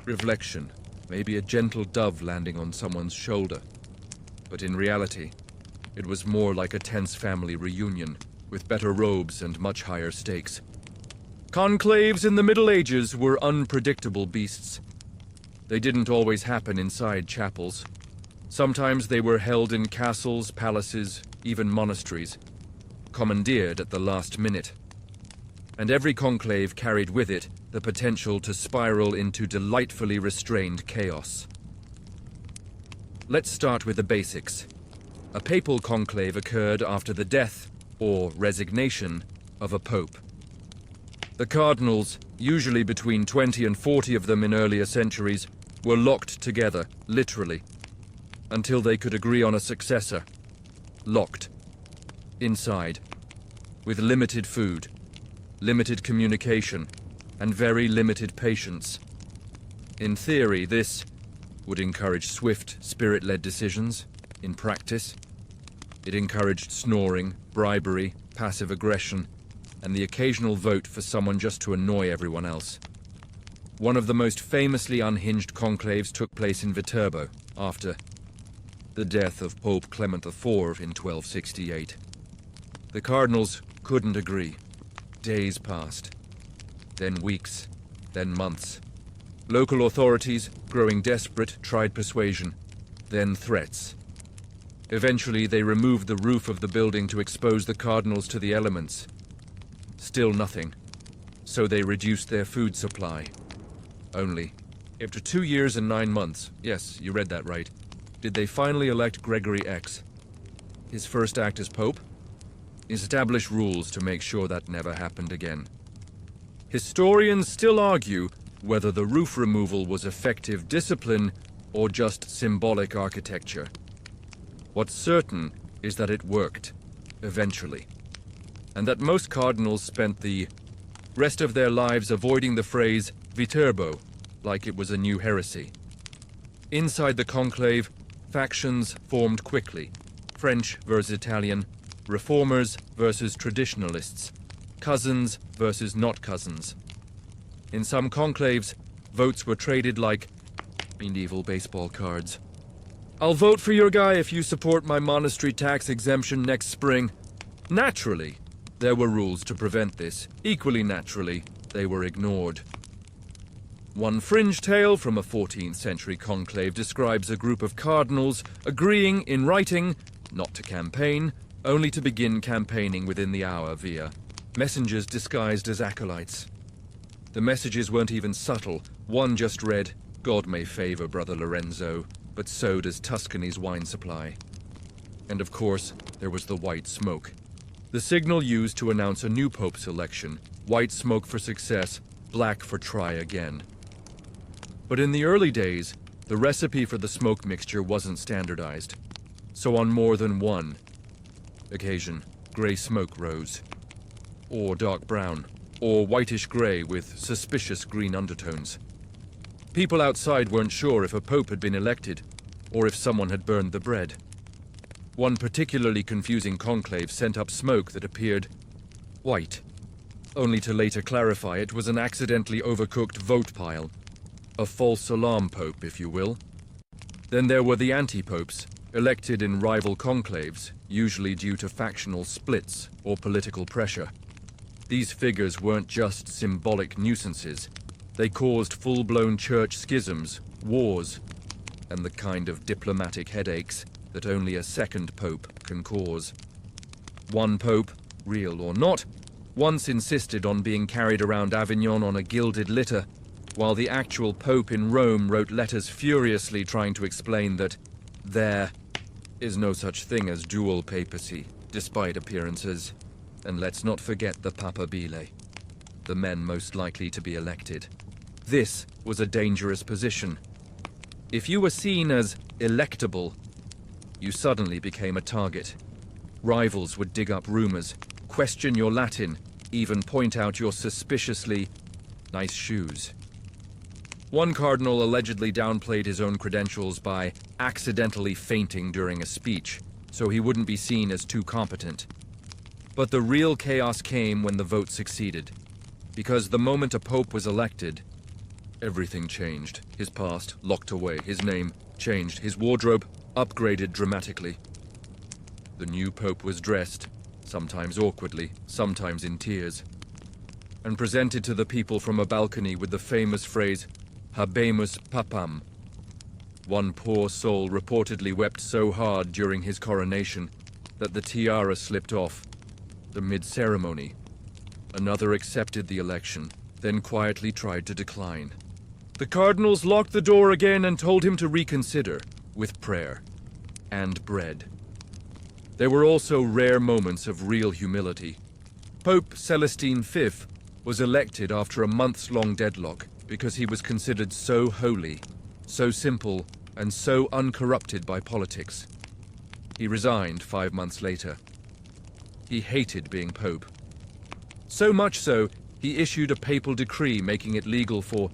reflection, maybe a gentle dove landing on someone's shoulder. But in reality, it was more like a tense family reunion, with better robes and much higher stakes. Conclaves in the Middle Ages were unpredictable beasts. They didn't always happen inside chapels. Sometimes they were held in castles, palaces, even monasteries, commandeered at the last minute. And every conclave carried with it the potential to spiral into delightfully restrained chaos. Let's start with the basics. A papal conclave occurred after the death, or resignation, of a pope. The cardinals, usually between 20 and 40 of them in earlier centuries, were locked together, literally, until they could agree on a successor. Locked. Inside. With limited food, limited communication, and very limited patience. In theory, this would encourage swift, spirit-led decisions. In practice, it encouraged snoring, bribery, passive aggression, and the occasional vote for someone just to annoy everyone else. One of the most famously unhinged conclaves took place in Viterbo, after the death of Pope Clement IV in 1268. The cardinals couldn't agree. Days passed, then weeks, then months. Local authorities, growing desperate, tried persuasion, then threats. Eventually, they removed the roof of the building to expose the cardinals to the elements. Still nothing. So they reduced their food supply. Only, after 2 years and 9 months, yes, you read that right, did they finally elect Gregory X. His first act as pope? Establish rules to make sure that never happened again. Historians still argue whether the roof removal was effective discipline or just symbolic architecture. What's certain is that it worked, eventually, and that most cardinals spent the rest of their lives avoiding the phrase Viterbo, like it was a new heresy. Inside the conclave, factions formed quickly. French versus Italian, reformers versus traditionalists, cousins versus not cousins. In some conclaves, votes were traded like medieval baseball cards. I'll vote for your guy if you support my monastery tax exemption next spring. Naturally, there were rules to prevent this. Equally naturally, they were ignored. One fringe tale from a 14th century conclave describes a group of cardinals agreeing in writing not to campaign, only to begin campaigning within the hour via messengers disguised as acolytes. The messages weren't even subtle. One just read, "God may favor Brother Lorenzo, but so does Tuscany's wine supply." And of course, there was the white smoke. The signal used to announce a new pope's election: white smoke for success, black for try again. But in the early days, the recipe for the smoke mixture wasn't standardized. So on more than one occasion, gray smoke rose, or dark brown, or whitish gray with suspicious green undertones. People outside weren't sure if a pope had been elected, or if someone had burned the bread. One particularly confusing conclave sent up smoke that appeared white, only to later clarify it was an accidentally overcooked vote pile. A false alarm pope, if you will. Then there were the anti-popes, elected in rival conclaves, usually due to factional splits or political pressure. These figures weren't just symbolic nuisances. They caused full-blown church schisms, wars, and the kind of diplomatic headaches that only a second pope can cause. One pope, real or not, once insisted on being carried around Avignon on a gilded litter, while the actual pope in Rome wrote letters furiously trying to explain that there is no such thing as dual papacy, despite appearances. And let's not forget the papabile, the men most likely to be elected. This was a dangerous position. If you were seen as electable, you suddenly became a target. Rivals would dig up rumors, question your Latin, even point out your suspiciously nice shoes. One cardinal allegedly downplayed his own credentials by accidentally fainting during a speech, so he wouldn't be seen as too competent. But the real chaos came when the vote succeeded. Because the moment a pope was elected, everything changed. His past locked away, his name changed, his wardrobe upgraded dramatically. The new pope was dressed, sometimes awkwardly, sometimes in tears, and presented to the people from a balcony with the famous phrase, "Habemus papam." One poor soul reportedly wept so hard during his coronation that the tiara slipped off. The mid-ceremony. Another accepted the election, then quietly tried to decline. The cardinals locked the door again and told him to reconsider, with prayer and bread. There were also rare moments of real humility. Pope Celestine V was elected after a months-long deadlock because he was considered so holy, so simple, and so uncorrupted by politics. He resigned 5 months later. He hated being pope. So much so, he issued a papal decree making it legal for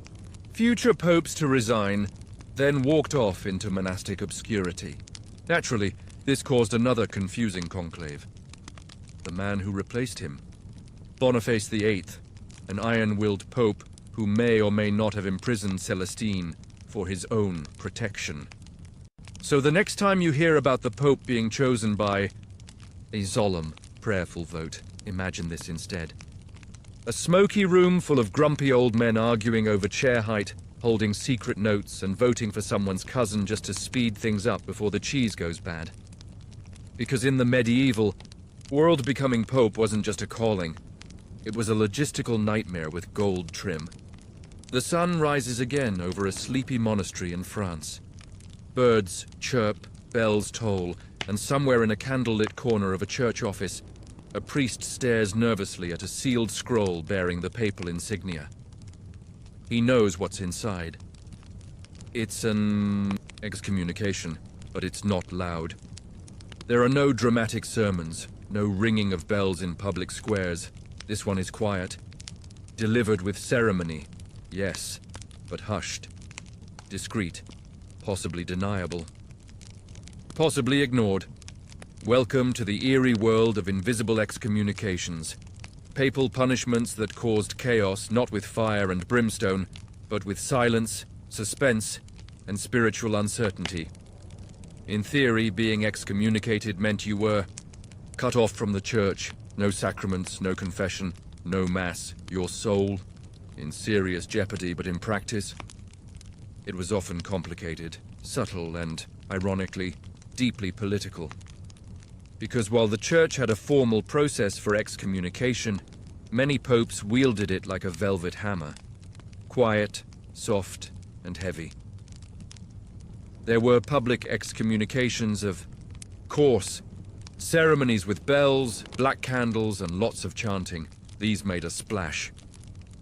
future popes to resign, then walked off into monastic obscurity. Naturally, this caused another confusing conclave. The man who replaced him, Boniface VIII, an iron-willed pope who may or may not have imprisoned Celestine for his own protection. So the next time you hear about the pope being chosen by a solemn, prayerful vote, imagine this instead. A smoky room full of grumpy old men arguing over chair height, holding secret notes and voting for someone's cousin just to speed things up before the cheese goes bad. Because in the medieval, world becoming pope wasn't just a calling. It was a logistical nightmare with gold trim. The sun rises again over a sleepy monastery in France. Birds chirp, bells toll, and somewhere in a candlelit corner of a church office, a priest stares nervously at a sealed scroll bearing the papal insignia. He knows what's inside. It's an excommunication, but it's not loud. There are no dramatic sermons, no ringing of bells in public squares. This one is quiet. Delivered with ceremony, yes, but hushed. Discreet, possibly deniable. Possibly ignored. Welcome to the eerie world of invisible excommunications. Papal punishments that caused chaos not with fire and brimstone, but with silence, suspense, and spiritual uncertainty. In theory, being excommunicated meant you were cut off from the church, no sacraments, no confession, no mass, your soul in serious jeopardy, but in practice, it was often complicated, subtle, and, ironically, deeply political. Because while the church had a formal process for excommunication, Many popes wielded it like a velvet hammer, quiet, soft, and heavy. There were public excommunications of course, ceremonies with bells, black candles, and lots of chanting. These made a splash.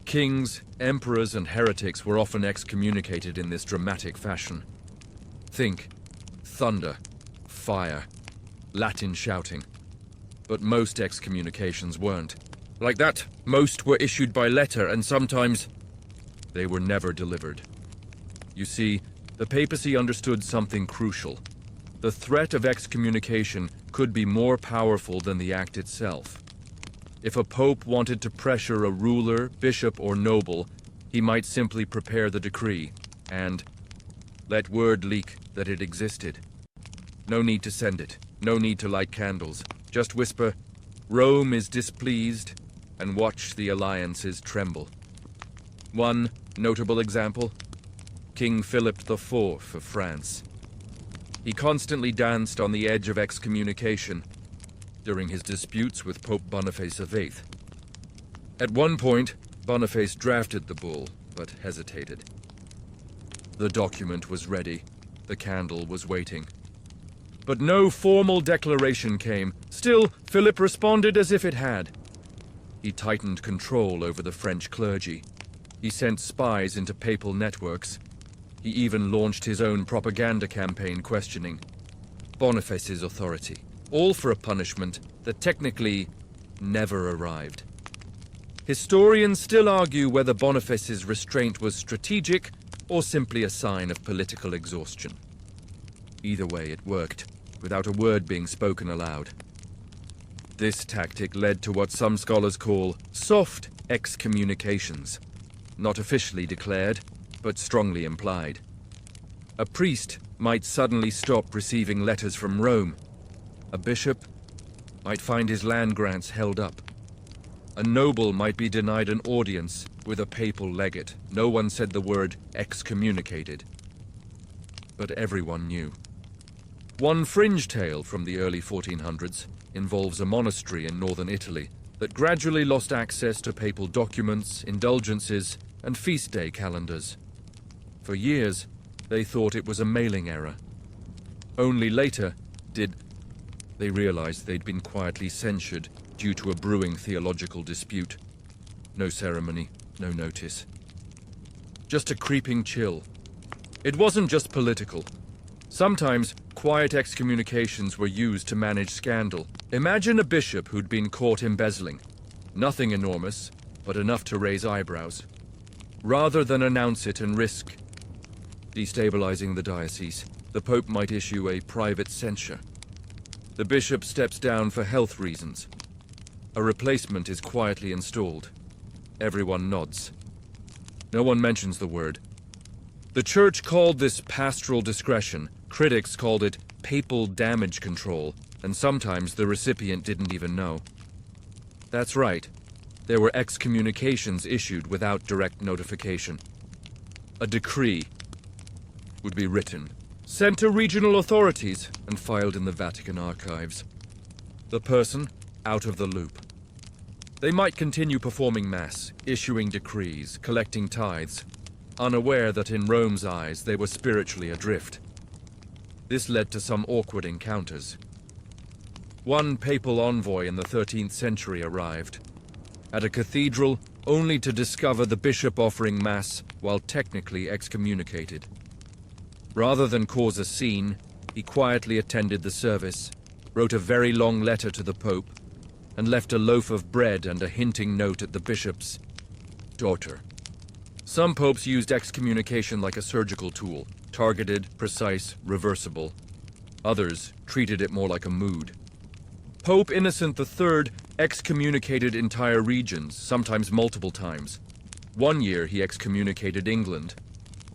Kings, emperors, and heretics were often excommunicated in this dramatic fashion. Think thunder, fire, Latin shouting. But most excommunications weren't. Like that, most were issued by letter, and sometimes they were never delivered. You see, the papacy understood something crucial. The threat of excommunication could be more powerful than the act itself. If a pope wanted to pressure a ruler, bishop, or noble, he might simply prepare the decree and let word leak that it existed. No need to send it, no need to light candles. Just whisper, "Rome is displeased," and watch the alliances tremble. One notable example, King Philip IV of France. He constantly danced on the edge of excommunication during his disputes with Pope Boniface VIII. At one point, Boniface drafted the bull, but hesitated. The document was ready. The candle was waiting. But no formal declaration came. Still, Philip responded as if it had. He tightened control over the French clergy. He sent spies into papal networks. He even launched his own propaganda campaign questioning Boniface's authority, all for a punishment that technically never arrived. Historians still argue whether Boniface's restraint was strategic or simply a sign of political exhaustion. Either way, it worked, without a word being spoken aloud. This tactic led to what some scholars call soft excommunications, not officially declared, but strongly implied. A priest might suddenly stop receiving letters from Rome. A bishop might find his land grants held up. A noble might be denied an audience with a papal legate. No one said the word excommunicated, but everyone knew. One fringe tale from the early 1400s involves a monastery in northern Italy that gradually lost access to papal documents, indulgences, and feast day calendars. For years, they thought it was a mailing error. Only later did they realize they'd been quietly censured due to a brewing theological dispute. No ceremony, no notice. Just a creeping chill. It wasn't just political. Sometimes, quiet excommunications were used to manage scandal. Imagine a bishop who'd been caught embezzling. Nothing enormous, but enough to raise eyebrows. Rather than announce it and risk destabilizing the diocese, the Pope might issue a private censure. The bishop steps down for health reasons. A replacement is quietly installed. Everyone nods. No one mentions the word. The Church called this pastoral discretion. Critics called it papal damage control, and sometimes the recipient didn't even know. That's right. There were excommunications issued without direct notification. A decree would be written, sent to regional authorities, and filed in the Vatican archives. The person out of the loop. They might continue performing Mass, issuing decrees, collecting tithes, unaware that in Rome's eyes they were spiritually adrift. This led to some awkward encounters. One papal envoy in the 13th century arrived at a cathedral only to discover the bishop offering Mass while technically excommunicated. Rather than cause a scene, he quietly attended the service, wrote a very long letter to the Pope, and left a loaf of bread and a hinting note at the bishop's daughter. Some popes used excommunication like a surgical tool, targeted, precise, reversible. Others treated it more like a mood. Pope Innocent III excommunicated entire regions, sometimes multiple times. One year he excommunicated England.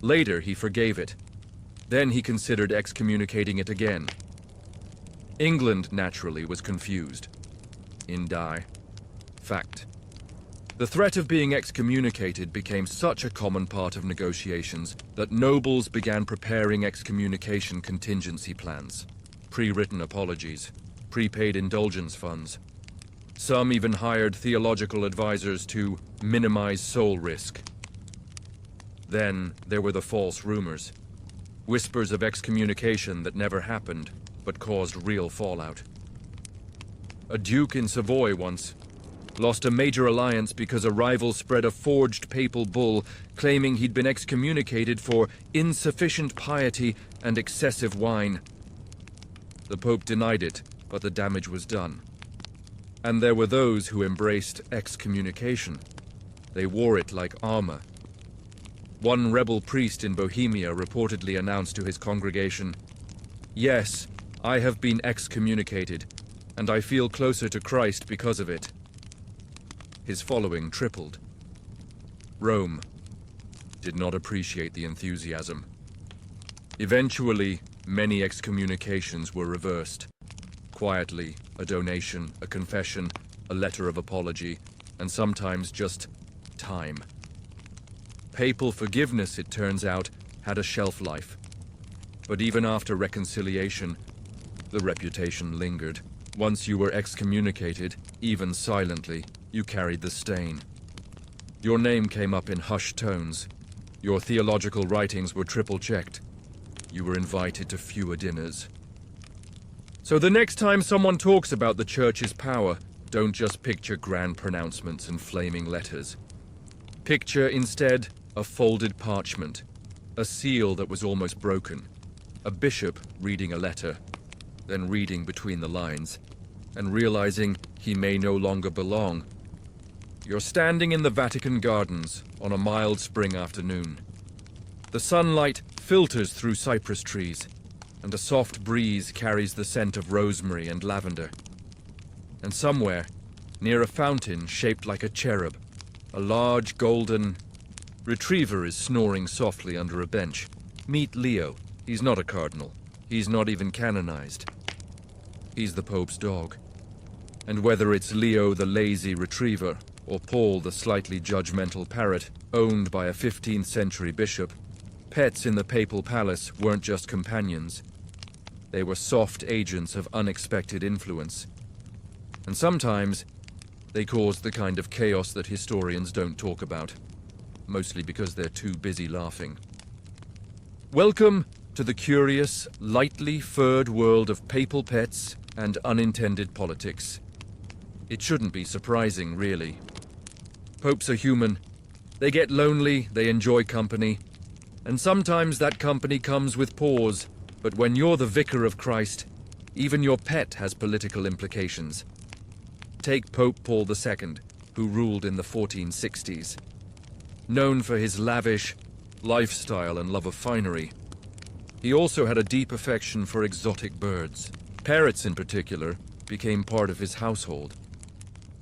Later he forgave it. Then he considered excommunicating it again. England, naturally, was confused. In die. Fact. The threat of being excommunicated became such a common part of negotiations that nobles began preparing excommunication contingency plans, pre-written apologies, prepaid indulgence funds. Some even hired theological advisors to minimize soul risk. Then there were the false rumors. Whispers of excommunication that never happened, but caused real fallout. A duke in Savoy once lost a major alliance because a rival spread a forged papal bull claiming he'd been excommunicated for insufficient piety and excessive wine. The Pope denied it, but the damage was done. And there were those who embraced excommunication. They wore it like armor. One rebel priest in Bohemia reportedly announced to his congregation, "Yes, I have been excommunicated, and I feel closer to Christ because of it." His following tripled. Rome did not appreciate the enthusiasm. Eventually, many excommunications were reversed. Quietly, a donation, a confession, a letter of apology, and sometimes just time. Papal forgiveness, it turns out, had a shelf life. But even after reconciliation, the reputation lingered. Once you were excommunicated, even silently, you carried the stain. Your name came up in hushed tones. Your theological writings were triple-checked. You were invited to fewer dinners. So the next time someone talks about the Church's power, don't just picture grand pronouncements and flaming letters. Picture, instead, a folded parchment, a seal that was almost broken, a bishop reading a letter, then reading between the lines, and realizing he may no longer belong. You're standing in the Vatican gardens on a mild spring afternoon. The sunlight filters through cypress trees, and a soft breeze carries the scent of rosemary and lavender. And somewhere, near a fountain shaped like a cherub, a large golden retriever is snoring softly under a bench. Meet Leo. He's not a cardinal. He's not even canonized. He's the Pope's dog. And whether it's Leo the lazy retriever, or Paul the slightly judgmental parrot, owned by a 15th century bishop, pets in the papal palace weren't just companions. They were soft agents of unexpected influence. And sometimes, they caused the kind of chaos that historians don't talk about, mostly because they're too busy laughing. Welcome to the curious, lightly furred world of papal pets and unintended politics. It shouldn't be surprising, really. Popes are human. They get lonely, they enjoy company, and sometimes that company comes with pause. But when you're the vicar of Christ, even your pet has political implications. Take Pope Paul II, who ruled in the 1460s. Known for his lavish lifestyle and love of finery, he also had a deep affection for exotic birds. Parrots, in particular, became part of his household.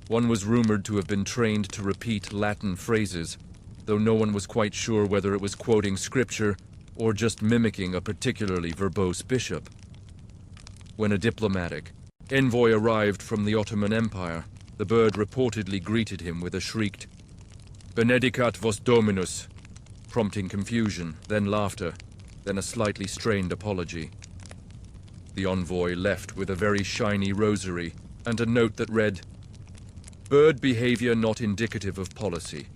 One was rumored to have been trained to repeat Latin phrases, though no one was quite sure whether it was quoting scripture or just mimicking a particularly verbose bishop. When a diplomatic envoy arrived from the Ottoman Empire, the bird reportedly greeted him with a shrieked, "Benedicat vos Dominus," prompting confusion, then laughter, then a slightly strained apology. The envoy left with a very shiny rosary and a note that read, "Bird behavior not indicative of policy."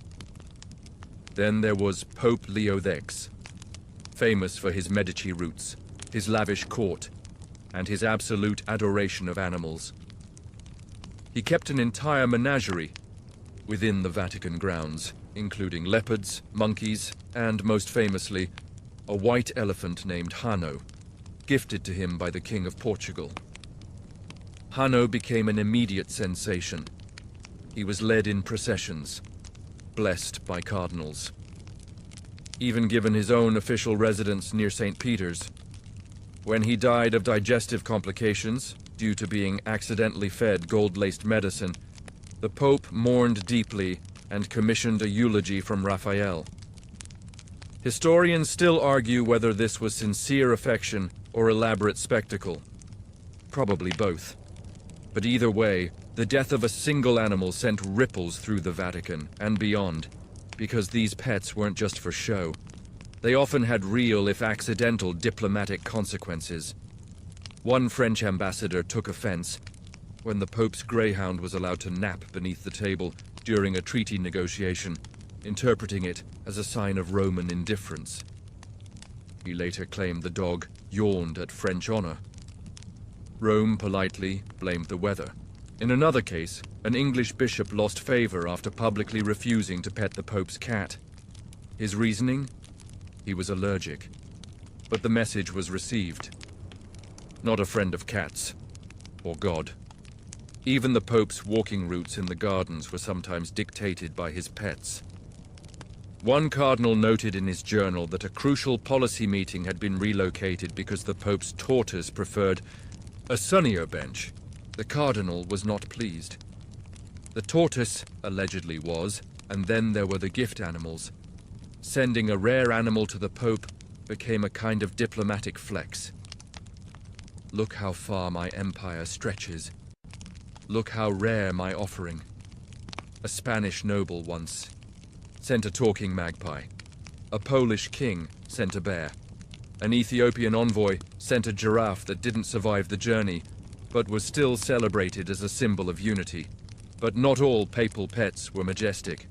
Then there was Pope Leo X, famous for his Medici roots, his lavish court, and his absolute adoration of animals. He kept an entire menagerie within the Vatican grounds, including leopards, monkeys, and, most famously, a white elephant named Hanno, gifted to him by the King of Portugal. Hanno became an immediate sensation. He was led in processions, blessed by cardinals. Even given his own official residence near St. Peter's. When he died of digestive complications, due to being accidentally fed gold-laced medicine, the Pope mourned deeply and commissioned a eulogy from Raphael. Historians still argue whether this was sincere affection or elaborate spectacle. Probably both. But either way, the death of a single animal sent ripples through the Vatican and beyond, because these pets weren't just for show. They often had real, if accidental, diplomatic consequences. One French ambassador took offense, when the Pope's greyhound was allowed to nap beneath the table during a treaty negotiation, interpreting it as a sign of Roman indifference. He later claimed the dog yawned at French honor. Rome politely blamed the weather. In another case, an English bishop lost favor after publicly refusing to pet the Pope's cat. His reasoning? He was allergic. But the message was received. Not a friend of cats, or God. Even the Pope's walking routes in the gardens were sometimes dictated by his pets. One cardinal noted in his journal that a crucial policy meeting had been relocated because the Pope's tortoise preferred a sunnier bench. The cardinal was not pleased. The tortoise allegedly was, and then there were the gift animals. Sending a rare animal to the Pope became a kind of diplomatic flex. Look how far my empire stretches. Look how rare my offering. A Spanish noble once sent a talking magpie. A Polish king sent a bear. An Ethiopian envoy sent a giraffe that didn't survive the journey, but was still celebrated as a symbol of unity. But not all papal pets were majestic.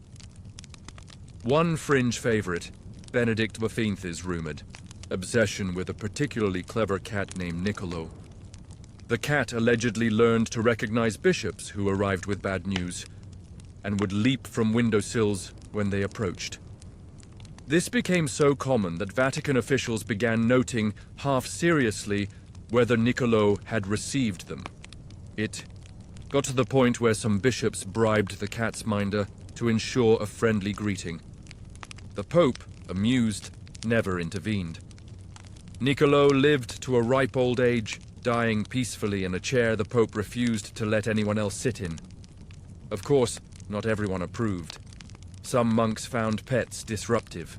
One fringe favorite, Benedict XV, is rumored. Obsession with a particularly clever cat named Niccolo. The cat allegedly learned to recognize bishops who arrived with bad news, and would leap from windowsills when they approached. This became so common that Vatican officials began noting, half seriously, whether Niccolo had received them. It got to the point where some bishops bribed the cat's minder to ensure a friendly greeting. The Pope, amused, never intervened. Niccolo lived to a ripe old age, dying peacefully in a chair the Pope refused to let anyone else sit in. Of course, not everyone approved. Some monks found pets disruptive.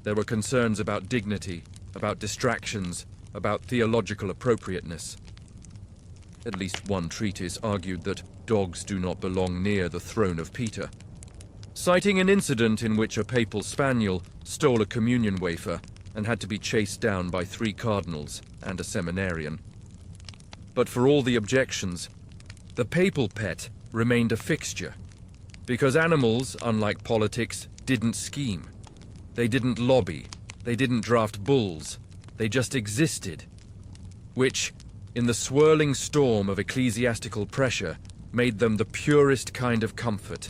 There were concerns about dignity, about distractions, about theological appropriateness. At least one treatise argued that dogs do not belong near the throne of Peter, citing an incident in which a papal spaniel stole a communion wafer and had to be chased down by 3 cardinals and a seminarian. But for all the objections, the papal pet remained a fixture, because animals, unlike politics, didn't scheme. They didn't lobby. They didn't draft bulls. They just existed, which, in the swirling storm of ecclesiastical pressure, made them the purest kind of comfort.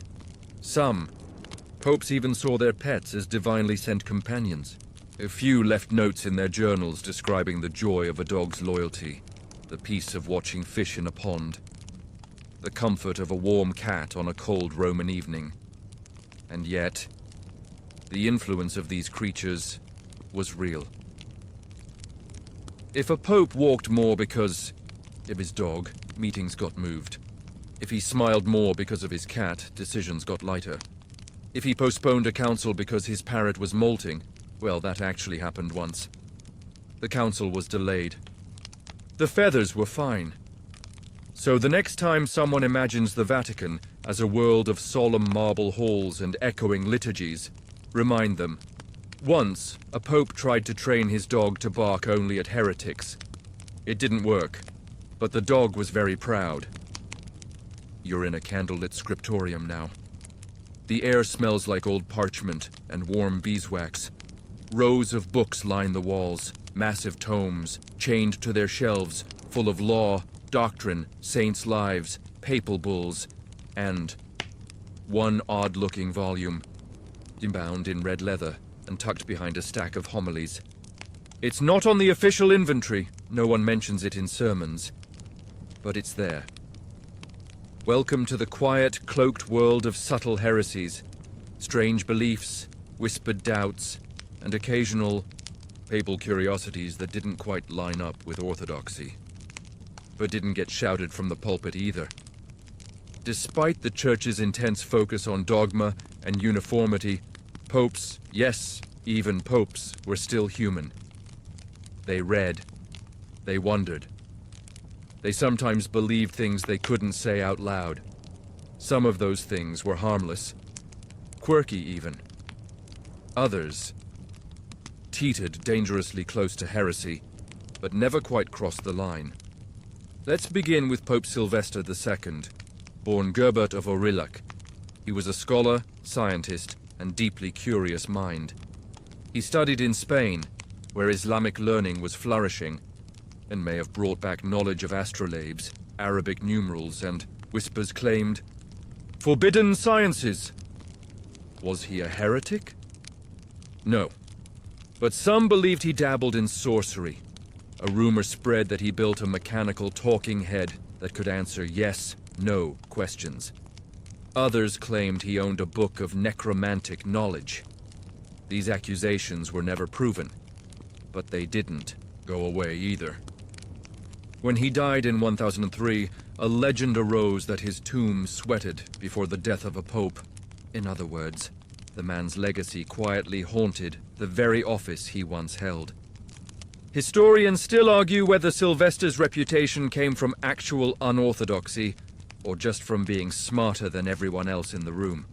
Some popes even saw their pets as divinely sent companions. A few left notes in their journals describing the joy of a dog's loyalty, the peace of watching fish in a pond, the comfort of a warm cat on a cold Roman evening. And yet, the influence of these creatures was real. If a pope walked more because of his dog, meetings got moved. If he smiled more because of his cat, decisions got lighter. If he postponed a council because his parrot was molting, well, that actually happened once. The council was delayed. The feathers were fine. So the next time someone imagines the Vatican as a world of solemn marble halls and echoing liturgies, remind them, once a pope tried to train his dog to bark only at heretics. It didn't work, but the dog was very proud. You're in a candlelit scriptorium now. The air smells like old parchment and warm beeswax. Rows of books line the walls, massive tomes, chained to their shelves, full of law, doctrine, saints' lives, papal bulls, and one odd-looking volume, bound in red leather and tucked behind a stack of homilies. It's not on the official inventory, no one mentions it in sermons, but it's there. Welcome to the quiet, cloaked world of subtle heresies, strange beliefs, whispered doubts, and occasional papal curiosities that didn't quite line up with orthodoxy, but didn't get shouted from the pulpit either. Despite the Church's intense focus on dogma and uniformity, popes, yes, even popes, were still human. They read. They wondered. They sometimes believed things they couldn't say out loud. Some of those things were harmless, quirky even. Others teetered dangerously close to heresy, but never quite crossed the line. Let's begin with Pope Sylvester II, born Gerbert of Aurillac. He was a scholar, scientist, and deeply curious mind. He studied in Spain, where Islamic learning was flourishing, and may have brought back knowledge of astrolabes, Arabic numerals, and, whispers claimed, forbidden sciences. Was he a heretic? No. But some believed he dabbled in sorcery. A rumor spread that he built a mechanical talking head that could answer yes, no questions. Others claimed he owned a book of necromantic knowledge. These accusations were never proven, but they didn't go away either. When he died in 1003, a legend arose that his tomb sweated before the death of a pope. In other words, the man's legacy quietly haunted the very office he once held. Historians still argue whether Sylvester's reputation came from actual unorthodoxy or just from being smarter than everyone else in the room.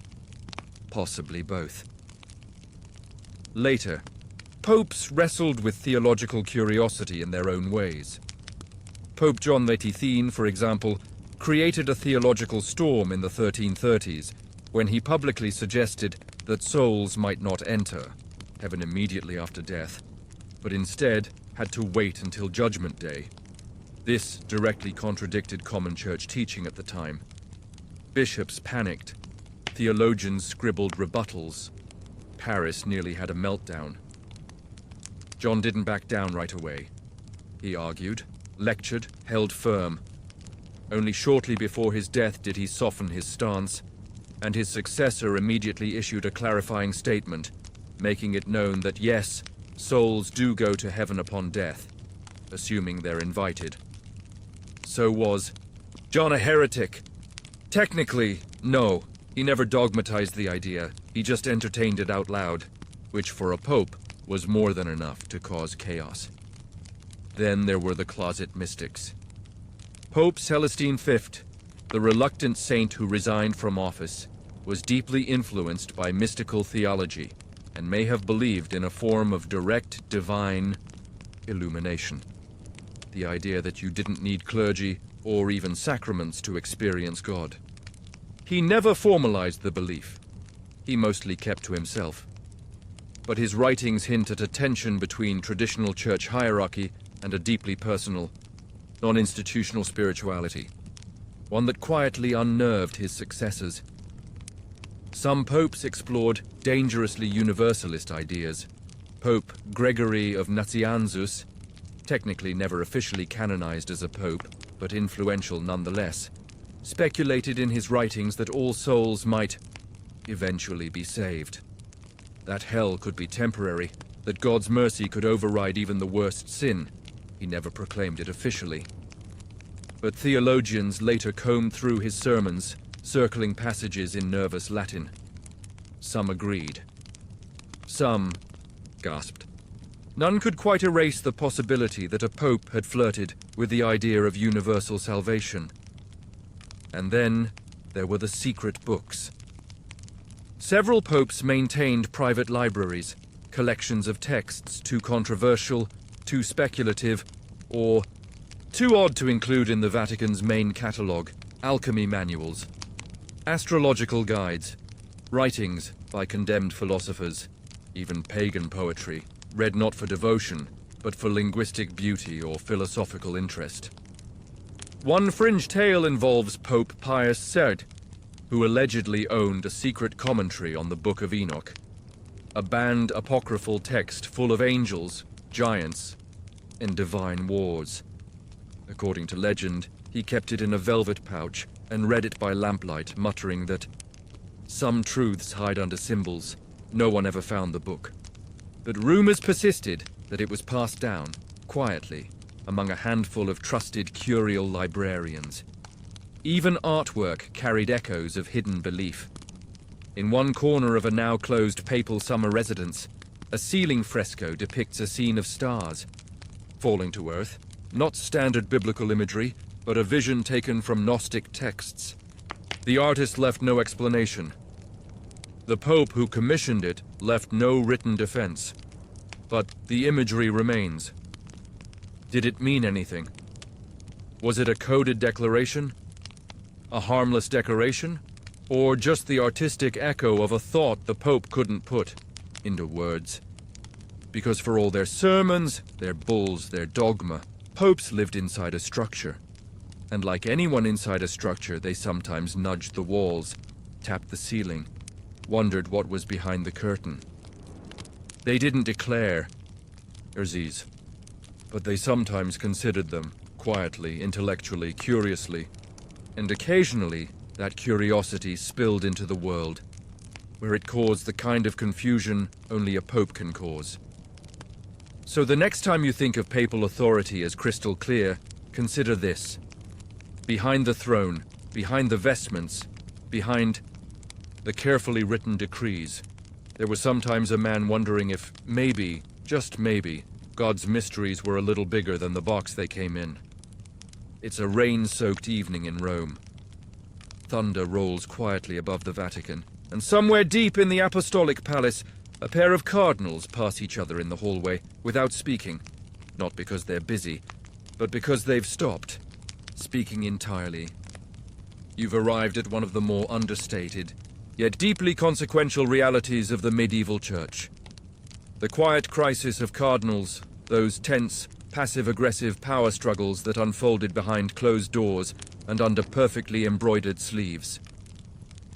Possibly both. Later, popes wrestled with theological curiosity in their own ways. Pope John XVIII, for example, created a theological storm in the 1330s when he publicly suggested that souls might not enter heaven immediately after death, but instead had to wait until Judgment Day. This directly contradicted common church teaching at the time. Bishops panicked. Theologians scribbled rebuttals. Paris nearly had a meltdown. John didn't back down right away. He argued, lectured, held firm. Only shortly before his death did he soften his stance, and his successor immediately issued a clarifying statement, making it known that yes, souls do go to heaven upon death, assuming they're invited. So was John a heretic? Technically, no. He never dogmatized the idea. He just entertained it out loud, which for a pope was more than enough to cause chaos. Then there were the closet mystics. Pope Celestine V, the reluctant saint who resigned from office, was deeply influenced by mystical theology and may have believed in a form of direct divine illumination. The idea that you didn't need clergy or even sacraments to experience God. He never formalized the belief. He mostly kept to himself. But his writings hint at a tension between traditional church hierarchy and a deeply personal, non-institutional spirituality, one that quietly unnerved his successors. Some popes explored dangerously universalist ideas. Pope Gregory of Nazianzus, technically never officially canonized as a pope, but influential nonetheless, speculated in his writings that all souls might eventually be saved. That hell could be temporary, that God's mercy could override even the worst sin. He never proclaimed it officially. But theologians later combed through his sermons, circling passages in nervous Latin. Some agreed. Some gasped. None could quite erase the possibility that a pope had flirted with the idea of universal salvation. And then there were the secret books. Several popes maintained private libraries, collections of texts too controversial, too speculative, or too odd to include in the Vatican's main catalogue, alchemy manuals, astrological guides, writings by condemned philosophers, even pagan poetry, read not for devotion, but for linguistic beauty or philosophical interest. One fringe tale involves Pope Pius VI, who allegedly owned a secret commentary on the Book of Enoch, a banned apocryphal text full of angels, giants, and divine wars. According to legend, he kept it in a velvet pouch and read it by lamplight, muttering that some truths hide under symbols. No one ever found the book. But rumors persisted that it was passed down, quietly, among a handful of trusted curial librarians. Even artwork carried echoes of hidden belief. In one corner of a now closed papal summer residence, a ceiling fresco depicts a scene of stars falling to earth, not standard biblical imagery, but a vision taken from Gnostic texts. The artist left no explanation. The Pope who commissioned it left no written defense. But the imagery remains. Did it mean anything? Was it a coded declaration? A harmless decoration? Or just the artistic echo of a thought the Pope couldn't put into words? Because for all their sermons, their bulls, their dogma, popes lived inside a structure. And like anyone inside a structure, they sometimes nudged the walls, tapped the ceiling, wondered what was behind the curtain. They didn't declare heresies, but they sometimes considered them, quietly, intellectually, curiously, and occasionally that curiosity spilled into the world, where it caused the kind of confusion only a pope can cause. So the next time you think of papal authority as crystal clear, consider this. Behind the throne, behind the vestments, behind the carefully written decrees, there was sometimes a man wondering if maybe, just maybe, God's mysteries were a little bigger than the box they came in. It's a rain-soaked evening in Rome. Thunder rolls quietly above the Vatican, and somewhere deep in the Apostolic Palace, a pair of cardinals pass each other in the hallway without speaking, not because they're busy, but because they've stopped speaking entirely. You've arrived at one of the more understated, yet deeply consequential realities of the medieval church. The quiet crisis of cardinals, those tense, passive-aggressive power struggles that unfolded behind closed doors and under perfectly embroidered sleeves.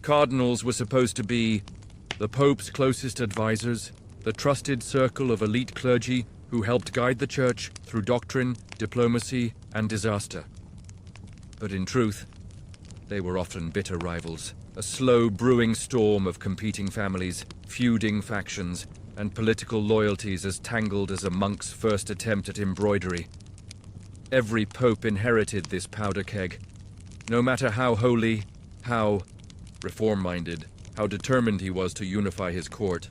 Cardinals were supposed to be the Pope's closest advisors, the trusted circle of elite clergy who helped guide the church through doctrine, diplomacy, and disaster. But in truth, they were often bitter rivals, a slow brewing storm of competing families, feuding factions, and political loyalties as tangled as a monk's first attempt at embroidery. Every pope inherited this powder keg. No matter how holy, how reform-minded, how determined he was to unify his court,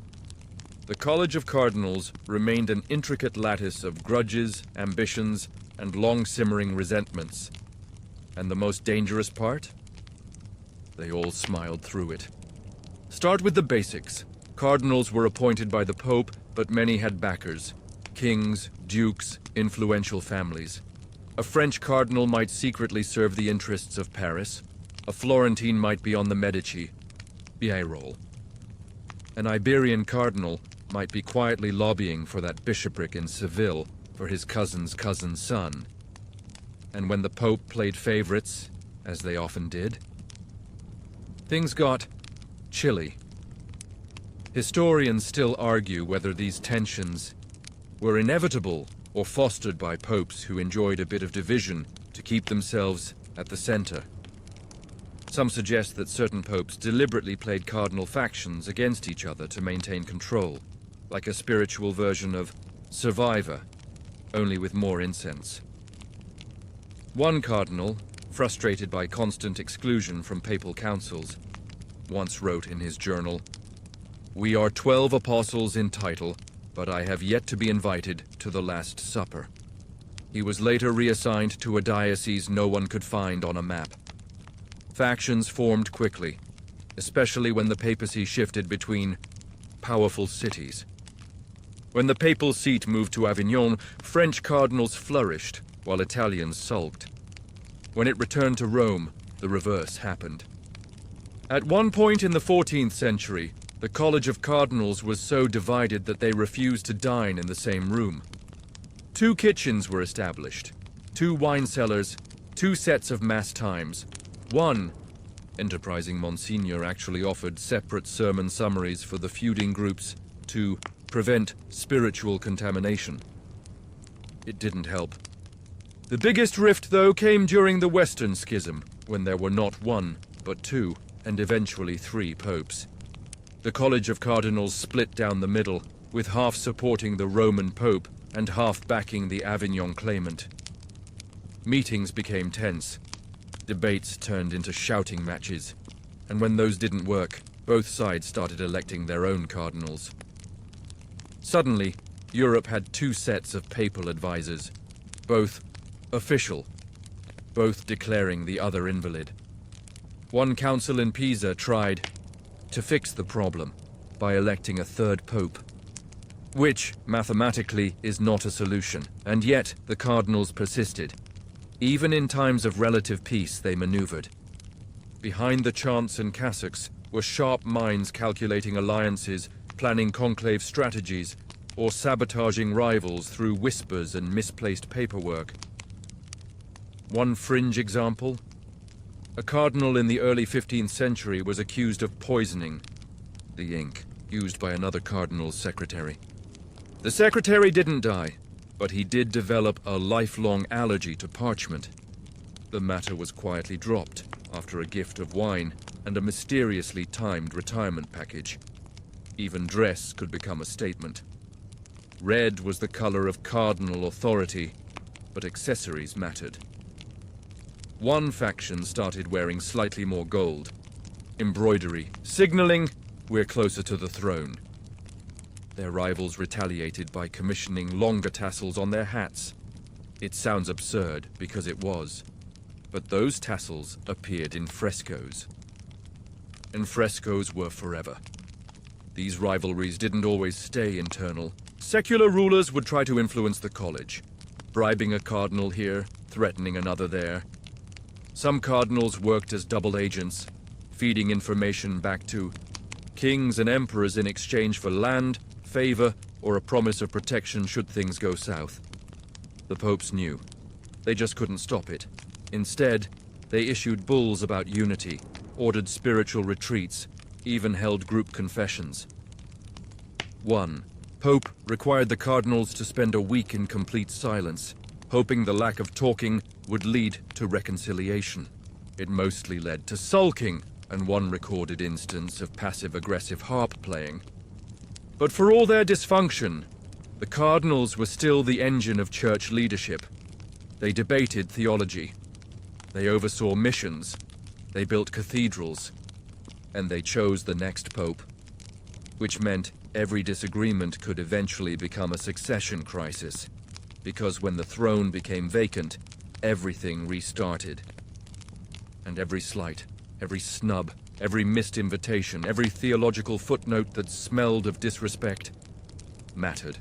the College of Cardinals remained an intricate lattice of grudges, ambitions, and long-simmering resentments. And the most dangerous part? They all smiled through it. Start with the basics. Cardinals were appointed by the Pope, but many had backers. Kings, dukes, influential families. A French cardinal might secretly serve the interests of Paris. A Florentine might be on the Medici role. An Iberian cardinal might be quietly lobbying for that bishopric in Seville for his cousin's cousin's son. And when the Pope played favorites, as they often did, things got chilly. Historians still argue whether these tensions were inevitable or fostered by popes who enjoyed a bit of division to keep themselves at the center. Some suggest that certain popes deliberately played cardinal factions against each other to maintain control, like a spiritual version of Survivor, only with more incense. One cardinal, frustrated by constant exclusion from papal councils, once wrote in his journal, "We are 12 apostles in title, but I have yet to be invited to the Last Supper." He was later reassigned to a diocese no one could find on a map. Factions formed quickly, especially when the papacy shifted between powerful cities. When the papal seat moved to Avignon, French cardinals flourished, while Italians sulked. When it returned to Rome, the reverse happened. At one point in the 14th century, the College of Cardinals was so divided that they refused to dine in the same room. 2 kitchens were established, 2 wine cellars, 2 sets of mass times. One enterprising Monsignor actually offered separate sermon summaries for the feuding groups to prevent spiritual contamination. It didn't help. The biggest rift, though, came during the Western Schism, when there were not 1, but 2, and eventually 3 popes. The College of Cardinals split down the middle, with half supporting the Roman Pope and half backing the Avignon claimant. Meetings became tense. Debates turned into shouting matches. And when those didn't work, both sides started electing their own cardinals. Suddenly, Europe had 2 sets of papal advisors, both official, both declaring the other invalid. One council in Pisa tried to fix the problem by electing a 3rd pope, which, mathematically, is not a solution, and yet the cardinals persisted. Even in times of relative peace, they maneuvered. Behind the chants and cassocks were sharp minds calculating alliances, planning conclave strategies, or sabotaging rivals through whispers and misplaced paperwork. One fringe example: a cardinal in the early 15th century was accused of poisoning the ink used by another cardinal's secretary. The secretary didn't die, but he did develop a lifelong allergy to parchment. The matter was quietly dropped after a gift of wine and a mysteriously timed retirement package. Even dress could become a statement. Red was the color of cardinal authority, but accessories mattered. One faction started wearing slightly more gold, embroidery, signaling we're closer to the throne. Their rivals retaliated by commissioning longer tassels on their hats. It sounds absurd because it was, but those tassels appeared in frescoes. And frescoes were forever. These rivalries didn't always stay internal. Secular rulers would try to influence the college, bribing a cardinal here, threatening another there. Some cardinals worked as double agents, feeding information back to kings and emperors in exchange for land, favor, or a promise of protection should things go south. The popes knew. They just couldn't stop it. Instead, they issued bulls about unity, ordered spiritual retreats, even held group confessions. 1. Pope required the cardinals to spend a week in complete silence, hoping the lack of talking would lead to reconciliation. It mostly led to sulking, and one recorded instance of passive-aggressive harp playing. But for all their dysfunction, the cardinals were still the engine of church leadership. They debated theology. They oversaw missions. They built cathedrals. And they chose the next pope, which meant every disagreement could eventually become a succession crisis, because when the throne became vacant, everything restarted. And every slight, every snub, every missed invitation, every theological footnote that smelled of disrespect mattered.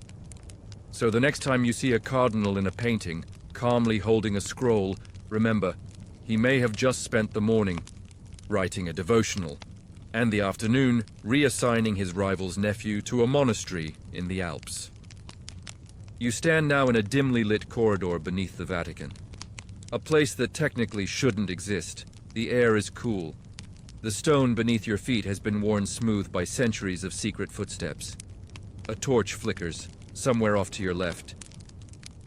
So the next time you see a cardinal in a painting, calmly holding a scroll, remember, he may have just spent the morning writing a devotional, and the afternoon reassigning his rival's nephew to a monastery in the Alps. You stand now in a dimly lit corridor beneath the Vatican, a place that technically shouldn't exist. The air is cool. The stone beneath your feet has been worn smooth by centuries of secret footsteps. A torch flickers, somewhere off to your left.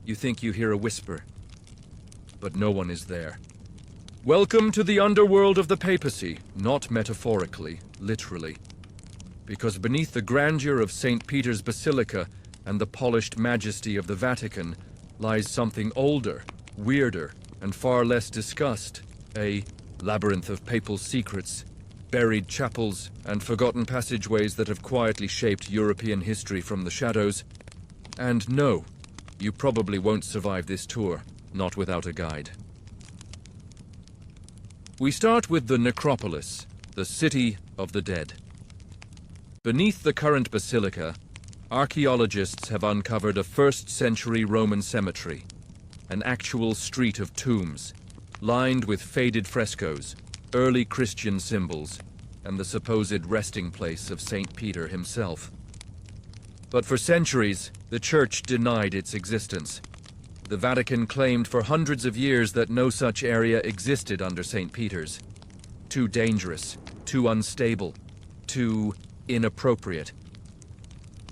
You think you hear a whisper, but no one is there. Welcome to the underworld of the papacy, not metaphorically, literally. Because beneath the grandeur of St. Peter's Basilica and the polished majesty of the Vatican lies something older, weirder, and far less discussed. A labyrinth of papal secrets, buried chapels, and forgotten passageways that have quietly shaped European history from the shadows. And no, you probably won't survive this tour, not without a guide. We start with the necropolis, the city of the dead. Beneath the current basilica, archaeologists have uncovered a 1st century Roman cemetery, an actual street of tombs, lined with faded frescoes, early Christian symbols, and the supposed resting place of St. Peter himself. But for centuries, the Church denied its existence. The Vatican claimed for hundreds of years that no such area existed under St. Peter's. Too dangerous, too unstable, too inappropriate.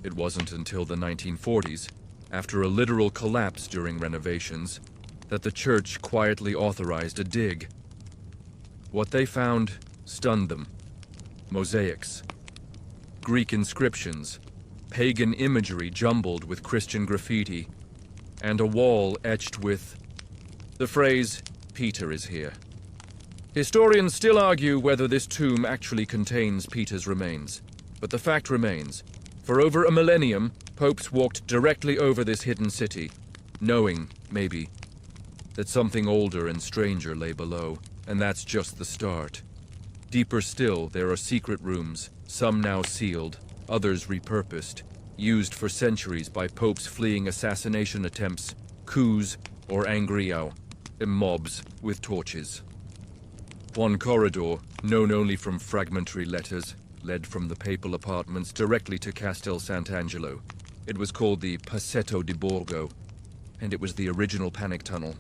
It wasn't until the 1940s, after a literal collapse during renovations, that the Church quietly authorized a dig. What they found stunned them. Mosaics, Greek inscriptions, pagan imagery jumbled with Christian graffiti, and a wall etched with the phrase, "Peter is here." Historians still argue whether this tomb actually contains Peter's remains, but the fact remains. For over a millennium, popes walked directly over this hidden city, knowing, maybe, that something older and stranger lay below, and that's just the start. Deeper still, there are secret rooms, some now sealed, others repurposed, used for centuries by popes fleeing assassination attempts, coups, or angrio, in mobs with torches. One corridor, known only from fragmentary letters, led from the papal apartments directly to Castel Sant'Angelo. It was called the Passetto di Borgo, and it was the original panic tunnel.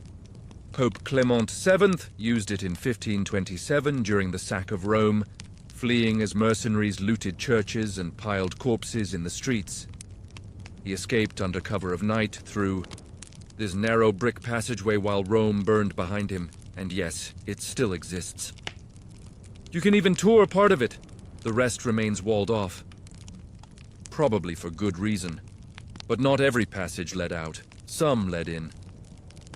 Pope Clement VII used it in 1527 during the sack of Rome, fleeing as mercenaries looted churches and piled corpses in the streets. He escaped under cover of night through this narrow brick passageway while Rome burned behind him, and yes, it still exists. You can even tour part of it. The rest remains walled off. Probably for good reason. But not every passage led out. Some led in.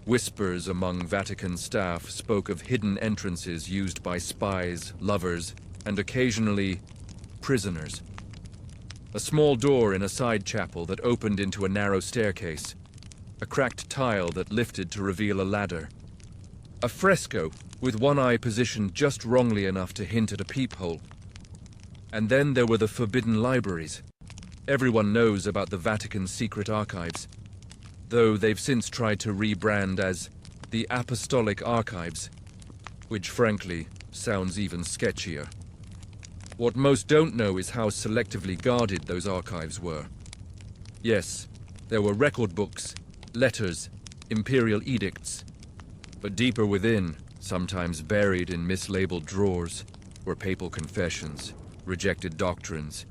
Whispers among Vatican staff spoke of hidden entrances used by spies, lovers, and occasionally prisoners. A small door in a side chapel that opened into a narrow staircase. A cracked tile that lifted to reveal a ladder. A fresco with one eye positioned just wrongly enough to hint at a peephole. And then there were the forbidden libraries. Everyone knows about the Vatican's secret archives, though they've since tried to rebrand as the Apostolic Archives, which frankly sounds even sketchier. What most don't know is how selectively guarded those archives were. Yes, there were record books, letters, imperial edicts, but deeper within, sometimes buried in mislabeled drawers, were papal confessions, rejected doctrines,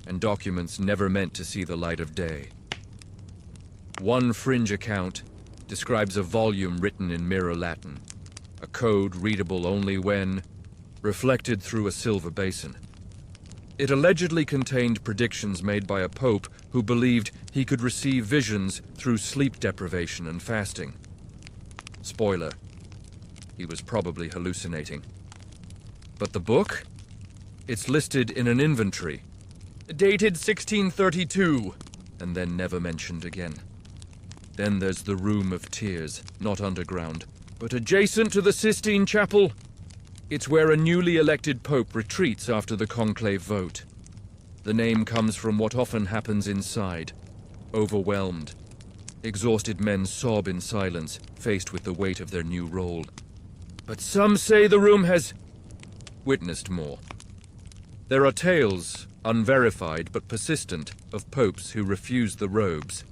and documents never meant to see the light of day. One fringe account describes a volume written in Mirror Latin, a code readable only when reflected through a silver basin. It allegedly contained predictions made by a pope who believed he could receive visions through sleep deprivation and fasting. Spoiler, he was probably hallucinating. But the book? It's listed in an inventory, dated 1632, and then never mentioned again. Then there's the Room of Tears, not underground, but adjacent to the Sistine Chapel. It's where a newly elected pope retreats after the conclave vote. The name comes from what often happens inside. Overwhelmed. Exhausted men sob in silence, faced with the weight of their new role. But some say the room has witnessed more. There are tales, unverified but persistent, of popes who refused the robes.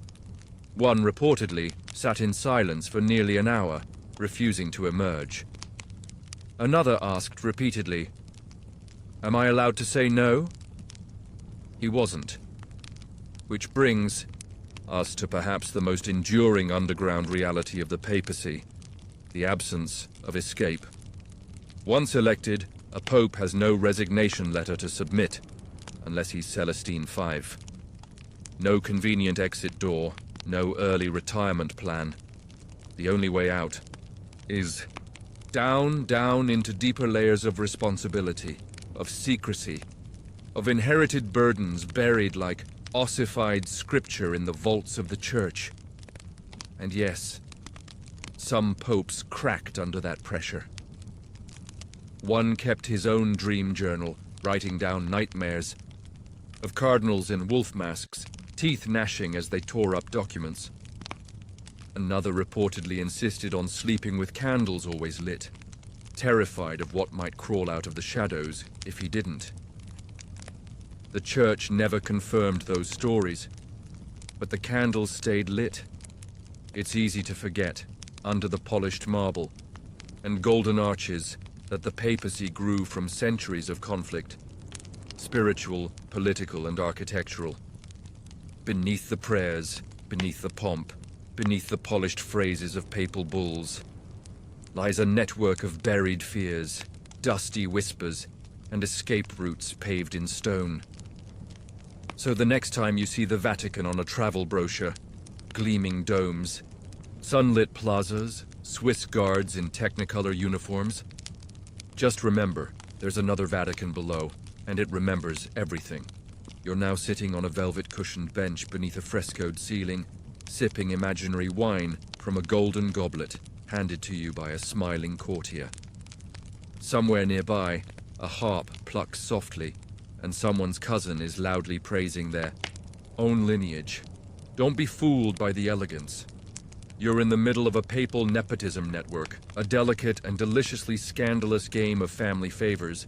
One reportedly sat in silence for nearly an hour, refusing to emerge. Another asked repeatedly, "Am I allowed to say no?" He wasn't. Which brings us to perhaps the most enduring underground reality of the papacy, the absence of escape. Once elected, a pope has no resignation letter to submit, unless he's Celestine V. No convenient exit door, no early retirement plan. The only way out is down into deeper layers of responsibility, of secrecy, of inherited burdens buried like ossified scripture in the vaults of the church. And yes, some popes cracked under that pressure. One kept his own dream journal, writing down nightmares of cardinals in wolf masks, teeth gnashing as they tore up documents. Another reportedly insisted on sleeping with candles always lit, terrified of what might crawl out of the shadows if he didn't. The church never confirmed those stories, but the candles stayed lit. It's easy to forget, under the polished marble and golden arches, that the papacy grew from centuries of conflict, spiritual, political, and architectural. Beneath the prayers, beneath the pomp, beneath the polished phrases of papal bulls, lies a network of buried fears, dusty whispers, and escape routes paved in stone. So the next time you see the Vatican on a travel brochure, gleaming domes, sunlit plazas, Swiss guards in Technicolor uniforms, just remember, there's another Vatican below, and it remembers everything. You're now sitting on a velvet-cushioned bench beneath a frescoed ceiling, sipping imaginary wine from a golden goblet handed to you by a smiling courtier. Somewhere nearby, a harp plucks softly, and someone's cousin is loudly praising their own lineage. Don't be fooled by the elegance. You're in the middle of a papal nepotism network, a delicate and deliciously scandalous game of family favors,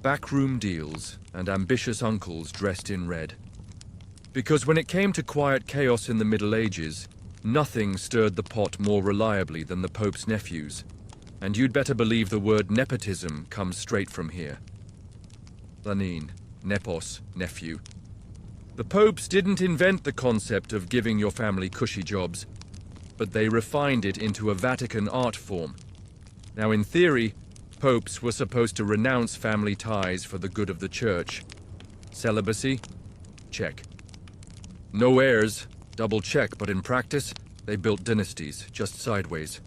backroom deals, and ambitious uncles dressed in red. Because when it came to quiet chaos in the Middle Ages, nothing stirred the pot more reliably than the Pope's nephews. And you'd better believe the word nepotism comes straight from here. Lanin, nepos, nephew. The popes didn't invent the concept of giving your family cushy jobs, but they refined it into a Vatican art form. Now, in theory, popes were supposed to renounce family ties for the good of the church. Celibacy? Check. No heirs? Double check, but in practice, they built dynasties, just sideways.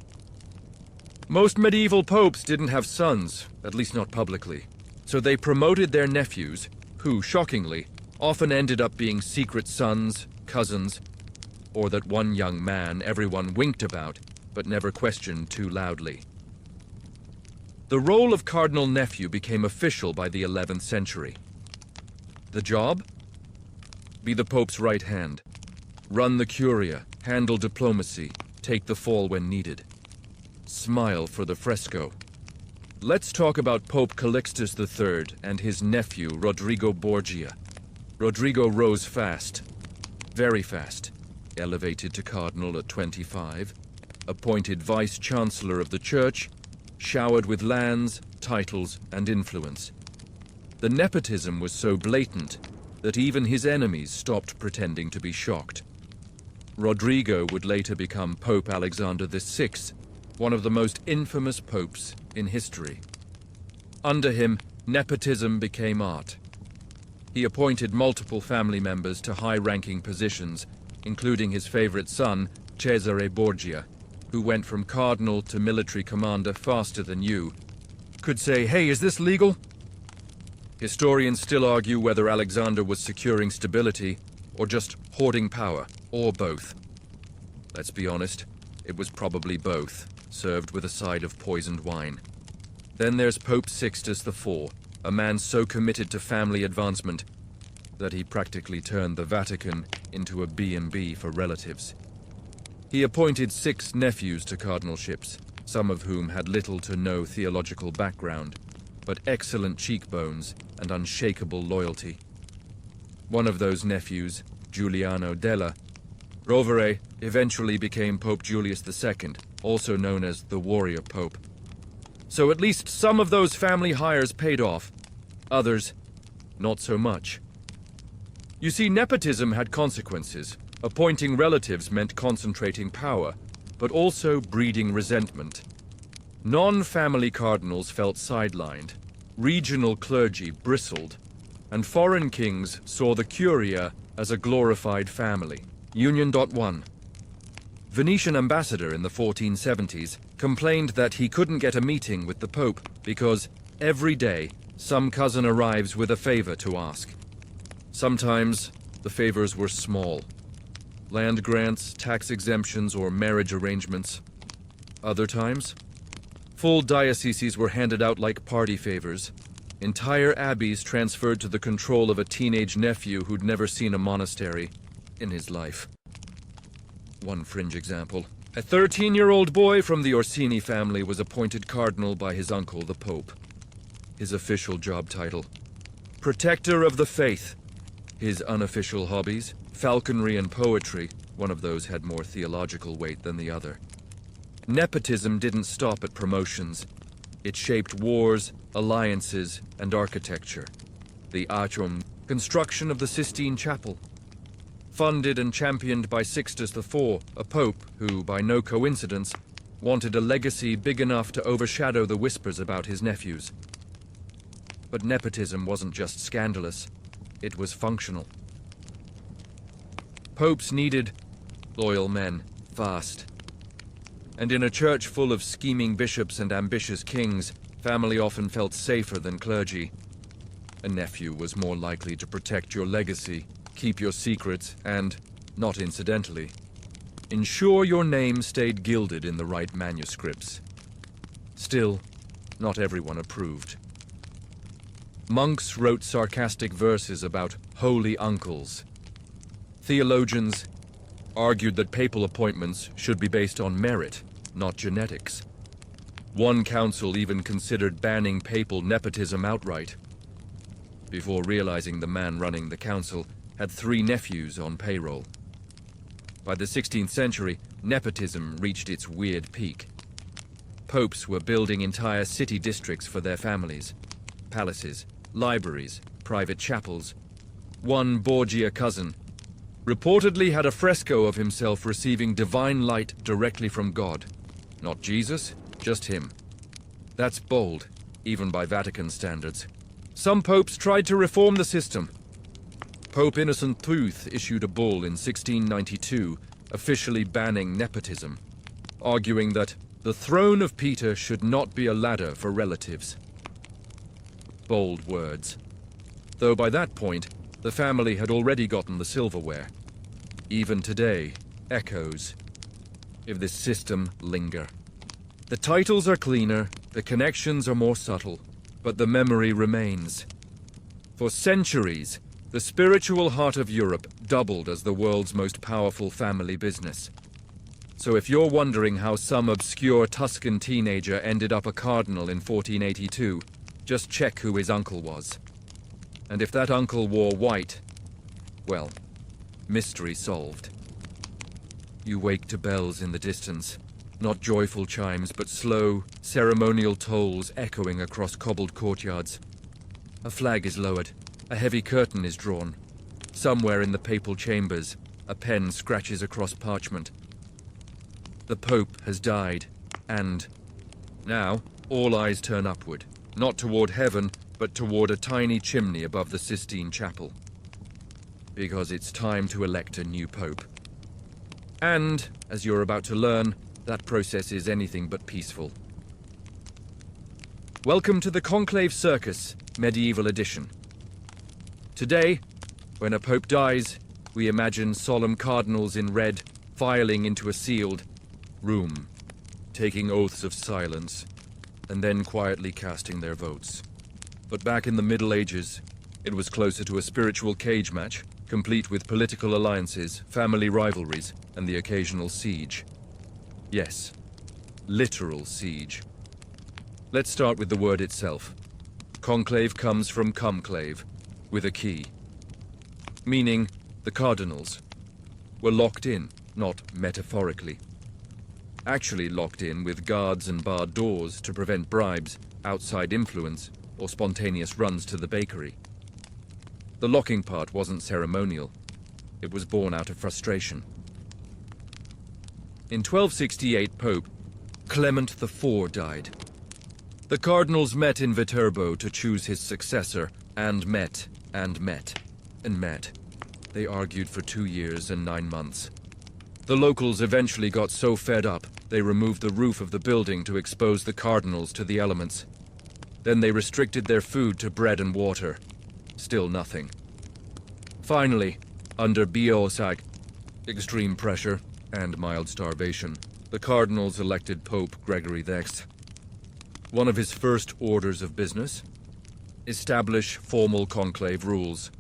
Most medieval popes didn't have sons, at least not publicly. So they promoted their nephews, who, shockingly, often ended up being secret sons, cousins, or that one young man everyone winked about, but never questioned too loudly. The role of cardinal nephew became official by the 11th century. The job? Be the Pope's right hand. Run the curia, handle diplomacy, take the fall when needed. Smile for the fresco. Let's talk about Pope Calixtus III and his nephew, Rodrigo Borgia. Rodrigo rose fast, very fast, elevated to cardinal at 25, appointed vice-chancellor of the church, showered with lands, titles, and influence. The nepotism was so blatant that even his enemies stopped pretending to be shocked. Rodrigo would later become Pope Alexander VI, one of the most infamous popes in history. Under him, nepotism became art. He appointed multiple family members to high-ranking positions, including his favorite son, Cesare Borgia, who went from cardinal to military commander faster than you. Could say, hey, is this legal? Historians still argue whether Alexander was securing stability or just hoarding power, or both. Let's be honest, it was probably both, served with a side of poisoned wine. Then there's Pope Sixtus IV, a man so committed to family advancement that he practically turned the Vatican into a B&B for relatives. He appointed 6 nephews to cardinalships, some of whom had little to no theological background, but excellent cheekbones and unshakable loyalty. One of those nephews, Giuliano Della Rovere, eventually became Pope Julius II, also known as the Warrior Pope. So at least some of those family hires paid off. Others, not so much. You see, nepotism had consequences. Appointing relatives meant concentrating power, but also breeding resentment. Non-family cardinals felt sidelined, regional clergy bristled, and foreign kings saw the curia as a glorified family. Union. 1. Venetian ambassador in the 1470s complained that he couldn't get a meeting with the Pope because every day some cousin arrives with a favor to ask. Sometimes the favors were small. Land grants, tax exemptions, or marriage arrangements. Other times, full dioceses were handed out like party favors. Entire abbeys transferred to the control of a teenage nephew who'd never seen a monastery in his life. One fringe example. A 13-year-old boy from the Orsini family was appointed cardinal by his uncle, the Pope. His official job title: Protector of the Faith. His unofficial hobbies: falconry and poetry. One of those had more theological weight than the other. Nepotism didn't stop at promotions. It shaped wars, alliances, and architecture. The Atrium, construction of the Sistine Chapel. Funded and championed by Sixtus IV, a pope who, by no coincidence, wanted a legacy big enough to overshadow the whispers about his nephews. But nepotism wasn't just scandalous, it was functional. Popes needed loyal men, fast. And in a church full of scheming bishops and ambitious kings, family often felt safer than clergy. A nephew was more likely to protect your legacy, keep your secrets, and, not incidentally, ensure your name stayed gilded in the right manuscripts. Still, not everyone approved. Monks wrote sarcastic verses about holy uncles. Theologians argued that papal appointments should be based on merit, not genetics. One council even considered banning papal nepotism outright, before realizing the man running the council had 3 nephews on payroll. By the 16th century, nepotism reached its weird peak. Popes were building entire city districts for their families, palaces, libraries, private chapels. One Borgia cousin reportedly had a fresco of himself receiving divine light directly from God. Not Jesus, just him. That's bold, even by Vatican standards. Some popes tried to reform the system. Pope Innocent III issued a bull in 1692, officially banning nepotism, arguing that the throne of Peter should not be a ladder for relatives. Bold words. Though by that point, the family had already gotten the silverware. Even today, echoes of this system linger. The titles are cleaner, the connections are more subtle, but the memory remains. For centuries, the spiritual heart of Europe doubled as the world's most powerful family business. So if you're wondering how some obscure Tuscan teenager ended up a cardinal in 1482, just check who his uncle was. And if that uncle wore white, well, mystery solved. You wake to bells in the distance. Not joyful chimes, but slow, ceremonial tolls echoing across cobbled courtyards. A flag is lowered. A heavy curtain is drawn. Somewhere in the papal chambers, a pen scratches across parchment. The Pope has died, and now all eyes turn upward, not toward heaven, but toward a tiny chimney above the Sistine Chapel. Because it's time to elect a new Pope. And, as you're about to learn, that process is anything but peaceful. Welcome to the Conclave Circus, Medieval Edition. Today, when a pope dies, we imagine solemn cardinals in red filing into a sealed room, taking oaths of silence, and then quietly casting their votes. But back in the Middle Ages, it was closer to a spiritual cage match, complete with political alliances, family rivalries, and the occasional siege. Yes, literal siege. Let's start with the word itself. Conclave comes from conclave, with a key. Meaning, the cardinals were locked in, not metaphorically. Actually locked in with guards and barred doors to prevent bribes, outside influence, or spontaneous runs to the bakery. The locking part wasn't ceremonial. It was born out of frustration. In 1268, Pope Clement IV died. The cardinals met in Viterbo to choose his successor, and met. They argued for 2 years and 9 months. The locals eventually got so fed up, they removed the roof of the building to expose the cardinals to the elements. Then they restricted their food to bread and water. Still nothing. Finally, under Biosag, extreme pressure, and mild starvation, the cardinals elected Pope Gregory X. One of his first orders of business? Establish formal conclave rules,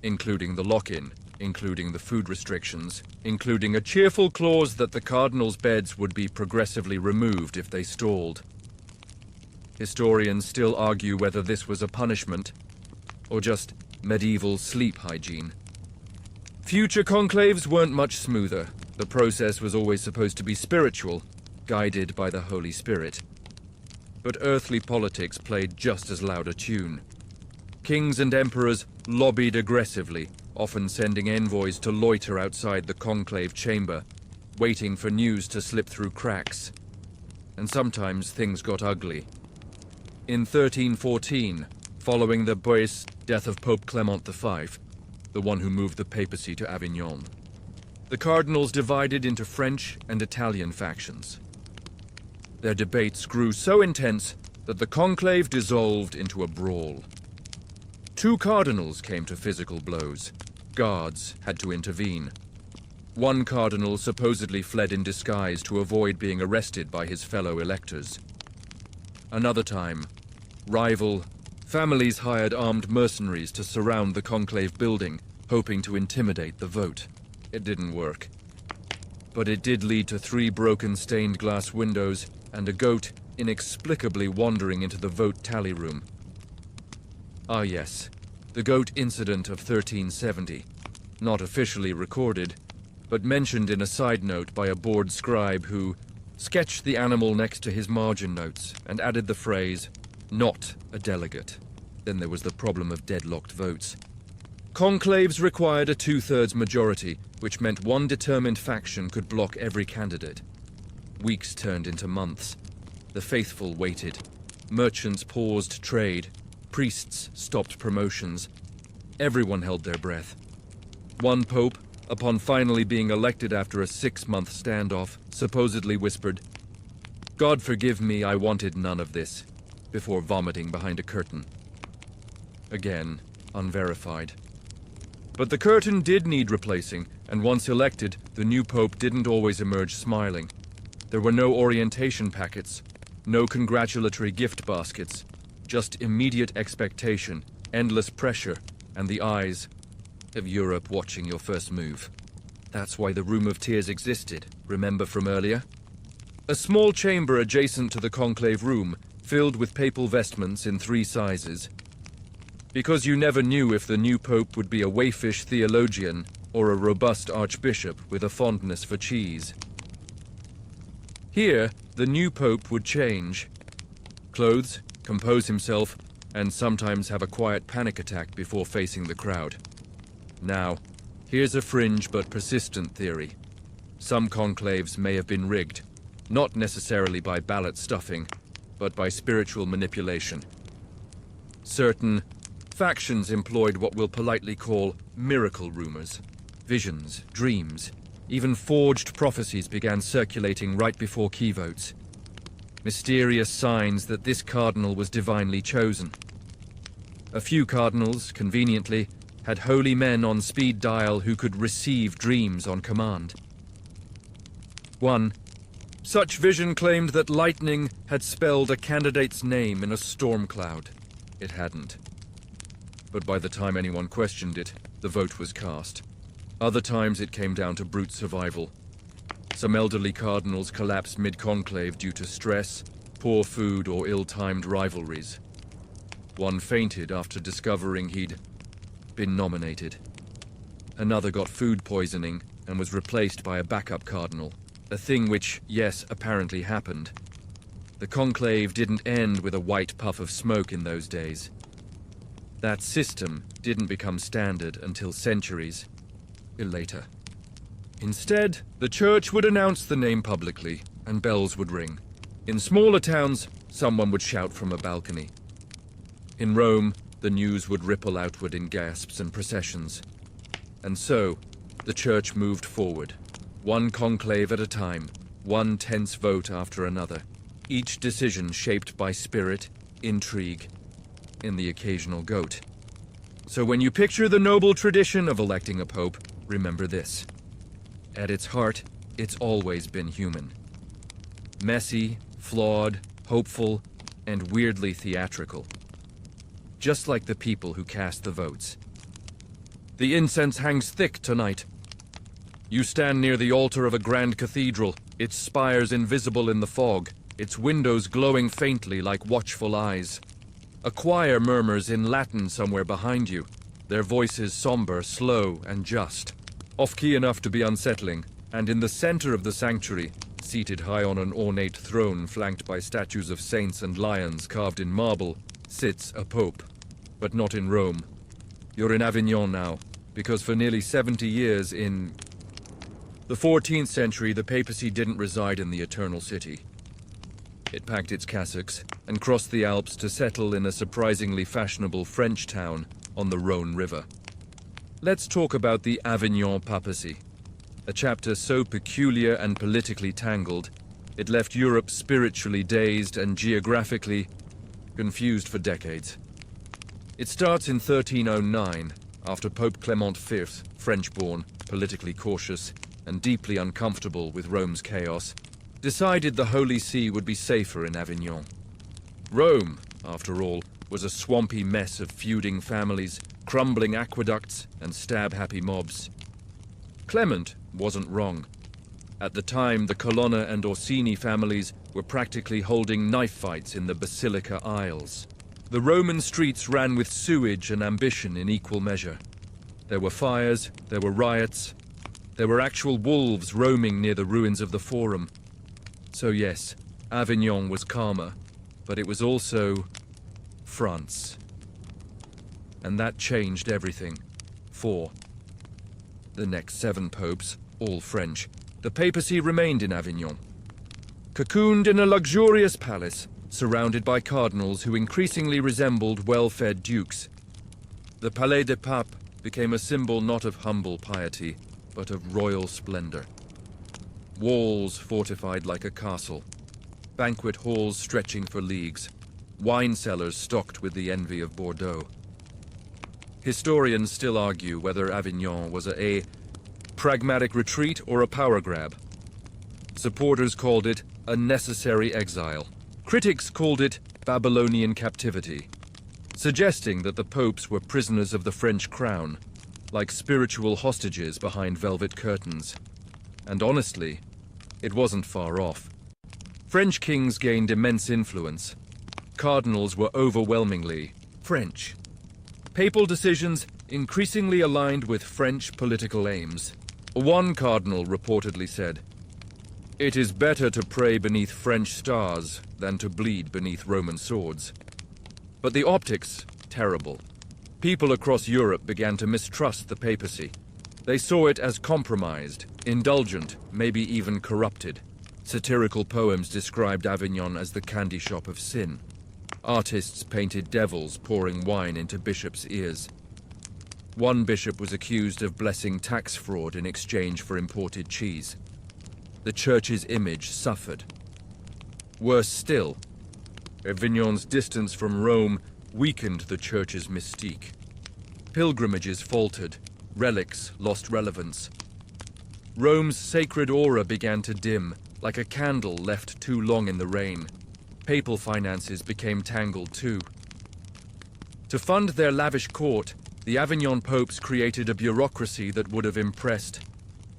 including the lock-in, including the food restrictions, including a cheerful clause that the cardinals' beds would be progressively removed if they stalled. Historians still argue whether this was a punishment, or just medieval sleep hygiene. Future conclaves weren't much smoother. The process was always supposed to be spiritual, guided by the Holy Spirit. But earthly politics played just as loud a tune. Kings and emperors lobbied aggressively, often sending envoys to loiter outside the conclave chamber, waiting for news to slip through cracks. And sometimes things got ugly. In 1314, following the Bois death of Pope Clement V, the one who moved the papacy to Avignon, the cardinals divided into French and Italian factions. Their debates grew so intense that the conclave dissolved into a brawl. 2 cardinals came to physical blows. Guards had to intervene. One cardinal supposedly fled in disguise to avoid being arrested by his fellow electors. Another time, rival families hired armed mercenaries to surround the conclave building, hoping to intimidate the vote. It didn't work. but it did lead to 3 broken stained glass windows and a goat inexplicably wandering into the vote tally room. Ah yes, the goat incident of 1370, not officially recorded, but mentioned in a side note by a bored scribe who sketched the animal next to his margin notes and added the phrase, "not a delegate." Then there was the problem of deadlocked votes. Conclaves required a 2/3 majority, which meant one determined faction could block every candidate. Weeks turned into months. The faithful waited. Merchants paused trade. Priests stopped promotions. Everyone held their breath. One pope, upon finally being elected after a 6-month standoff, supposedly whispered, "God forgive me, I wanted none of this," before vomiting behind a curtain. Again, unverified. But the curtain did need replacing, and once elected, the new pope didn't always emerge smiling. There were no orientation packets, no congratulatory gift baskets, just immediate expectation, endless pressure, and the eyes of Europe watching your first move. That's why the Room of Tears existed, remember from earlier? A small chamber adjacent to the conclave room, filled with papal vestments in 3 sizes. Because you never knew if the new pope would be a waifish theologian or a robust archbishop with a fondness for cheese. Here, the new pope would change. Clothes, compose himself, and sometimes have a quiet panic attack before facing the crowd. Now, here's a fringe but persistent theory. Some conclaves may have been rigged, not necessarily by ballot stuffing, but by spiritual manipulation. Certain factions employed what we'll politely call miracle rumors. Visions, dreams, even forged prophecies began circulating right before key votes. Mysterious signs that this cardinal was divinely chosen. A few cardinals, conveniently, had holy men on speed dial who could receive dreams on command. One such vision claimed that lightning had spelled a candidate's name in a storm cloud. It hadn't. But by the time anyone questioned it, the vote was cast. Other times it came down to brute survival. Some elderly cardinals collapsed mid-conclave due to stress, poor food, or ill-timed rivalries. One fainted after discovering he'd been nominated. Another got food poisoning and was replaced by a backup cardinal, a thing which, yes, apparently happened. The conclave didn't end with a white puff of smoke in those days. That system didn't become standard until centuries later. Instead, the church would announce the name publicly, and bells would ring. In smaller towns, someone would shout from a balcony. In Rome, the news would ripple outward in gasps and processions. And so, the church moved forward, one conclave at a time, one tense vote after another, each decision shaped by spirit, intrigue, and the occasional goat. So when you picture the noble tradition of electing a pope, remember this. At its heart, it's always been human. Messy, flawed, hopeful, and weirdly theatrical. Just like the people who cast the votes. The incense hangs thick tonight. You stand near the altar of a grand cathedral, its spires invisible in the fog, its windows glowing faintly like watchful eyes. A choir murmurs in Latin somewhere behind you, their voices somber, slow, and just. Off-key enough to be unsettling, and in the center of the sanctuary, seated high on an ornate throne flanked by statues of saints and lions carved in marble, sits a pope. But not in Rome. You're in Avignon now, because for nearly 70 years in the 14th century, the papacy didn't reside in the Eternal City. It packed its cassocks and crossed the Alps to settle in a surprisingly fashionable French town on the Rhone River. Let's talk about the Avignon papacy, a chapter so peculiar and politically tangled, it left Europe spiritually dazed and geographically confused for decades. It starts in 1309, after Pope Clement V, French-born, politically cautious, and deeply uncomfortable with Rome's chaos, decided the Holy See would be safer in Avignon. Rome, after all, was a swampy mess of feuding families, crumbling aqueducts, and stab-happy mobs. Clement wasn't wrong. At the time, the Colonna and Orsini families were practically holding knife fights in the Basilica aisles. The Roman streets ran with sewage and ambition in equal measure. There were fires, there were riots, there were actual wolves roaming near the ruins of the Forum. So yes, Avignon was calmer, but it was also France. And that changed everything. For the next 7 popes, all French, the papacy remained in Avignon, cocooned in a luxurious palace, surrounded by cardinals who increasingly resembled well-fed dukes. The Palais des Papes became a symbol not of humble piety, but of royal splendor. Walls fortified like a castle, banquet halls stretching for leagues, wine cellars stocked with the envy of Bordeaux. Historians still argue whether Avignon was a pragmatic retreat or a power grab. Supporters called it a necessary exile. Critics called it Babylonian captivity, suggesting that the popes were prisoners of the French crown, like spiritual hostages behind velvet curtains. And honestly, it wasn't far off. French kings gained immense influence. Cardinals were overwhelmingly French. Papal decisions increasingly aligned with French political aims. One cardinal reportedly said, "It is better to pray beneath French stars than to bleed beneath Roman swords." But the optics, terrible. People across Europe began to mistrust the papacy. They saw it as compromised, indulgent, maybe even corrupted. Satirical poems described Avignon as the candy shop of sin. Artists painted devils pouring wine into bishops' ears. One bishop was accused of blessing tax fraud in exchange for imported cheese. The church's image suffered. Worse still, Avignon's distance from Rome weakened the church's mystique. Pilgrimages faltered, relics lost relevance. Rome's sacred aura began to dim, like a candle left too long in the rain. Papal finances became tangled too. To fund their lavish court, the Avignon popes created a bureaucracy that would have impressed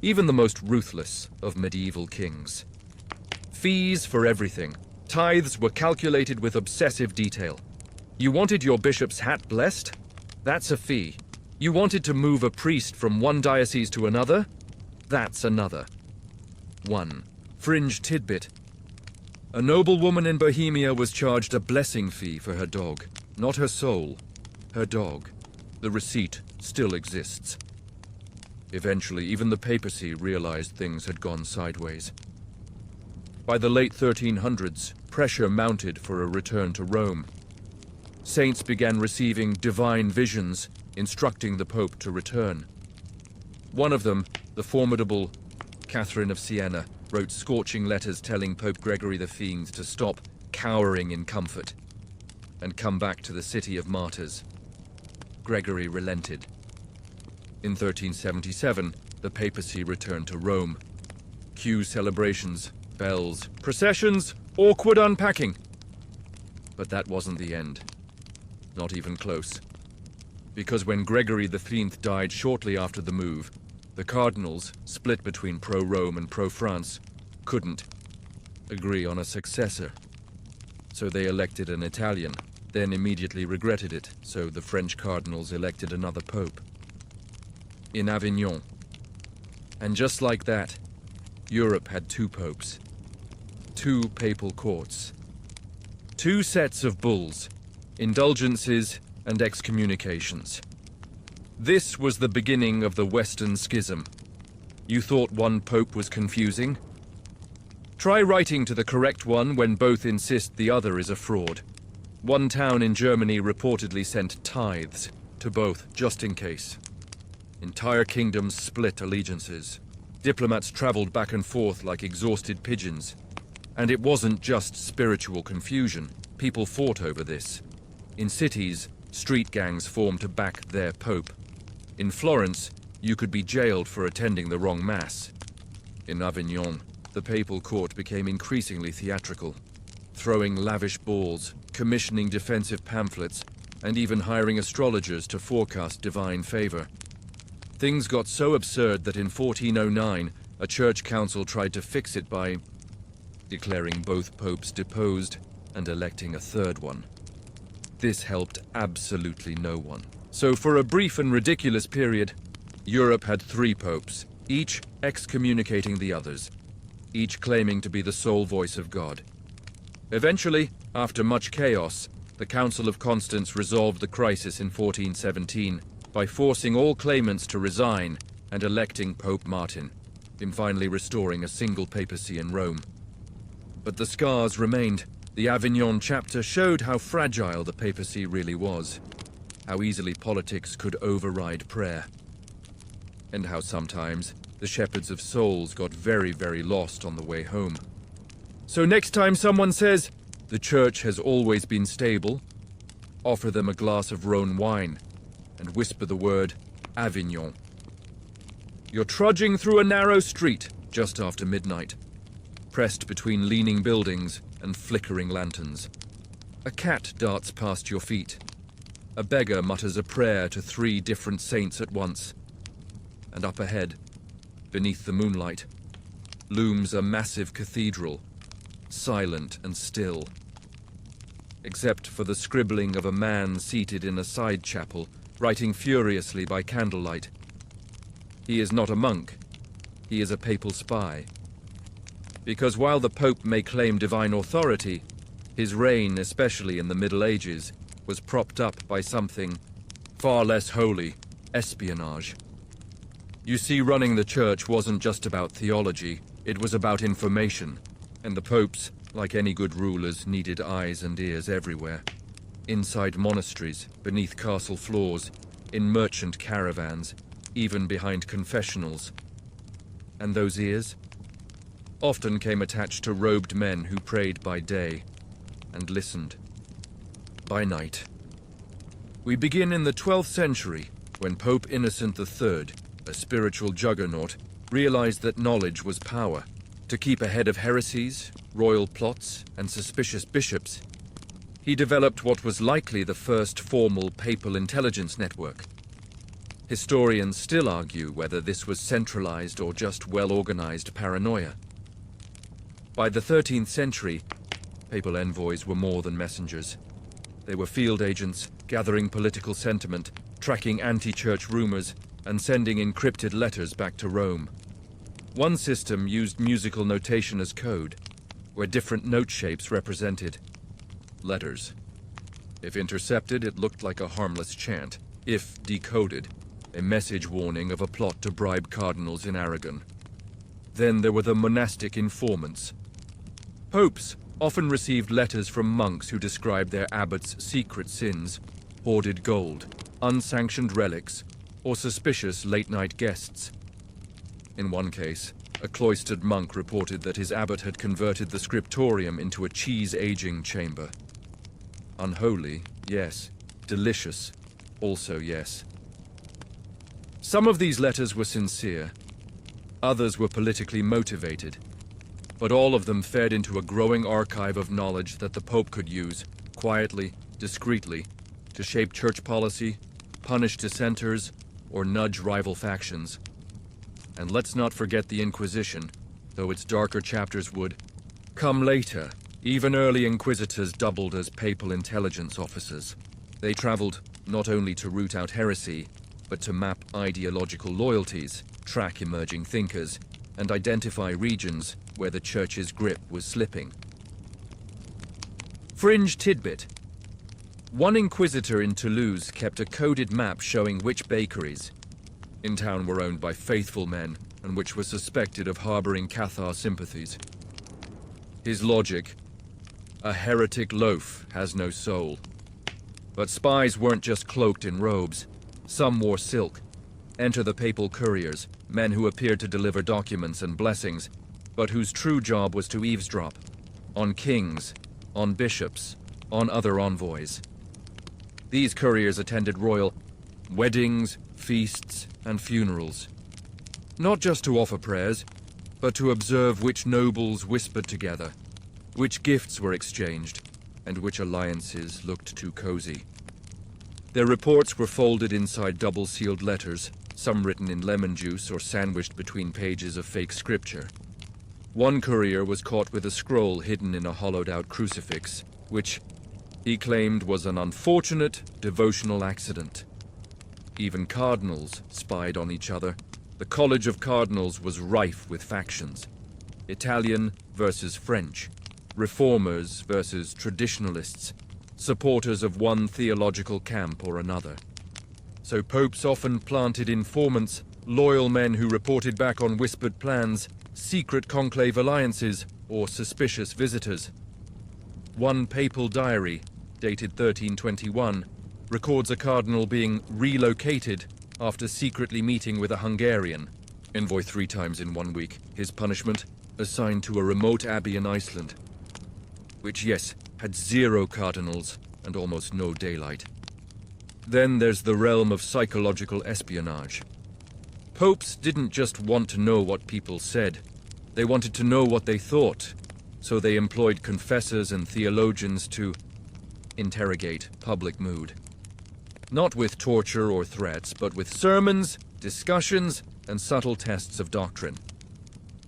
even the most ruthless of medieval kings. Fees for everything. Tithes were calculated with obsessive detail. You wanted your bishop's hat blessed? That's a fee. You wanted to move a priest from one diocese to another? That's another. One fringe tidbit. A noblewoman in Bohemia was charged a blessing fee for her dog. Not her soul, her dog. The receipt still exists. Eventually, even the papacy realized things had gone sideways. By the late 1300s, pressure mounted for a return to Rome. Saints began receiving divine visions, instructing the Pope to return. One of them, the formidable Catherine of Siena, wrote scorching letters telling Pope Gregory the Fiend to stop cowering in comfort and come back to the city of martyrs. Gregory relented. In 1377, the papacy returned to Rome. Cue celebrations, bells, processions, awkward unpacking. But that wasn't the end. Not even close. Because when Gregory the Fiend died shortly after the move, the cardinals, split between pro-Rome and pro-France, couldn't agree on a successor. So they elected an Italian, then immediately regretted it, so the French cardinals elected another pope. In Avignon. And just like that, Europe had 2 popes. 2 papal courts. 2 sets of bulls, indulgences and excommunications. This was the beginning of the Western Schism. You thought one pope was confusing? Try writing to the correct one when both insist the other is a fraud. One town in Germany reportedly sent tithes to both, just in case. Entire kingdoms split allegiances. Diplomats traveled back and forth like exhausted pigeons. And it wasn't just spiritual confusion. People fought over this. In cities, street gangs formed to back their pope. In Florence, you could be jailed for attending the wrong mass. In Avignon, the papal court became increasingly theatrical, throwing lavish balls, commissioning defensive pamphlets, and even hiring astrologers to forecast divine favor. Things got so absurd that in 1409, a church council tried to fix it by declaring both popes deposed and electing a third one. This helped absolutely no one. So for a brief and ridiculous period, Europe had 3 popes, each excommunicating the others, each claiming to be the sole voice of God. Eventually, after much chaos, the Council of Constance resolved the crisis in 1417 by forcing all claimants to resign and electing Pope Martin, in finally restoring a single papacy in Rome. But the scars remained. The Avignon chapter showed how fragile the papacy really was, how easily politics could override prayer, and how sometimes the shepherds of souls got very, very lost on the way home. So next time someone says, "The church has always been stable," offer them a glass of Rhone wine and whisper the word Avignon. You're trudging through a narrow street just after midnight, pressed between leaning buildings and flickering lanterns. A cat darts past your feet. A beggar mutters a prayer to 3 different saints at once. And up ahead, beneath the moonlight, looms a massive cathedral, silent and still, except for the scribbling of a man seated in a side chapel, writing furiously by candlelight. He is not a monk, he is a papal spy. Because while the Pope may claim divine authority, his reign, especially in the Middle Ages, was propped up by something far less holy: espionage. You see, running the church wasn't just about theology, it was about information, and the popes, like any good rulers, needed eyes and ears everywhere. Inside monasteries, beneath castle floors, in merchant caravans, even behind confessionals. And those ears often came attached to robed men who prayed by day and listened by night. We begin in the 12th century, when Pope Innocent III, a spiritual juggernaut, realized that knowledge was power. To keep ahead of heresies, royal plots, and suspicious bishops, he developed what was likely the first formal papal intelligence network. Historians still argue whether this was centralized or just well-organized paranoia. By the 13th century, papal envoys were more than messengers. They were field agents, gathering political sentiment, tracking anti-church rumors, and sending encrypted letters back to Rome. One system used musical notation as code, where different note shapes represented letters. If intercepted, it looked like a harmless chant. If decoded, a message warning of a plot to bribe cardinals in Aragon. Then there were the monastic informants. Popes often received letters from monks who described their abbots' secret sins, hoarded gold, unsanctioned relics, or suspicious late-night guests. In one case, a cloistered monk reported that his abbot had converted the scriptorium into a cheese-aging chamber. Unholy, yes. Delicious, also yes. Some of these letters were sincere. Others were politically motivated. But all of them fed into a growing archive of knowledge that the Pope could use, quietly, discreetly, to shape church policy, punish dissenters, or nudge rival factions. And let's not forget the Inquisition, though its darker chapters would come later. Even early inquisitors doubled as papal intelligence officers. They traveled not only to root out heresy, but to map ideological loyalties, track emerging thinkers, and identify regions where the church's grip was slipping. Fringe tidbit. One inquisitor in Toulouse kept a coded map showing which bakeries in town were owned by faithful men and which were suspected of harboring Cathar sympathies. His logic: a heretic loaf has no soul. But spies weren't just cloaked in robes. Some wore silk. Enter the papal couriers, men who appeared to deliver documents and blessings, but whose true job was to eavesdrop on kings, on bishops, on other envoys. These couriers attended royal weddings, feasts, and funerals, not just to offer prayers, but to observe which nobles whispered together, which gifts were exchanged, and which alliances looked too cozy. Their reports were folded inside double-sealed letters, some written in lemon juice or sandwiched between pages of fake scripture. One courier was caught with a scroll hidden in a hollowed-out crucifix, which he claimed was an unfortunate devotional accident. Even cardinals spied on each other. The College of Cardinals was rife with factions. Italian versus French, reformers versus traditionalists, supporters of one theological camp or another. So popes often planted informants, loyal men who reported back on whispered plans, secret conclave alliances, or suspicious visitors. One papal diary, dated 1321, records a cardinal being relocated after secretly meeting with a Hungarian envoy 3 times in 1 week. His punishment, assigned to a remote abbey in Iceland, which, yes, had 0 cardinals and almost no daylight. Then there's the realm of psychological espionage. Popes didn't just want to know what people said. They wanted to know what they thought, so they employed confessors and theologians to interrogate public mood. Not with torture or threats, but with sermons, discussions, and subtle tests of doctrine.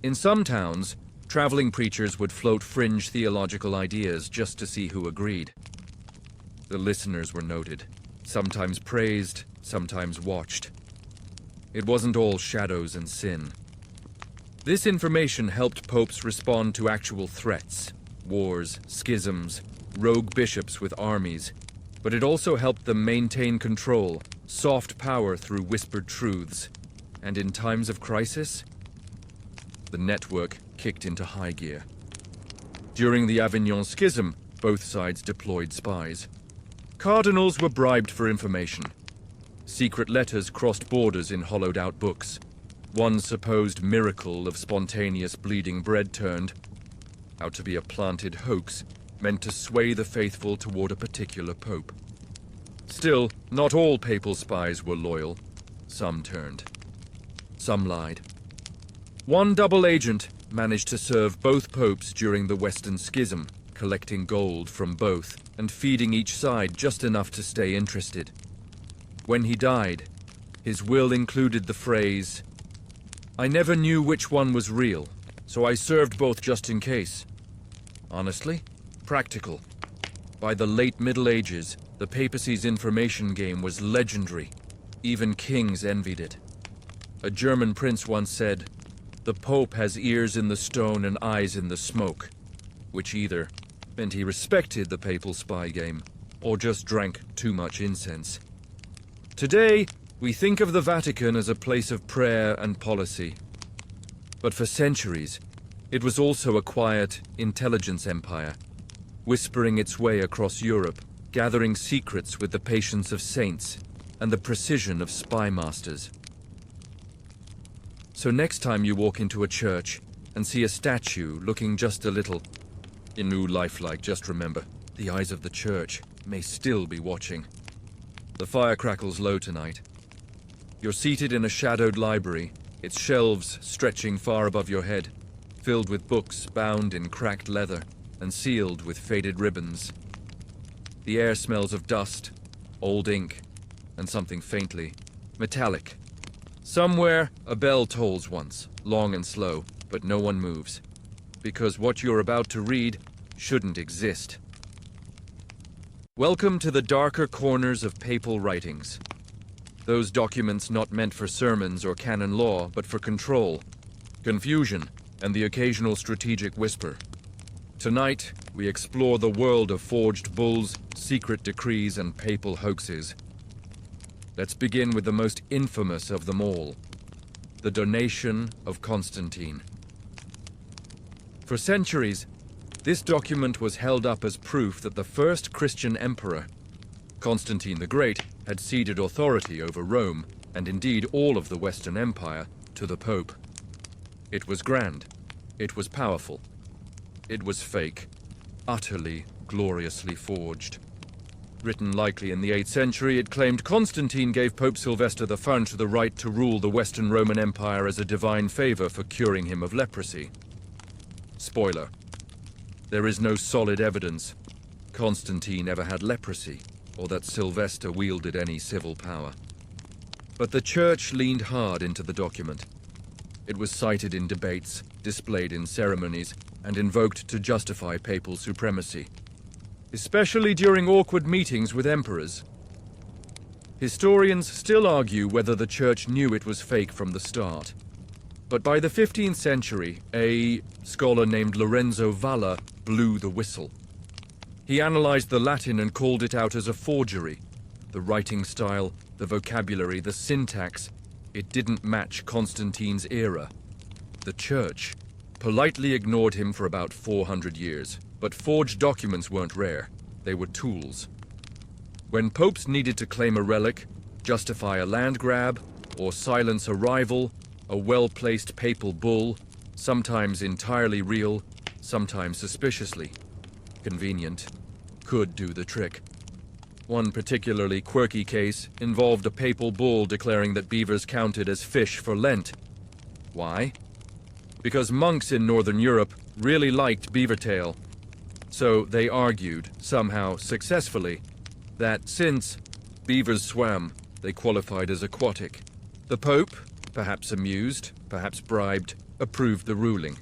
In some towns, traveling preachers would float fringe theological ideas just to see who agreed. The listeners were noted, sometimes praised, sometimes watched. It wasn't all shadows and sin. This information helped popes respond to actual threats, wars, schisms, rogue bishops with armies, but it also helped them maintain control, soft power through whispered truths. And in times of crisis, the network kicked into high gear. During the Avignon Schism, both sides deployed spies. Cardinals were bribed for information. Secret letters crossed borders in hollowed-out books. One supposed miracle of spontaneous bleeding bread turned out to be a planted hoax meant to sway the faithful toward a particular pope. Still, not all papal spies were loyal. Some turned. Some lied. One double agent managed to serve both popes during the Western Schism, collecting gold from both and feeding each side just enough to stay interested. When he died, his will included the phrase, "I never knew which one was real, so I served both just in case." Honestly, practical. By the late Middle Ages, the papacy's information game was legendary. Even kings envied it. A German prince once said, "The Pope has ears in the stone and eyes in the smoke," which either meant he respected the papal spy game or just drank too much incense. Today, we think of the Vatican as a place of prayer and policy. But for centuries, it was also a quiet intelligence empire, whispering its way across Europe, gathering secrets with the patience of saints and the precision of spy masters. So next time you walk into a church and see a statue looking just a little lifelike, just remember, the eyes of the church may still be watching. The fire crackles low tonight. You're seated in a shadowed library, its shelves stretching far above your head, filled with books bound in cracked leather and sealed with faded ribbons. The air smells of dust, old ink, and something faintly metallic. Somewhere, a bell tolls once, long and slow, but no one moves, because what you're about to read shouldn't exist. Welcome to the darker corners of papal writings. Those documents not meant for sermons or canon law, but for control, confusion, and the occasional strategic whisper. Tonight, we explore the world of forged bulls, secret decrees, and papal hoaxes. Let's begin with the most infamous of them all, the donation of Constantine. For centuries, this document was held up as proof that the first Christian emperor, Constantine the Great, had ceded authority over Rome, and indeed all of the Western Empire, to the Pope. It was grand. It was powerful. It was fake, utterly, gloriously forged. Written likely in the 8th century, it claimed Constantine gave Pope Sylvester the Fount the right to rule the Western Roman Empire as a divine favor for curing him of leprosy. Spoiler: there is no solid evidence Constantine ever had leprosy, or that Sylvester wielded any civil power. But the Church leaned hard into the document. It was cited in debates, displayed in ceremonies, and invoked to justify papal supremacy, especially during awkward meetings with emperors. Historians still argue whether the Church knew it was fake from the start. But by the 15th century, a scholar named Lorenzo Valla blew the whistle. He analyzed the Latin and called it out as a forgery. The writing style, the vocabulary, the syntax, it didn't match Constantine's era. The Church politely ignored him for about 400 years, but forged documents weren't rare. They were tools. When popes needed to claim a relic, justify a land grab, or silence a rival, a well-placed papal bull, sometimes entirely real, sometimes suspiciously convenient, could do the trick. One particularly quirky case involved a papal bull declaring that beavers counted as fish for Lent. Why? Because monks in Northern Europe really liked beaver tail. So they argued, somehow successfully, that since beavers swam, they qualified as aquatic. The Pope, perhaps amused, perhaps bribed, approved the ruling.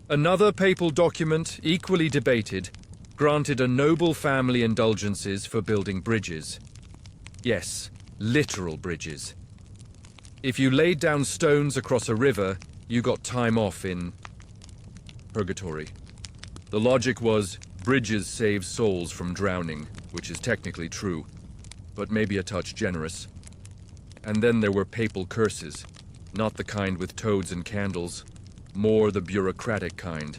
Another papal document, equally debated, granted a noble family indulgences for building bridges. Yes, literal bridges. If you laid down stones across a river, you got time off in purgatory. The logic was, bridges save souls from drowning, which is technically true, but maybe a touch generous. And then there were papal curses, not the kind with toads and candles, more the bureaucratic kind.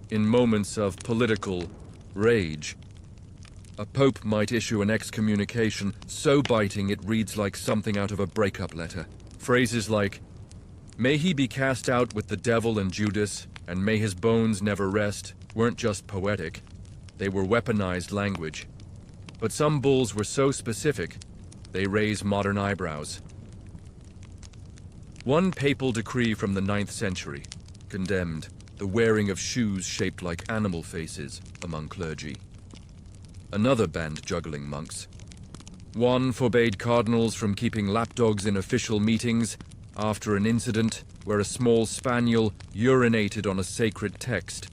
In moments of political rage, a pope might issue an excommunication so biting it reads like something out of a breakup letter. Phrases like, "May he be cast out with the devil and Judas, and may his bones never rest," weren't just poetic. They were weaponized language. But some bulls were so specific, they raise modern eyebrows. One papal decree from the 9th century condemned the wearing of shoes shaped like animal faces among clergy. Another banned juggling monks. One forbade cardinals from keeping lapdogs in official meetings after an incident where a small spaniel urinated on a sacred text.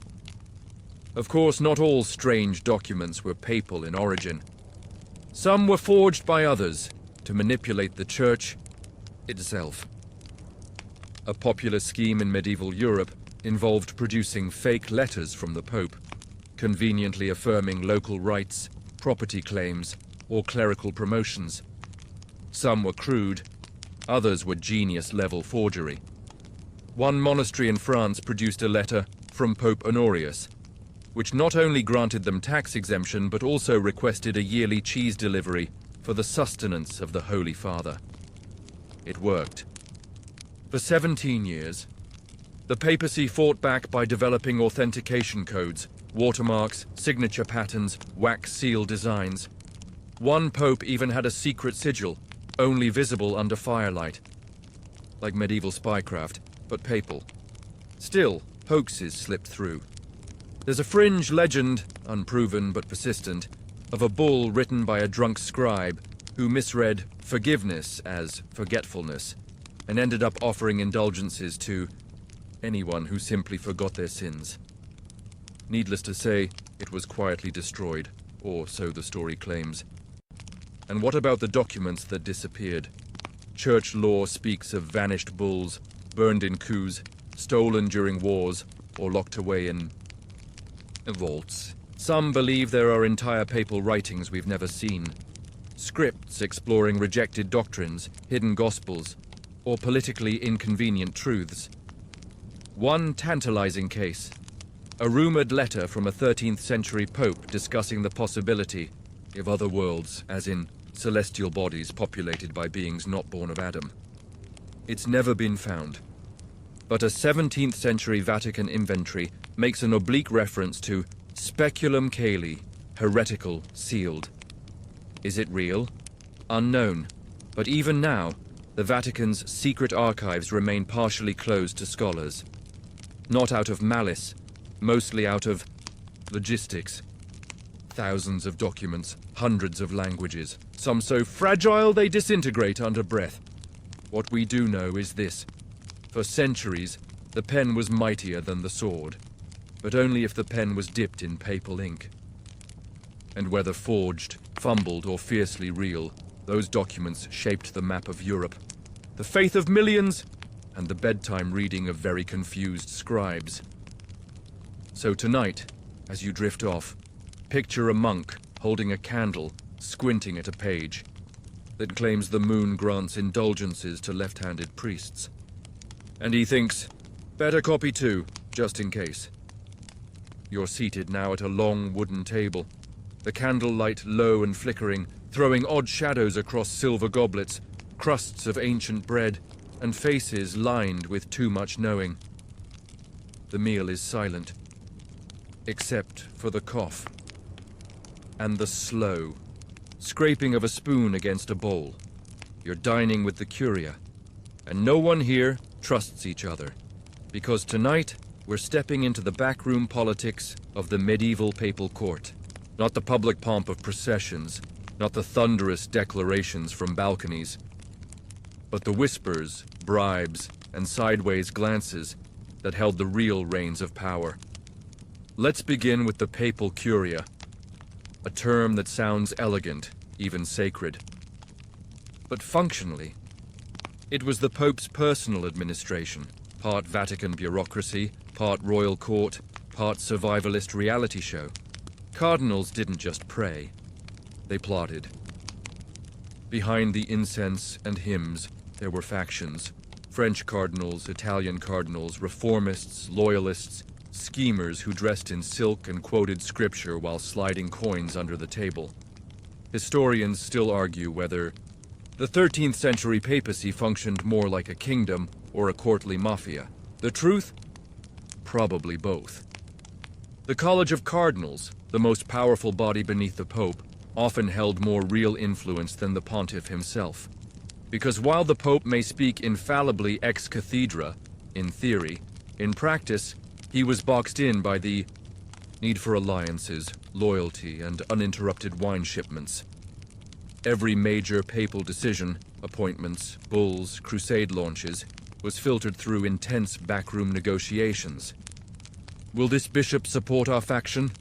Of course, not all strange documents were papal in origin. Some were forged by others to manipulate the Church itself. A popular scheme in medieval Europe involved producing fake letters from the Pope, conveniently affirming local rights, property claims, or clerical promotions. Some were crude, others were genius-level forgery. One monastery in France produced a letter from Pope Honorius, which not only granted them tax exemption but also requested a yearly cheese delivery for the sustenance of the Holy Father. It worked. For 17 years, the papacy fought back by developing authentication codes, watermarks, signature patterns, wax seal designs. One pope even had a secret sigil, only visible under firelight. Like medieval spycraft, but papal. Still, hoaxes slipped through. There's a fringe legend, unproven but persistent, of a bull written by a drunk scribe who misread forgiveness as forgetfulness and ended up offering indulgences to anyone who simply forgot their sins. Needless to say, it was quietly destroyed, or so the story claims. And what about the documents that disappeared? Church law speaks of vanished bulls, burned in coups, stolen during wars, or locked away in vaults. Some believe there are entire papal writings we've never seen. Scripts exploring rejected doctrines, hidden gospels, or politically inconvenient truths. One tantalizing case. A rumored letter from a 13th century pope discussing the possibility of other worlds, as in celestial bodies populated by beings not born of Adam. It's never been found. But a 17th century Vatican inventory makes an oblique reference to speculum caeli, heretical, sealed. Is it real? Unknown. But even now, the Vatican's secret archives remain partially closed to scholars. Not out of malice, mostly out of logistics. Thousands of documents, hundreds of languages, some so fragile they disintegrate under breath. What we do know is this. For centuries, the pen was mightier than the sword, but only if the pen was dipped in papal ink. And whether forged, fumbled, or fiercely real, those documents shaped the map of Europe, the faith of millions, and the bedtime reading of very confused scribes. So tonight, as you drift off, picture a monk holding a candle, squinting at a page that claims the moon grants indulgences to left-handed priests. And he thinks, better copy too, just in case. You're seated now at a long wooden table, the candlelight low and flickering, throwing odd shadows across silver goblets, crusts of ancient bread, and faces lined with too much knowing. The meal is silent, except for the cough and the slow scraping of a spoon against a bowl. You're dining with the curia, and no one here trusts each other, because tonight we're stepping into the backroom politics of the medieval papal court. Not the public pomp of processions, not the thunderous declarations from balconies, but the whispers, bribes, and sideways glances that held the real reins of power. Let's begin with the papal curia, a term that sounds elegant, even sacred. But functionally, it was the Pope's personal administration, part Vatican bureaucracy, part royal court, part survivalist reality show. Cardinals didn't just pray, they plotted. Behind the incense and hymns, there were factions. French cardinals, Italian cardinals, reformists, loyalists, schemers who dressed in silk and quoted scripture while sliding coins under the table. Historians still argue whether the 13th century papacy functioned more like a kingdom or a courtly mafia. The truth? Probably both. The College of Cardinals, the most powerful body beneath the Pope, often held more real influence than the pontiff himself. Because while the Pope may speak infallibly ex cathedra, in theory, in practice, he was boxed in by the need for alliances, loyalty, and uninterrupted wine shipments. Every major papal decision, appointments, bulls, crusade launches, was filtered through intense backroom negotiations. Will this bishop support our faction?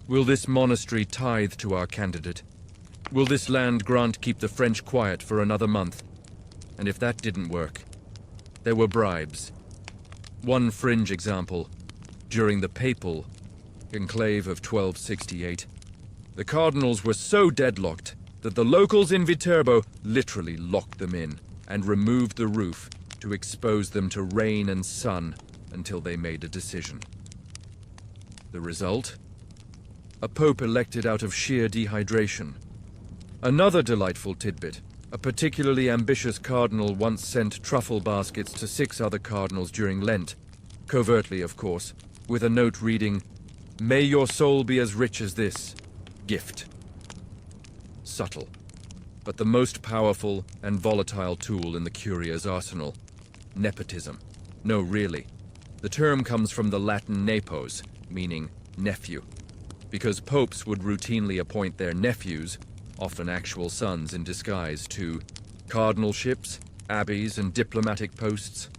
Will this monastery tithe to our candidate? Will this land grant keep the French quiet for another month? And if that didn't work, there were bribes. One fringe example, during the papal conclave of 1268, the cardinals were so deadlocked that the locals in Viterbo literally locked them in and removed the roof to expose them to rain and sun until they made a decision. The result? A pope elected out of sheer dehydration. Another delightful tidbit. A particularly ambitious cardinal once sent truffle baskets to 6 other cardinals during Lent, covertly of course, with a note reading, "May your soul be as rich as this gift." Subtle, but the most powerful and volatile tool in the curia's arsenal. Nepotism. No, really. The term comes from the Latin nepos, meaning nephew, because popes would routinely appoint their nephews, often actual sons in disguise, to cardinalships, abbeys, and diplomatic posts.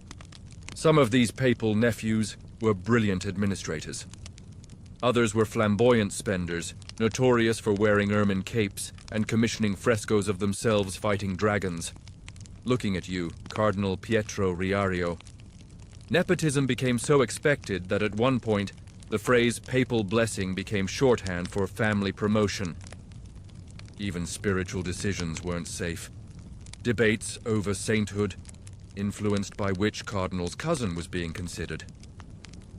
Some of these papal nephews were brilliant administrators. Others were flamboyant spenders, notorious for wearing ermine capes and commissioning frescoes of themselves fighting dragons. Looking at you, Cardinal Pietro Riario. Nepotism became so expected that at one point, the phrase papal blessing became shorthand for family promotion. Even spiritual decisions weren't safe. Debates over sainthood, influenced by which cardinal's cousin was being considered.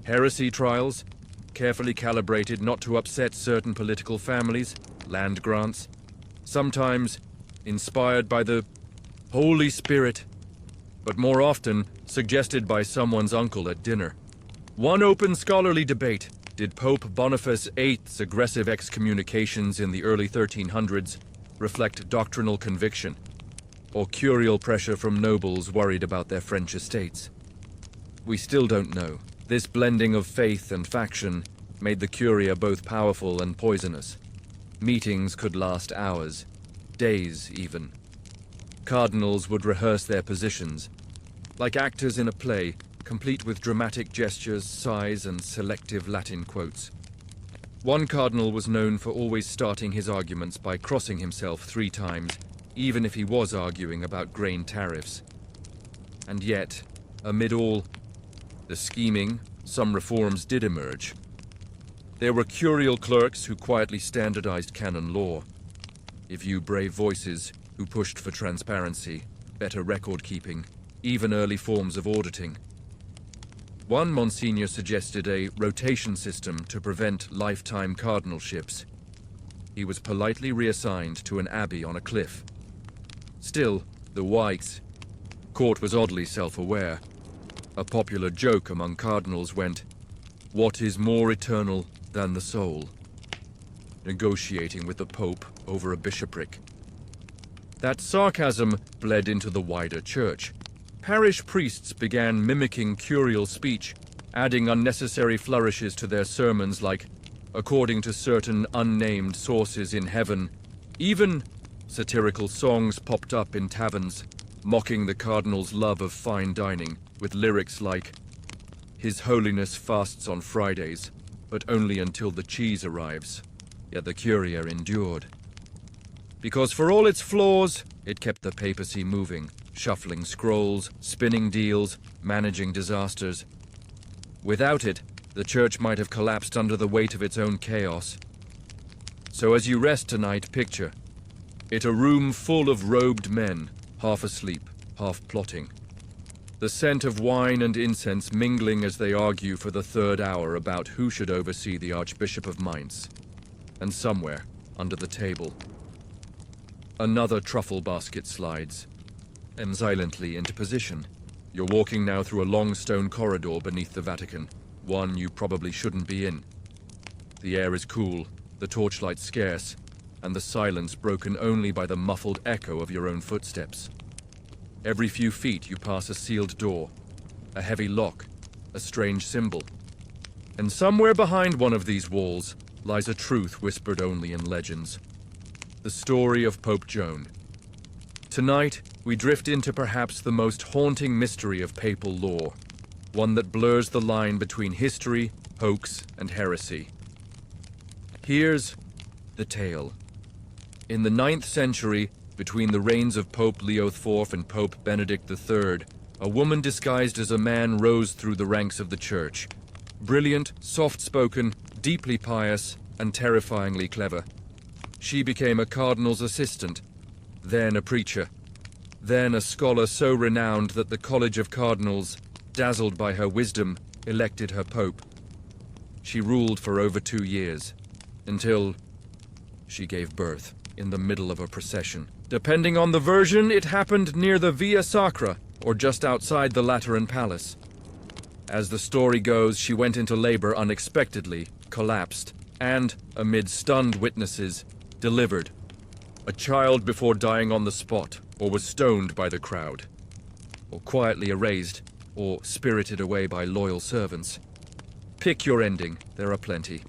Heresy trials, carefully calibrated not to upset certain political families, land grants, sometimes inspired by the Holy Spirit, but more often suggested by someone's uncle at dinner. One open scholarly debate: did Pope Boniface VIII's aggressive excommunications in the early 1300s reflect doctrinal conviction, or curial pressure from nobles worried about their French estates? We still don't know. This blending of faith and faction made the curia both powerful and poisonous. Meetings could last hours, days even. Cardinals would rehearse their positions, like actors in a play, complete with dramatic gestures, sighs, and selective Latin quotes. One cardinal was known for always starting his arguments by crossing himself 3 times, even if he was arguing about grain tariffs. And yet, amid all the scheming, some reforms did emerge. There were curial clerks who quietly standardized canon law. A few brave voices who pushed for transparency, better record-keeping, even early forms of auditing. One Monsignor suggested a rotation system to prevent lifetime cardinalships. He was politely reassigned to an abbey on a cliff. Still, the Whigs. Court was oddly self-aware. A popular joke among cardinals went, "What is more eternal than the soul?" Negotiating with the Pope over a bishopric. That sarcasm bled into the wider church. Parish priests began mimicking curial speech, adding unnecessary flourishes to their sermons like, according to certain unnamed sources in heaven. Even satirical songs popped up in taverns, mocking the cardinal's love of fine dining, with lyrics like, "His Holiness fasts on Fridays, but only until the cheese arrives." Yet the curia endured. Because for all its flaws, it kept the papacy moving, shuffling scrolls, spinning deals, managing disasters. Without it, the church might have collapsed under the weight of its own chaos. So as you rest tonight, picture it a room full of robed men, half asleep, half plotting. The scent of wine and incense mingling as they argue for the 3rd hour about who should oversee the Archbishop of Mainz. And somewhere, under the table, another truffle basket slides, and silently into position. You're walking now through a long stone corridor beneath the Vatican, one you probably shouldn't be in. The air is cool, the torchlight scarce, and the silence broken only by the muffled echo of your own footsteps. Every few feet you pass a sealed door, a heavy lock, a strange symbol. And somewhere behind one of these walls lies a truth whispered only in legends. The story of Pope Joan. Tonight, we drift into perhaps the most haunting mystery of papal lore, one that blurs the line between history, hoax, and heresy. Here's the tale. In the 9th century, between the reigns of Pope Leo IV and Pope Benedict III, a woman disguised as a man rose through the ranks of the church. Brilliant, soft-spoken, deeply pious, and terrifyingly clever. She became a cardinal's assistant, then a preacher, then a scholar so renowned that the College of Cardinals, dazzled by her wisdom, elected her pope. She ruled for over 2 years, until she gave birth in the middle of a procession. Depending on the version, it happened near the Via Sacra, or just outside the Lateran Palace. As the story goes, she went into labor unexpectedly, collapsed, and, amid stunned witnesses, delivered. A child before dying on the spot, or was stoned by the crowd, or quietly erased, or spirited away by loyal servants. Pick your ending, there are plenty.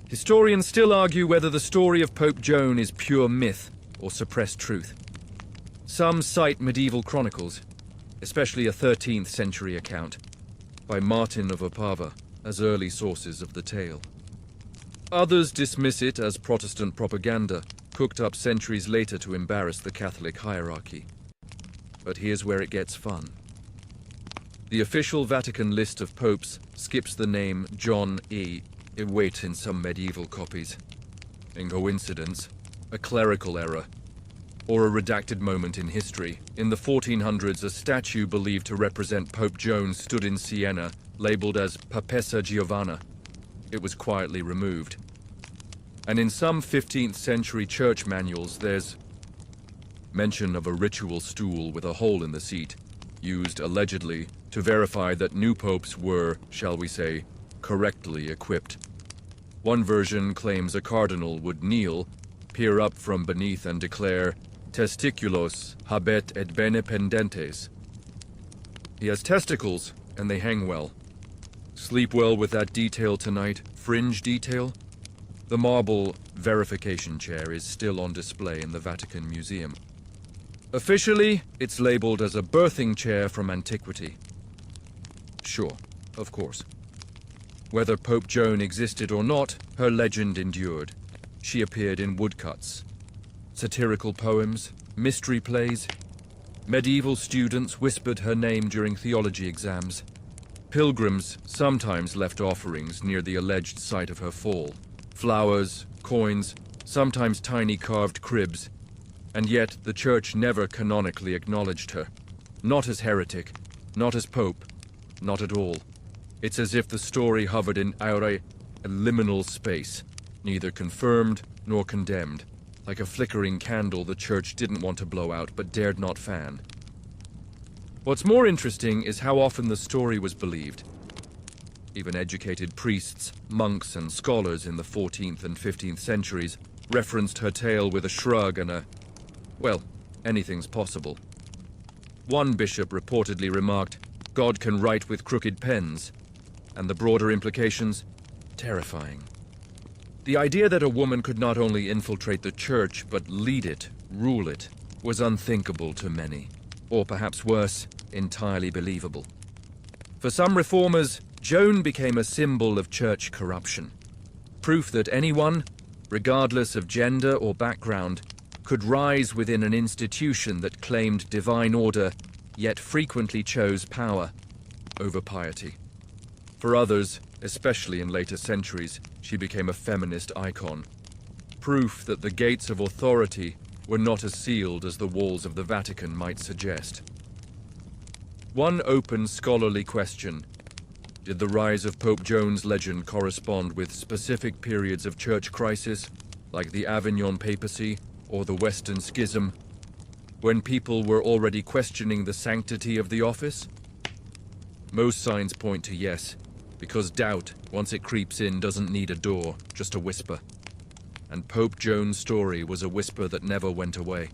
Historians still argue whether the story of Pope Joan is pure myth or suppressed truth. Some cite medieval chronicles, especially a 13th century account by Martin of Opava, as early sources of the tale. Others dismiss it as Protestant propaganda, cooked up centuries later to embarrass the Catholic hierarchy. But here's where it gets fun. The official Vatican list of popes skips the name John E. It waits in some medieval copies. In coincidence, a clerical error, or a redacted moment in history. In the 1400s, a statue believed to represent Pope Joan stood in Siena, labeled as Papessa Giovanna. It was quietly removed. And in some 15th century church manuals, there's mention of a ritual stool with a hole in the seat, used allegedly to verify that new popes were, shall we say, correctly equipped. One version claims a cardinal would kneel, peer up from beneath and declare, "Testiculos habet et bene pendentes." He has testicles, and they hang well. Sleep well with that detail tonight, fringe detail? The marble verification chair is still on display in the Vatican Museum. Officially, it's labeled as a birthing chair from antiquity. Sure, of course. Whether Pope Joan existed or not, her legend endured. She appeared in woodcuts, satirical poems, mystery plays. Medieval students whispered her name during theology exams. Pilgrims sometimes left offerings near the alleged site of her fall. Flowers, coins, sometimes tiny carved cribs. And yet the Church never canonically acknowledged her. Not as heretic, not as pope, not at all. It's as if the story hovered in aure, a liminal space, neither confirmed nor condemned, like a flickering candle the Church didn't want to blow out but dared not fan. What's more interesting is how often the story was believed. Even educated priests, monks, and scholars in the 14th and 15th centuries referenced her tale with a shrug and a, well, anything's possible. One bishop reportedly remarked, "God can write with crooked pens," and the broader implications, terrifying. The idea that a woman could not only infiltrate the church, but lead it, rule it, was unthinkable to many. Or perhaps worse, entirely believable. For some reformers, Joan became a symbol of church corruption. Proof that anyone, regardless of gender or background, could rise within an institution that claimed divine order, yet frequently chose power over piety. For others, especially in later centuries, she became a feminist icon. Proof that the gates of authority were not as sealed as the walls of the Vatican might suggest. One open scholarly question: did the rise of Pope Joan's legend correspond with specific periods of church crisis, like the Avignon papacy or the Western Schism, when people were already questioning the sanctity of the office? Most signs point to yes, because doubt, once it creeps in, doesn't need a door, just a whisper. And Pope Joan's story was a whisper that never went away.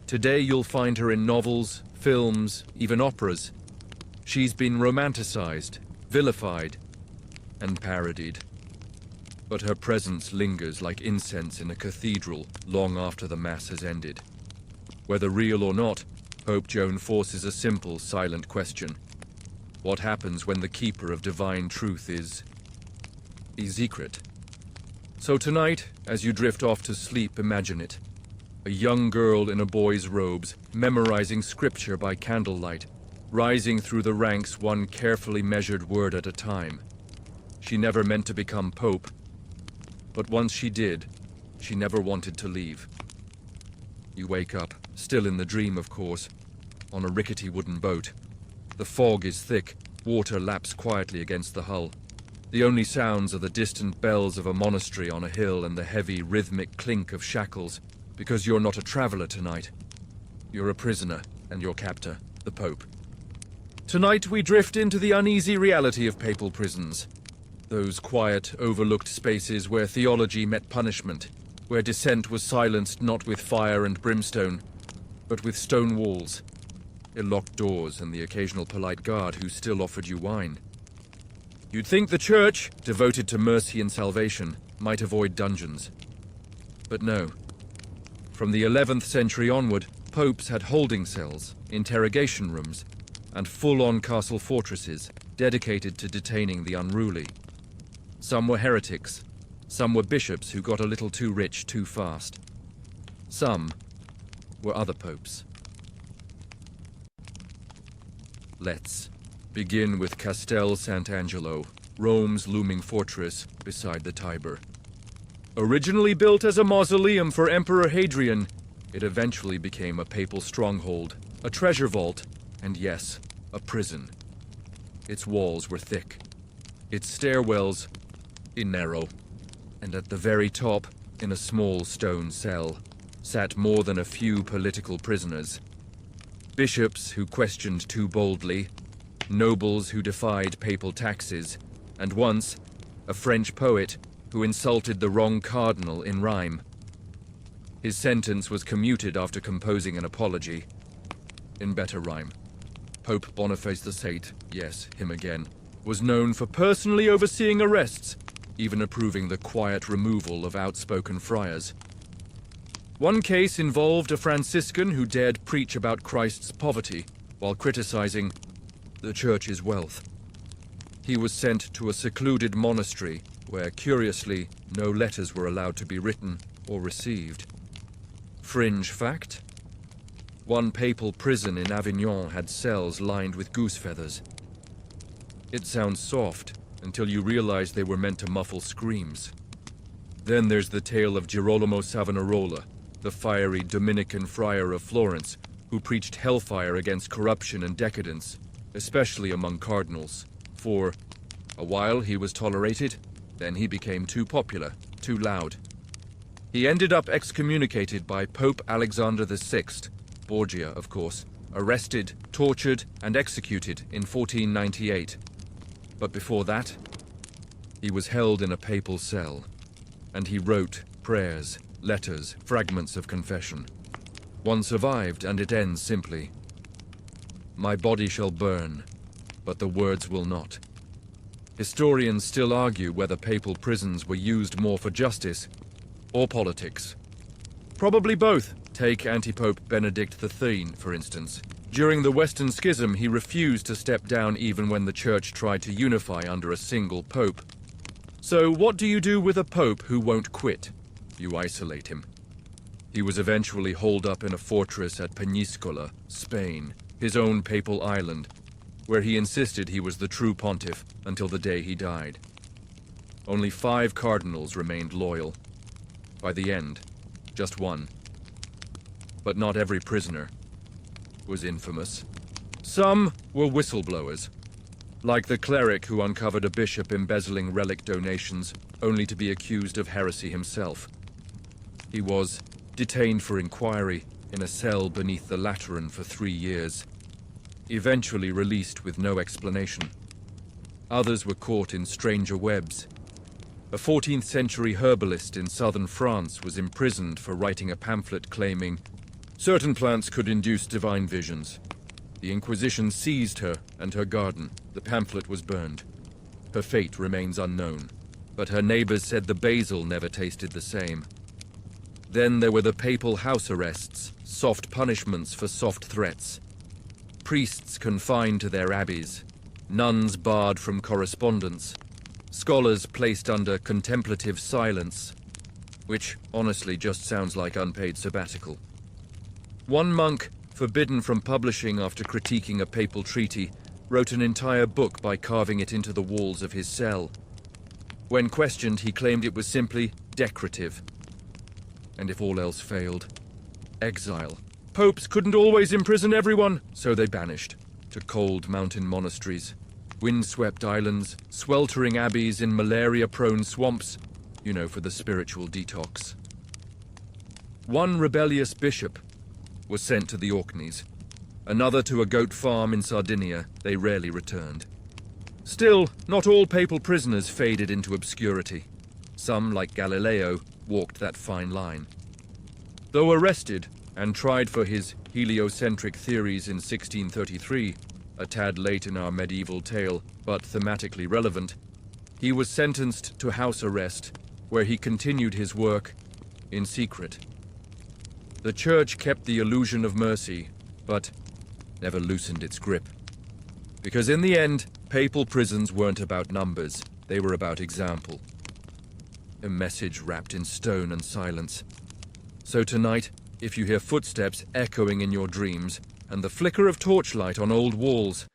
Today you'll find her in novels, films, even operas. She's been romanticized, vilified, and parodied. But her presence lingers like incense in a cathedral long after the Mass has ended. Whether real or not, Pope Joan forces a simple, silent question. What happens when the keeper of divine truth is secret? So tonight, as you drift off to sleep, imagine it. A young girl in a boy's robes, memorizing scripture by candlelight, rising through the ranks one carefully measured word at a time. She never meant to become pope, but once she did, she never wanted to leave. You wake up, still in the dream, of course, on a rickety wooden boat. The fog is thick, water laps quietly against the hull. The only sounds are the distant bells of a monastery on a hill and the heavy, rhythmic clink of shackles, because you're not a traveler tonight. You're a prisoner, and your captor, the Pope. Tonight we drift into the uneasy reality of papal prisons. Those quiet, overlooked spaces where theology met punishment, where dissent was silenced not with fire and brimstone, but with stone walls, locked doors, and the occasional polite guard who still offered you wine. You'd think the Church, devoted to mercy and salvation, might avoid dungeons. But no. From the 11th century onward, popes had holding cells, interrogation rooms, and full-on castle fortresses dedicated to detaining the unruly. Some were heretics. Some were bishops who got a little too rich too fast. Some were other popes. Let's begin with Castel Sant'Angelo, Rome's looming fortress beside the Tiber. Originally built as a mausoleum for Emperor Hadrian, it eventually became a papal stronghold, a treasure vault, and yes, a prison. Its walls were thick, its stairwells narrow, and at the very top, in a small stone cell, sat more than a few political prisoners. Bishops who questioned too boldly, nobles who defied papal taxes, and once, a French poet who insulted the wrong cardinal in rhyme. His sentence was commuted after composing an apology. In better rhyme. Pope Boniface VIII, yes, him again, was known for personally overseeing arrests, even approving the quiet removal of outspoken friars. One case involved a Franciscan who dared preach about Christ's poverty while criticizing the church's wealth. He was sent to a secluded monastery where, curiously, no letters were allowed to be written or received. Fringe fact: one papal prison in Avignon had cells lined with goose feathers. It sounds soft until you realize they were meant to muffle screams. Then there's the tale of Girolamo Savonarola, the fiery Dominican friar of Florence, who preached hellfire against corruption and decadence, especially among cardinals. For a while he was tolerated, then he became too popular, too loud. He ended up excommunicated by Pope Alexander VI, Borgia, of course, arrested, tortured, and executed in 1498. But before that, he was held in a papal cell, and he wrote prayers, letters, fragments of confession. One survived, and it ends simply: "My body shall burn, but the words will not." Historians still argue whether papal prisons were used more for justice or politics. Probably both. Take anti-Pope Benedict XIII, for instance. During the Western Schism, he refused to step down even when the Church tried to unify under a single pope. So what do you do with a pope who won't quit? You isolate him. He was eventually holed up in a fortress at Peñíscola, Spain, his own papal island, where he insisted he was the true pontiff until the day he died. Only 5 cardinals remained loyal. By the end, just one. But not every prisoner was infamous. Some were whistleblowers, like the cleric who uncovered a bishop embezzling relic donations only to be accused of heresy himself. He was detained for inquiry in a cell beneath the Lateran for 3 years, eventually released with no explanation. Others were caught in stranger webs. A 14th century herbalist in southern France was imprisoned for writing a pamphlet claiming certain plants could induce divine visions. The Inquisition seized her and her garden. The pamphlet was burned. Her fate remains unknown, but her neighbors said the basil never tasted the same. Then there were the papal house arrests, soft punishments for soft threats. Priests confined to their abbeys, nuns barred from correspondence, scholars placed under contemplative silence, which honestly just sounds like unpaid sabbatical. One monk, forbidden from publishing after critiquing a papal treaty, wrote an entire book by carving it into the walls of his cell. When questioned, he claimed it was simply decorative. And if all else failed, exile. Popes couldn't always imprison everyone, so they banished to cold mountain monasteries, windswept islands, sweltering abbeys in malaria-prone swamps, for the spiritual detox. One rebellious bishop was sent to the Orkneys, another to a goat farm in Sardinia. They rarely returned. Still, not all papal prisoners faded into obscurity. Some, like Galileo, walked that fine line. Though arrested and tried for his heliocentric theories in 1633, a tad late in our medieval tale, but thematically relevant, he was sentenced to house arrest, where he continued his work in secret. The Church kept the illusion of mercy, but never loosened its grip. Because in the end, papal prisons weren't about numbers, they were about example. A message wrapped in stone and silence. So tonight, if you hear footsteps echoing in your dreams, and the flicker of torchlight on old walls,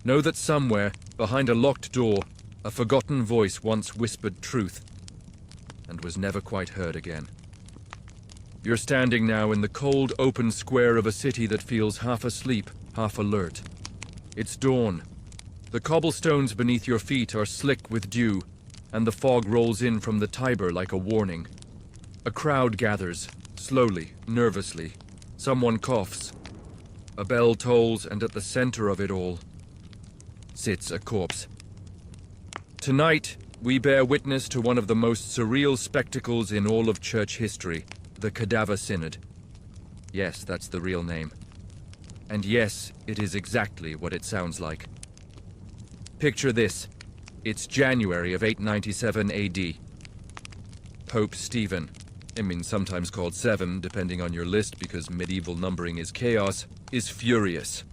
know that somewhere, behind a locked door, a forgotten voice once whispered truth, and was never quite heard again. You're standing now in the cold, open square of a city that feels half asleep, half alert. It's dawn. The cobblestones beneath your feet are slick with dew, and the fog rolls in from the Tiber like a warning. A crowd gathers, slowly, nervously. Someone coughs. A bell tolls, and at the center of it all sits a corpse. Tonight, we bear witness to one of the most surreal spectacles in all of church history, the Cadaver Synod. Yes, that's the real name. And yes, it is exactly what it sounds like. Picture this. It's January of 897 AD. Pope Stephen, sometimes called Seven, depending on your list because medieval numbering is chaos, is furious.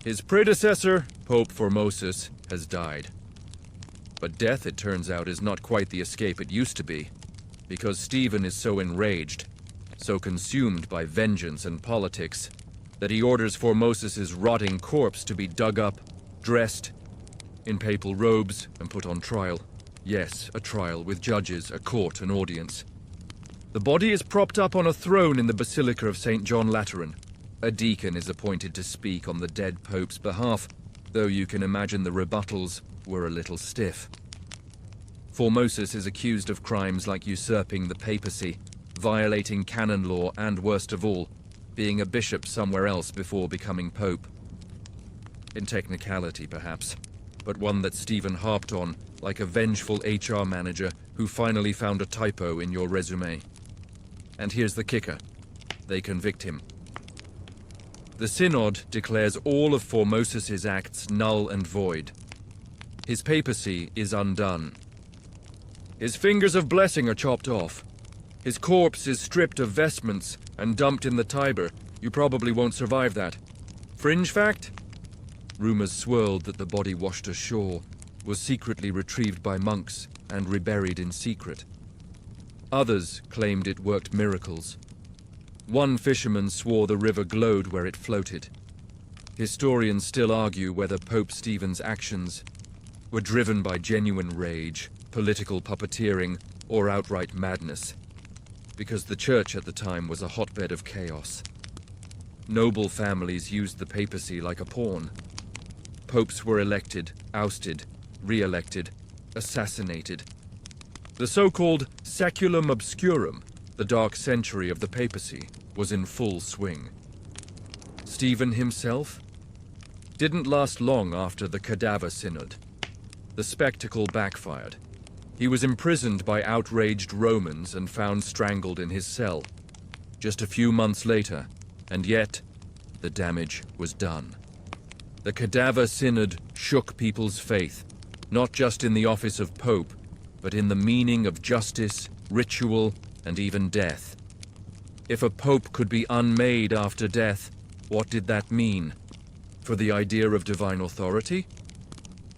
His predecessor, Pope Formosus, has died. But death, it turns out, is not quite the escape it used to be, because Stephen is so enraged, so consumed by vengeance and politics, that he orders Formosus's rotting corpse to be dug up, dressed in papal robes, and put on trial. Yes, a trial with judges, a court, an audience. The body is propped up on a throne in the Basilica of St. John Lateran. A deacon is appointed to speak on the dead pope's behalf, though you can imagine the rebuttals were a little stiff. Formosus is accused of crimes like usurping the papacy, violating canon law, and worst of all, being a bishop somewhere else before becoming pope. In technicality, perhaps, but one that Stephen harped on like a vengeful HR manager who finally found a typo in your resume. And here's the kicker. They convict him. The Synod declares all of Formosus's acts null and void. His papacy is undone. His fingers of blessing are chopped off. His corpse is stripped of vestments and dumped in the Tiber. You probably won't survive that. Fringe fact? Rumors swirled that the body washed ashore, was secretly retrieved by monks and reburied in secret. Others claimed it worked miracles. One fisherman swore the river glowed where it floated. Historians still argue whether Pope Stephen's actions were driven by genuine rage, political puppeteering, or outright madness, because the church at the time was a hotbed of chaos. Noble families used the papacy like a pawn. Popes were elected, ousted, re-elected, assassinated. The so-called saculum obscurum, the dark century of the papacy, was in full swing. Stephen himself didn't last long after the Cadaver Synod. The spectacle backfired. He was imprisoned by outraged Romans and found strangled in his cell. Just a few months later, and yet, the damage was done. The Cadaver Synod shook people's faith, not just in the office of Pope, but in the meaning of justice, ritual, and even death. If a pope could be unmade after death, what did that mean? For the idea of divine authority?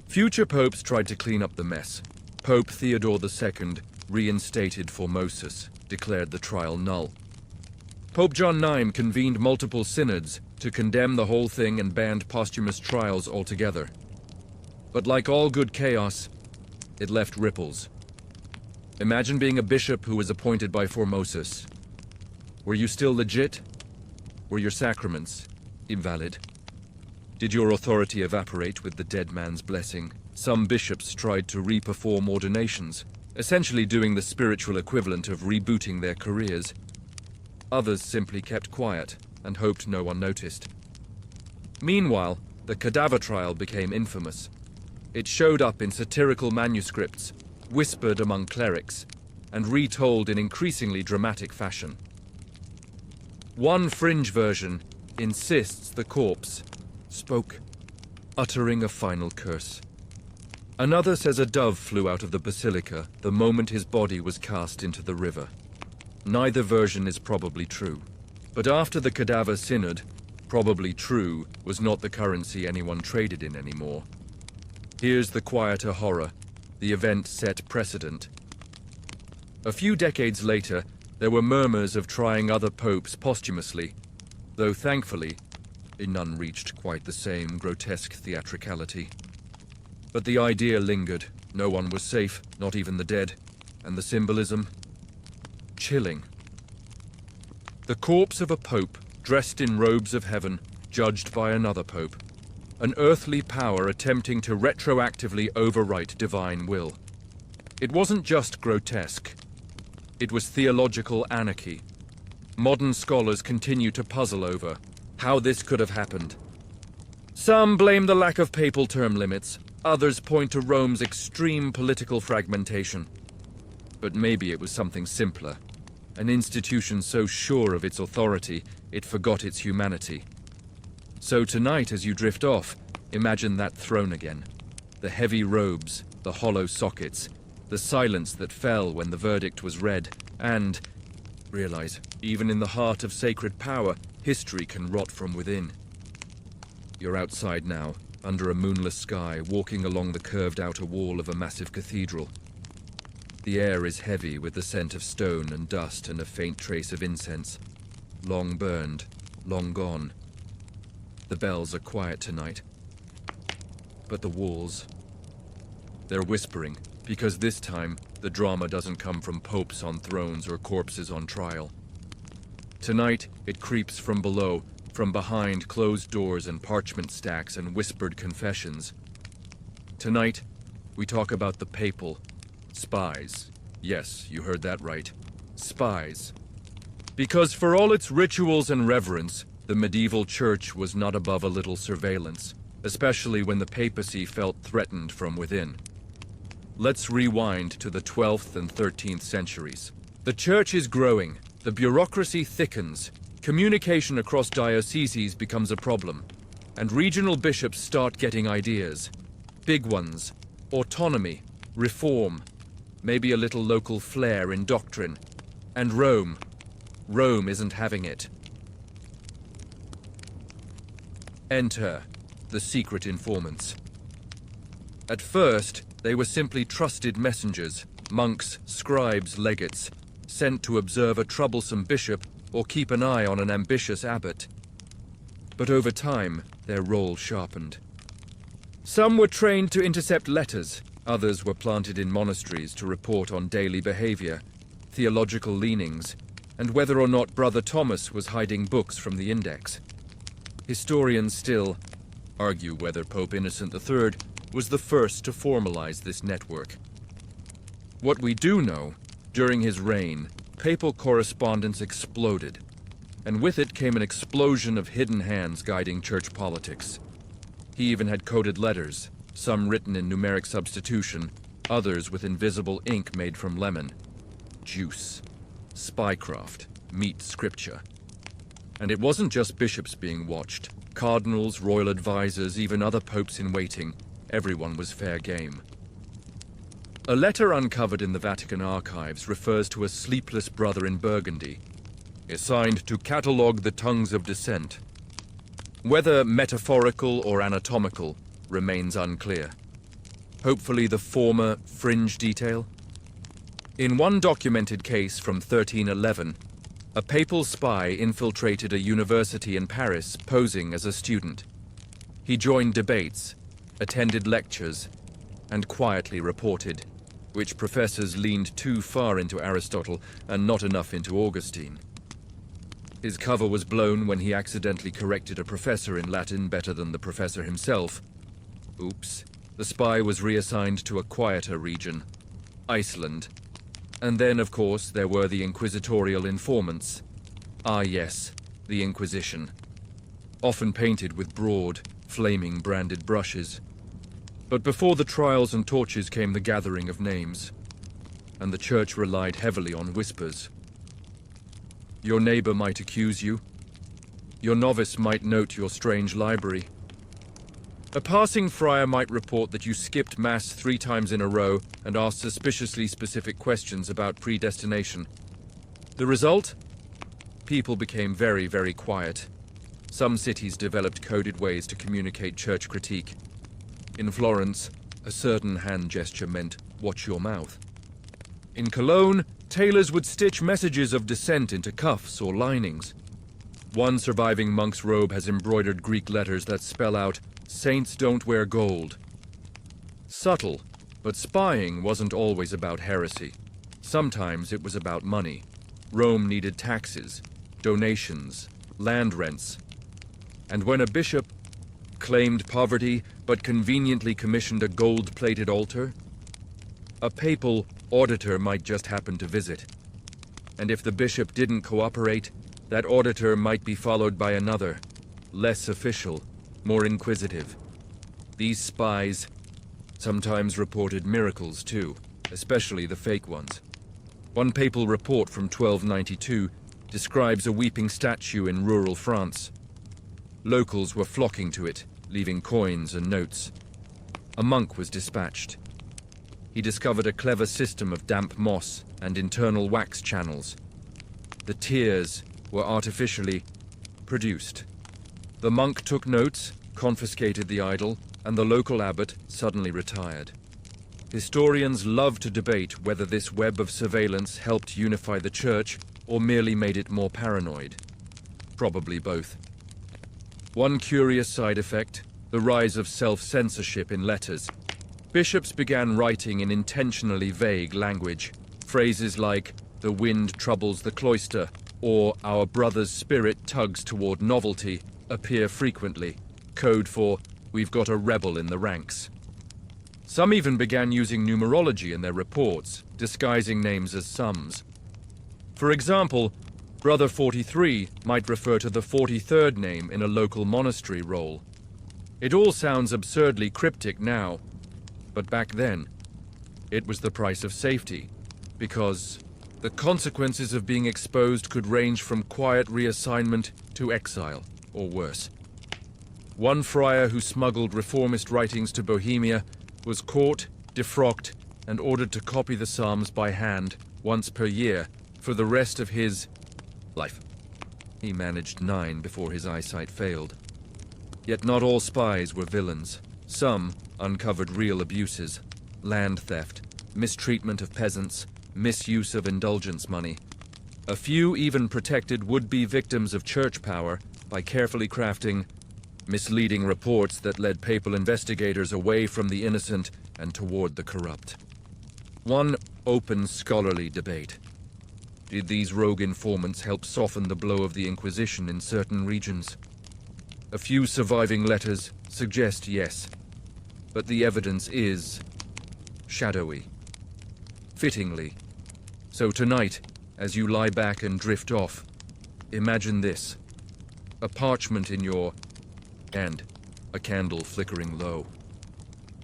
Future popes tried to clean up the mess. Pope Theodore II reinstated Formosus, declared the trial null. Pope John IX convened multiple synods to condemn the whole thing and banned posthumous trials altogether. But like all good chaos, it left ripples. Imagine being a bishop who was appointed by Formosus. Were you still legit? Were your sacraments invalid? Did your authority evaporate with the dead man's blessing? Some bishops tried to re-perform ordinations, essentially doing the spiritual equivalent of rebooting their careers. Others simply kept quiet and hoped no one noticed. Meanwhile, the Cadaver trial became infamous. It showed up in satirical manuscripts, whispered among clerics, and retold in increasingly dramatic fashion. One fringe version insists the corpse spoke, uttering a final curse. Another says a dove flew out of the basilica the moment his body was cast into the river. Neither version is probably true. But after the Cadaver Synod, probably true was not the currency anyone traded in anymore. Here's the quieter horror. The event set precedent. A few decades later, there were murmurs of trying other popes posthumously, though thankfully, none reached quite the same grotesque theatricality. But the idea lingered. No one was safe, not even the dead. And the symbolism? Chilling. The corpse of a pope, dressed in robes of heaven, judged by another pope. An earthly power attempting to retroactively overwrite divine will. It wasn't just grotesque. It was theological anarchy. Modern scholars continue to puzzle over how this could have happened. Some blame the lack of papal term limits. Others point to Rome's extreme political fragmentation. But maybe it was something simpler. An institution so sure of its authority, it forgot its humanity. So tonight, as you drift off, imagine that throne again. The heavy robes, the hollow sockets, the silence that fell when the verdict was read, and realize, even in the heart of sacred power, history can rot from within. You're outside now, under a moonless sky, walking along the curved outer wall of a massive cathedral. The air is heavy with the scent of stone and dust and a faint trace of incense. Long burned, long gone. The bells are quiet tonight. But the walls, they're whispering, because this time the drama doesn't come from popes on thrones or corpses on trial. Tonight it creeps from below, from behind closed doors and parchment stacks and whispered confessions. Tonight we talk about the papal spies. Yes, you heard that right. Spies. Because for all its rituals and reverence, the medieval church was not above a little surveillance, especially when the papacy felt threatened from within. Let's rewind to the 12th and 13th centuries. The church is growing, the bureaucracy thickens, communication across dioceses becomes a problem, and regional bishops start getting ideas. Big ones: autonomy, reform, maybe a little local flair in doctrine. And Rome isn't having it. Enter the secret informants. At first, they were simply trusted messengers, monks, scribes, legates, sent to observe a troublesome bishop or keep an eye on an ambitious abbot. But over time, their role sharpened. Some were trained to intercept letters, others were planted in monasteries to report on daily behavior, theological leanings, and whether or not Brother Thomas was hiding books from the index. Historians still argue whether Pope Innocent III was the first to formalize this network. What we do know, during his reign, papal correspondence exploded, and with it came an explosion of hidden hands guiding church politics. He even had coded letters, some written in numeric substitution, others with invisible ink made from lemon. Juice. Spycraft. Meet scripture. And it wasn't just bishops being watched. Cardinals, royal advisors, even other popes in waiting. Everyone was fair game. A letter uncovered in the Vatican archives refers to a sleepless brother in Burgundy, assigned to catalogue the tongues of dissent. Whether metaphorical or anatomical remains unclear. Hopefully the former fringe detail. In one documented case from 1311, a papal spy infiltrated a university in Paris posing as a student. He joined debates, attended lectures, and quietly reported, which professors leaned too far into Aristotle and not enough into Augustine. His cover was blown when he accidentally corrected a professor in Latin better than the professor himself. Oops. The spy was reassigned to a quieter region, Iceland. And then, of course, there were the inquisitorial informants. Ah yes, the Inquisition. Often painted with broad, flaming branded brushes. But before the trials and torches came the gathering of names, and the church relied heavily on whispers. Your neighbor might accuse you. Your novice might note your strange library. A passing friar might report that you skipped Mass 3 times in a row and asked suspiciously specific questions about predestination. The result? People became very, very quiet. Some cities developed coded ways to communicate church critique. In Florence, a certain hand gesture meant, "Watch your mouth." In Cologne, tailors would stitch messages of dissent into cuffs or linings. One surviving monk's robe has embroidered Greek letters that spell out, "Saints don't wear gold." Subtle, but spying wasn't always about heresy. Sometimes it was about money. Rome needed taxes, donations, land rents. And when a bishop claimed poverty but conveniently commissioned a gold-plated altar, a papal auditor might just happen to visit. And if the bishop didn't cooperate, that auditor might be followed by another, less official, more inquisitive. These spies sometimes reported miracles too, especially the fake ones. One papal report from 1292 describes a weeping statue in rural France. Locals were flocking to it, leaving coins and notes. a monk was dispatched. He discovered a clever system of damp moss and internal wax channels. The tears were artificially produced. The monk took notes, confiscated the idol, and the local abbot suddenly retired. Historians love to debate whether this web of surveillance helped unify the church or merely made it more paranoid. Probably both. One curious side effect, the rise of self-censorship in letters. Bishops began writing in intentionally vague language. Phrases like, "the wind troubles the cloister," or "our brother's spirit tugs toward novelty," appear frequently, code for, "we've got a rebel in the ranks." Some even began using numerology in their reports, disguising names as sums. For example, Brother 43 might refer to the 43rd name in a local monastery roll. It all sounds absurdly cryptic now, but back then, it was the price of safety, because the consequences of being exposed could range from quiet reassignment to exile, or worse. One friar who smuggled reformist writings to Bohemia was caught, defrocked, and ordered to copy the Psalms by hand once per year for the rest of his life. He managed 9 before his eyesight failed. Yet not all spies were villains. Some uncovered real abuses: land theft, mistreatment of peasants, misuse of indulgence money. A few even protected would-be victims of church power by carefully crafting misleading reports that led papal investigators away from the innocent and toward the corrupt. One open scholarly debate: did these rogue informants help soften the blow of the Inquisition in certain regions? A few surviving letters suggest yes, but the evidence is shadowy. Fittingly. So tonight, as you lie back and drift off, imagine this: a parchment in your hand, a candle flickering low,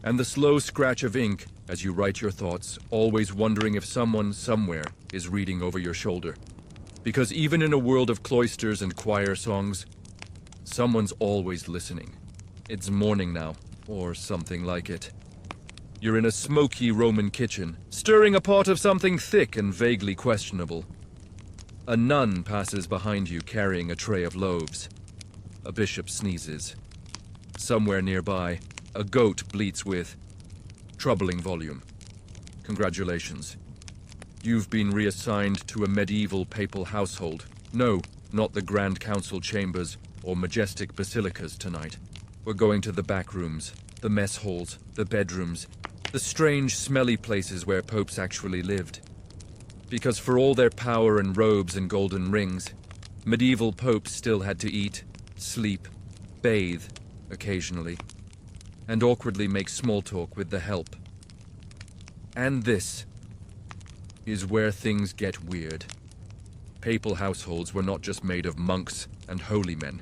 and the slow scratch of ink as you write your thoughts, always wondering if someone somewhere is reading over your shoulder. Because even in a world of cloisters and choir songs, someone's always listening. It's morning now, or something like it. You're in a smoky Roman kitchen, stirring a pot of something thick and vaguely questionable. A nun passes behind you carrying a tray of loaves. A bishop sneezes. Somewhere nearby, a goat bleats with troubling volume. Congratulations. You've been reassigned to a medieval papal household. No, not the Grand Council chambers or majestic basilicas tonight. We're going to the back rooms, the mess halls, the bedrooms, the strange, smelly places where popes actually lived. Because for all their power and robes and golden rings, medieval popes still had to eat, sleep, bathe occasionally, and awkwardly make small talk with the help. And this is where things get weird. Papal households were not just made of monks and holy men.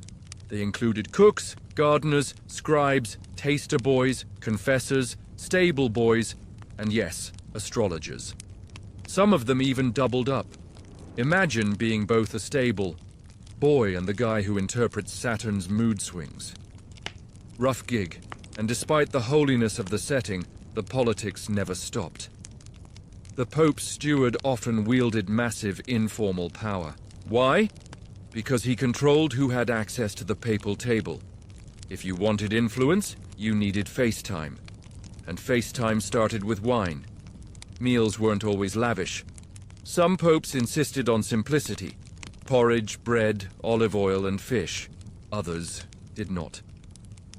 They included cooks, gardeners, scribes, taster boys, confessors, stable boys, and yes, astrologers. Some of them even doubled up. Imagine being both a stable boy and the guy who interprets Saturn's mood swings. Rough gig, and despite the holiness of the setting, the politics never stopped. The Pope's steward often wielded massive informal power. Why? Because he controlled who had access to the papal table. If you wanted influence, you needed FaceTime. And FaceTime started with wine. Meals weren't always lavish. Some popes insisted on simplicity: porridge, bread, olive oil, and fish. Others did not.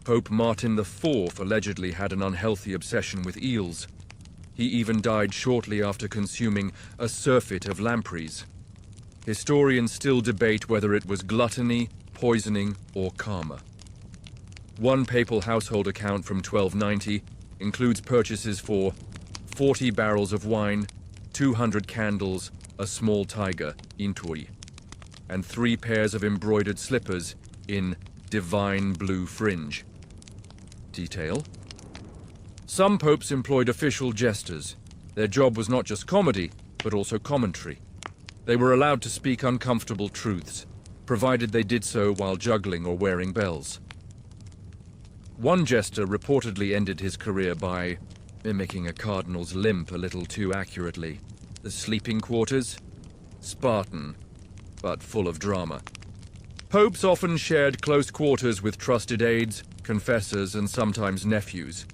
Pope Martin IV allegedly had an unhealthy obsession with eels. He even died shortly after consuming a surfeit of lampreys. Historians still debate whether it was gluttony, poisoning, or karma. One papal household account from 1290 includes purchases for 40 barrels of wine, 200 candles, a small tiger, intui, and 3 pairs of embroidered slippers in divine blue fringe. Detail? Some popes employed official jesters. Their job was not just comedy, but also commentary. They were allowed to speak uncomfortable truths, provided they did so while juggling or wearing bells. One jester reportedly ended his career by mimicking a cardinal's limp a little too accurately. The sleeping quarters? Spartan, but full of drama. Popes often shared close quarters with trusted aides, confessors, and sometimes nephews.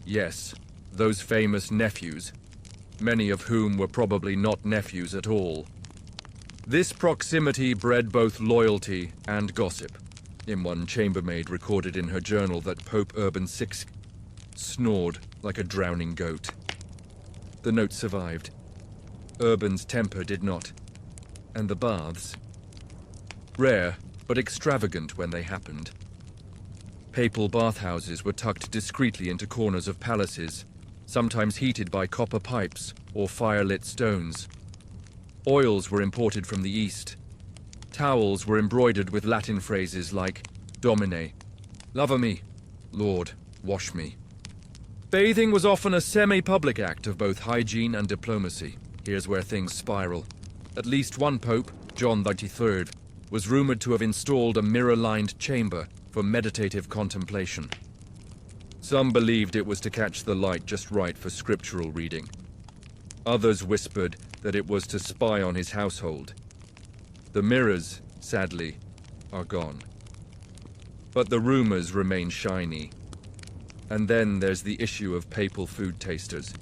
Yes, those famous nephews, many of whom were probably not nephews at all. This proximity bred both loyalty and gossip. In one chambermaid recorded in her journal that Pope Urban VI snored like a drowning goat. The note survived. Urban's temper did not. And the baths? Rare, but extravagant when they happened. Papal bathhouses were tucked discreetly into corners of palaces, sometimes heated by copper pipes or fire-lit stones. Oils were imported from the east. Towels were embroidered with Latin phrases like Domine, lava me, Lord, wash me. Bathing was often a semi-public act of both hygiene and diplomacy. Here's where things spiral. At least one pope, John XXIII, was rumored to have installed a mirror-lined chamber for meditative contemplation. Some believed it was to catch the light just right for scriptural reading. Others whispered that it was to spy on his household. The mirrors, sadly, are gone. But the rumors remain shiny. And then there's the issue of papal food tasters.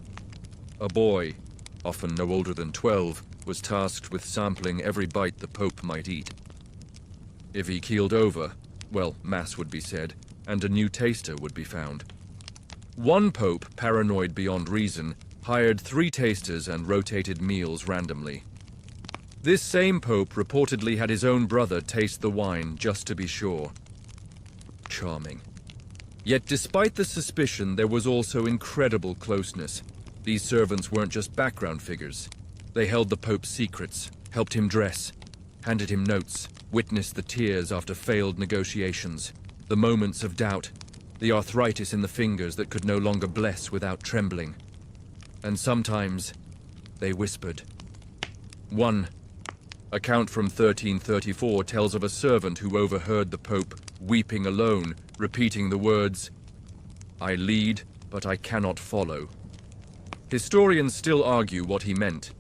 A boy, often no older than 12, was tasked with sampling every bite the Pope might eat. If he keeled over, well, mass would be said, and a new taster would be found. One Pope, paranoid beyond reason, hired 3 tasters and rotated meals randomly. This same Pope reportedly had his own brother taste the wine just to be sure. Charming. Yet despite the suspicion, there was also incredible closeness. These servants weren't just background figures. They held the Pope's secrets, helped him dress, handed him notes, witnessed the tears after failed negotiations, the moments of doubt, the arthritis in the fingers that could no longer bless without trembling. And sometimes, they whispered. One account from 1334 tells of a servant who overheard the Pope, weeping alone, repeating the words, "I lead, but I cannot follow." Historians still argue what he meant.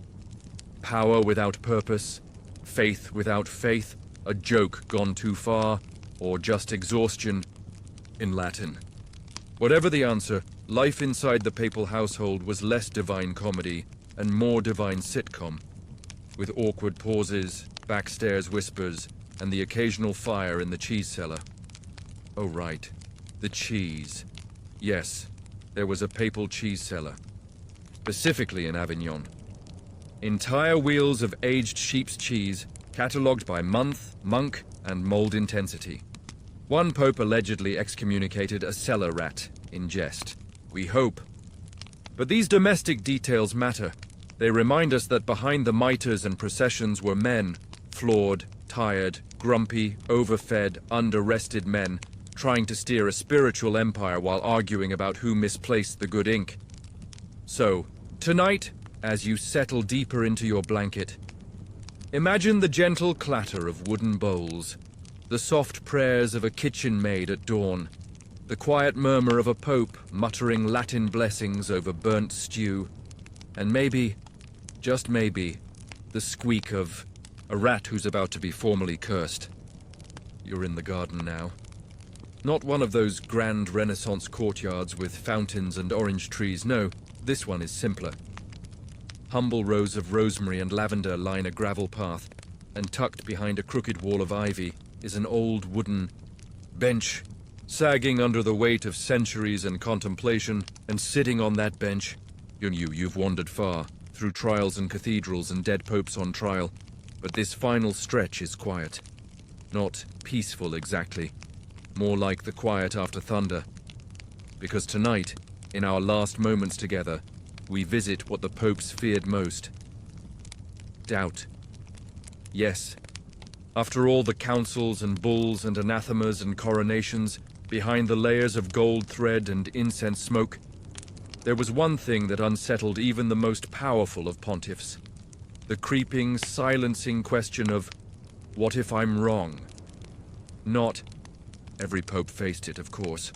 Power without purpose, faith without faith, a joke gone too far, or just exhaustion, in Latin. Whatever the answer, life inside the papal household was less divine comedy and more divine sitcom, with awkward pauses, backstairs whispers, and the occasional fire in the cheese cellar. Oh right, the cheese. Yes, there was a papal cheese cellar, specifically in Avignon. Entire wheels of aged sheep's cheese, catalogued by month, monk, and mold intensity. One pope allegedly excommunicated a cellar rat, in jest. We hope. But these domestic details matter. They remind us that behind the mitres and processions were men, flawed, tired, grumpy, overfed, under-rested men, trying to steer a spiritual empire while arguing about who misplaced the good ink. So, tonight, as you settle deeper into your blanket, imagine the gentle clatter of wooden bowls, the soft prayers of a kitchen maid at dawn, the quiet murmur of a pope muttering Latin blessings over burnt stew, and maybe, just maybe, the squeak of a rat who's about to be formally cursed. You're in the garden now. Not one of those grand Renaissance courtyards with fountains and orange trees, no, this one is simpler. Humble rows of rosemary and lavender line a gravel path, and tucked behind a crooked wall of ivy is an old wooden bench, sagging under the weight of centuries and contemplation, and sitting on that bench, you've wandered far, through trials and cathedrals and dead popes on trial, but this final stretch is quiet. Not peaceful exactly, more like the quiet after thunder. Because tonight, in our last moments together, we visit what the popes feared most. Doubt. Yes. After all the councils and bulls and anathemas and coronations, behind the layers of gold thread and incense smoke, there was one thing that unsettled even the most powerful of pontiffs. The creeping, silencing question of, what if I'm wrong? Not, every pope faced it, of course,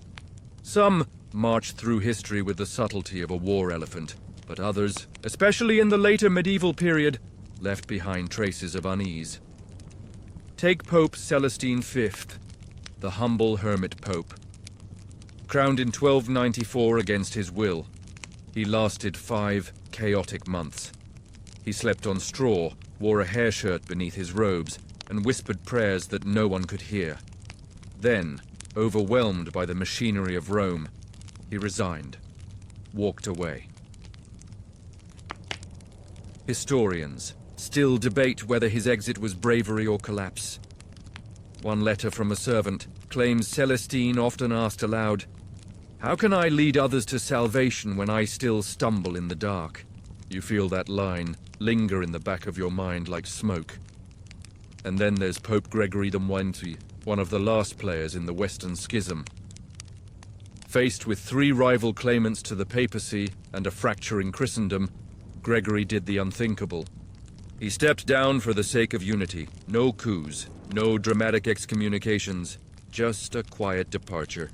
Some marched through history with the subtlety of a war elephant, but others, especially in the later medieval period, left behind traces of unease. Take Pope Celestine V, the humble hermit pope. Crowned in 1294 against his will, he lasted 5 chaotic months. He slept on straw, wore a hair shirt beneath his robes, and whispered prayers that no one could hear. Then, overwhelmed by the machinery of Rome, he resigned, walked away. Historians still debate whether his exit was bravery or collapse. One letter from a servant claims Celestine often asked aloud, "How can I lead others to salvation when I still stumble in the dark?" You feel that line linger in the back of your mind like smoke. And then there's Pope Gregory XI, one of the last players in the Western Schism. Faced with 3 rival claimants to the papacy and a fracturing Christendom, Gregory did the unthinkable. He stepped down for the sake of unity. No coups, no dramatic excommunications, just a quiet departure.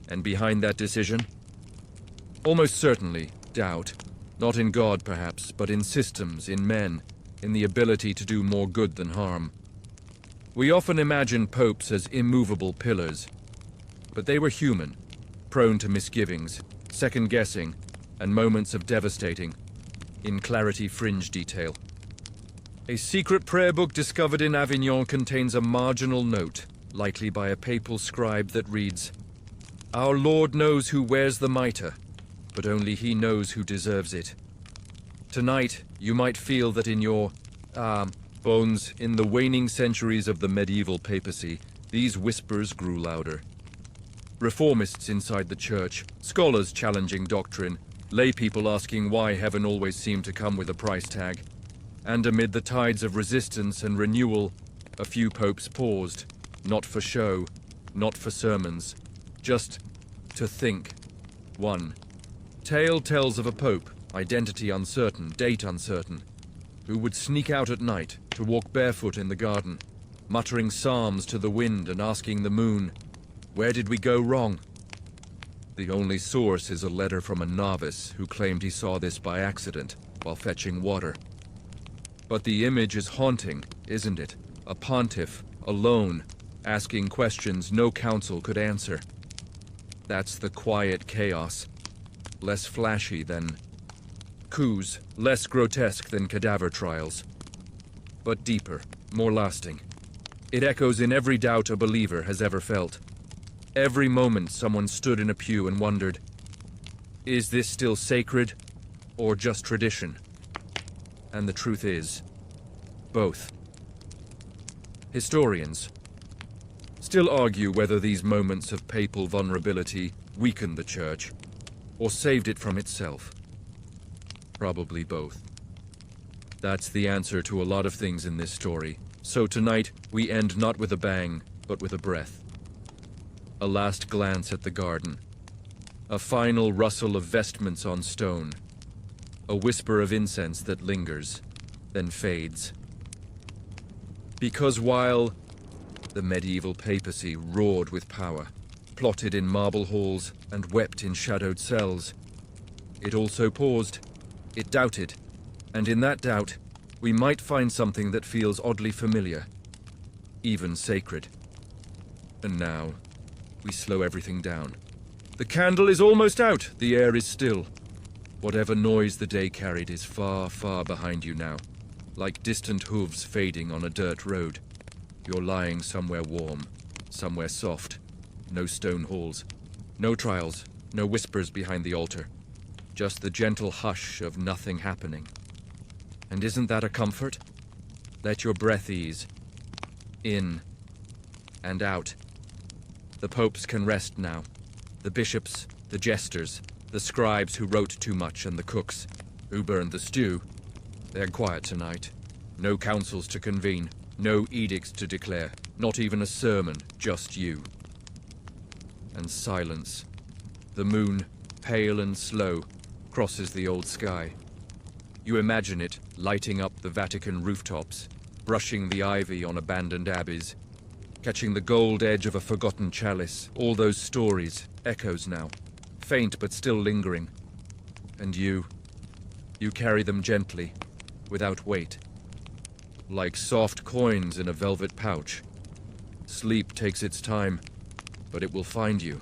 And behind that decision? Almost certainly, doubt. Not in God, perhaps, but in systems, in men, in the ability to do more good than harm. We often imagine popes as immovable pillars, but they were human, prone to misgivings, second-guessing, and moments of devastating, in clarity fringe detail. A secret prayer book discovered in Avignon contains a marginal note, likely by a papal scribe, that reads, "Our Lord knows who wears the mitre, but only he knows who deserves it." Tonight, you might feel that in your, bones, in the waning centuries of the medieval papacy, these whispers grew louder. Reformists inside the church, scholars challenging doctrine, lay people asking why heaven always seemed to come with a price tag. And amid the tides of resistance and renewal, a few popes paused, not for show, not for sermons, just to think. 1. Tale tells of a pope, identity uncertain, date uncertain, who would sneak out at night to walk barefoot in the garden, muttering psalms to the wind and asking the moon, "Where did we go wrong?" The only source is a letter from a novice who claimed he saw this by accident while fetching water. But the image is haunting, isn't it? A pontiff, alone, asking questions no council could answer. That's the quiet chaos, less flashy than coups, less grotesque than cadaver trials, but deeper, more lasting. It echoes in every doubt a believer has ever felt. Every moment someone stood in a pew and wondered, is this still sacred or just tradition? And the truth is, both. Historians still argue whether these moments of papal vulnerability weakened the church or saved it from itself. Probably both. That's the answer to a lot of things in this story. So tonight, we end not with a bang, but with a breath. A last glance at the garden. A final rustle of vestments on stone. A whisper of incense that lingers, then fades. Because while the medieval papacy roared with power, plotted in marble halls, and wept in shadowed cells, it also paused, it doubted, and in that doubt, we might find something that feels oddly familiar, even sacred. And now, we slow everything down. The candle is almost out, the air is still. Whatever noise the day carried is far, far behind you now, like distant hooves fading on a dirt road. You're lying somewhere warm, somewhere soft. No stone halls, no trials, no whispers behind the altar. Just the gentle hush of nothing happening. And isn't that a comfort? Let your breath ease. In and out. The popes can rest now. The bishops, the jesters, the scribes who wrote too much, and the cooks who burned the stew. They're quiet tonight. No councils to convene, no edicts to declare, not even a sermon, just you. And silence. The moon, pale and slow, crosses the old sky. You imagine it lighting up the Vatican rooftops, brushing the ivy on abandoned abbeys, catching the gold edge of a forgotten chalice. All those stories, echoes now, faint but still lingering. And you carry them gently, without weight, like soft coins in a velvet pouch. Sleep takes its time, but it will find you.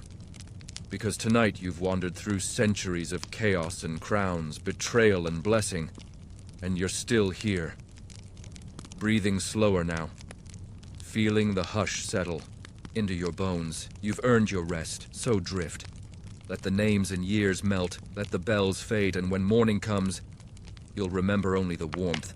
Because tonight you've wandered through centuries of chaos and crowns, betrayal and blessing, and you're still here. Breathing slower now, feeling the hush settle into your bones. You've earned your rest, so drift. Let the names and years melt, let the bells fade, and when morning comes, you'll remember only the warmth.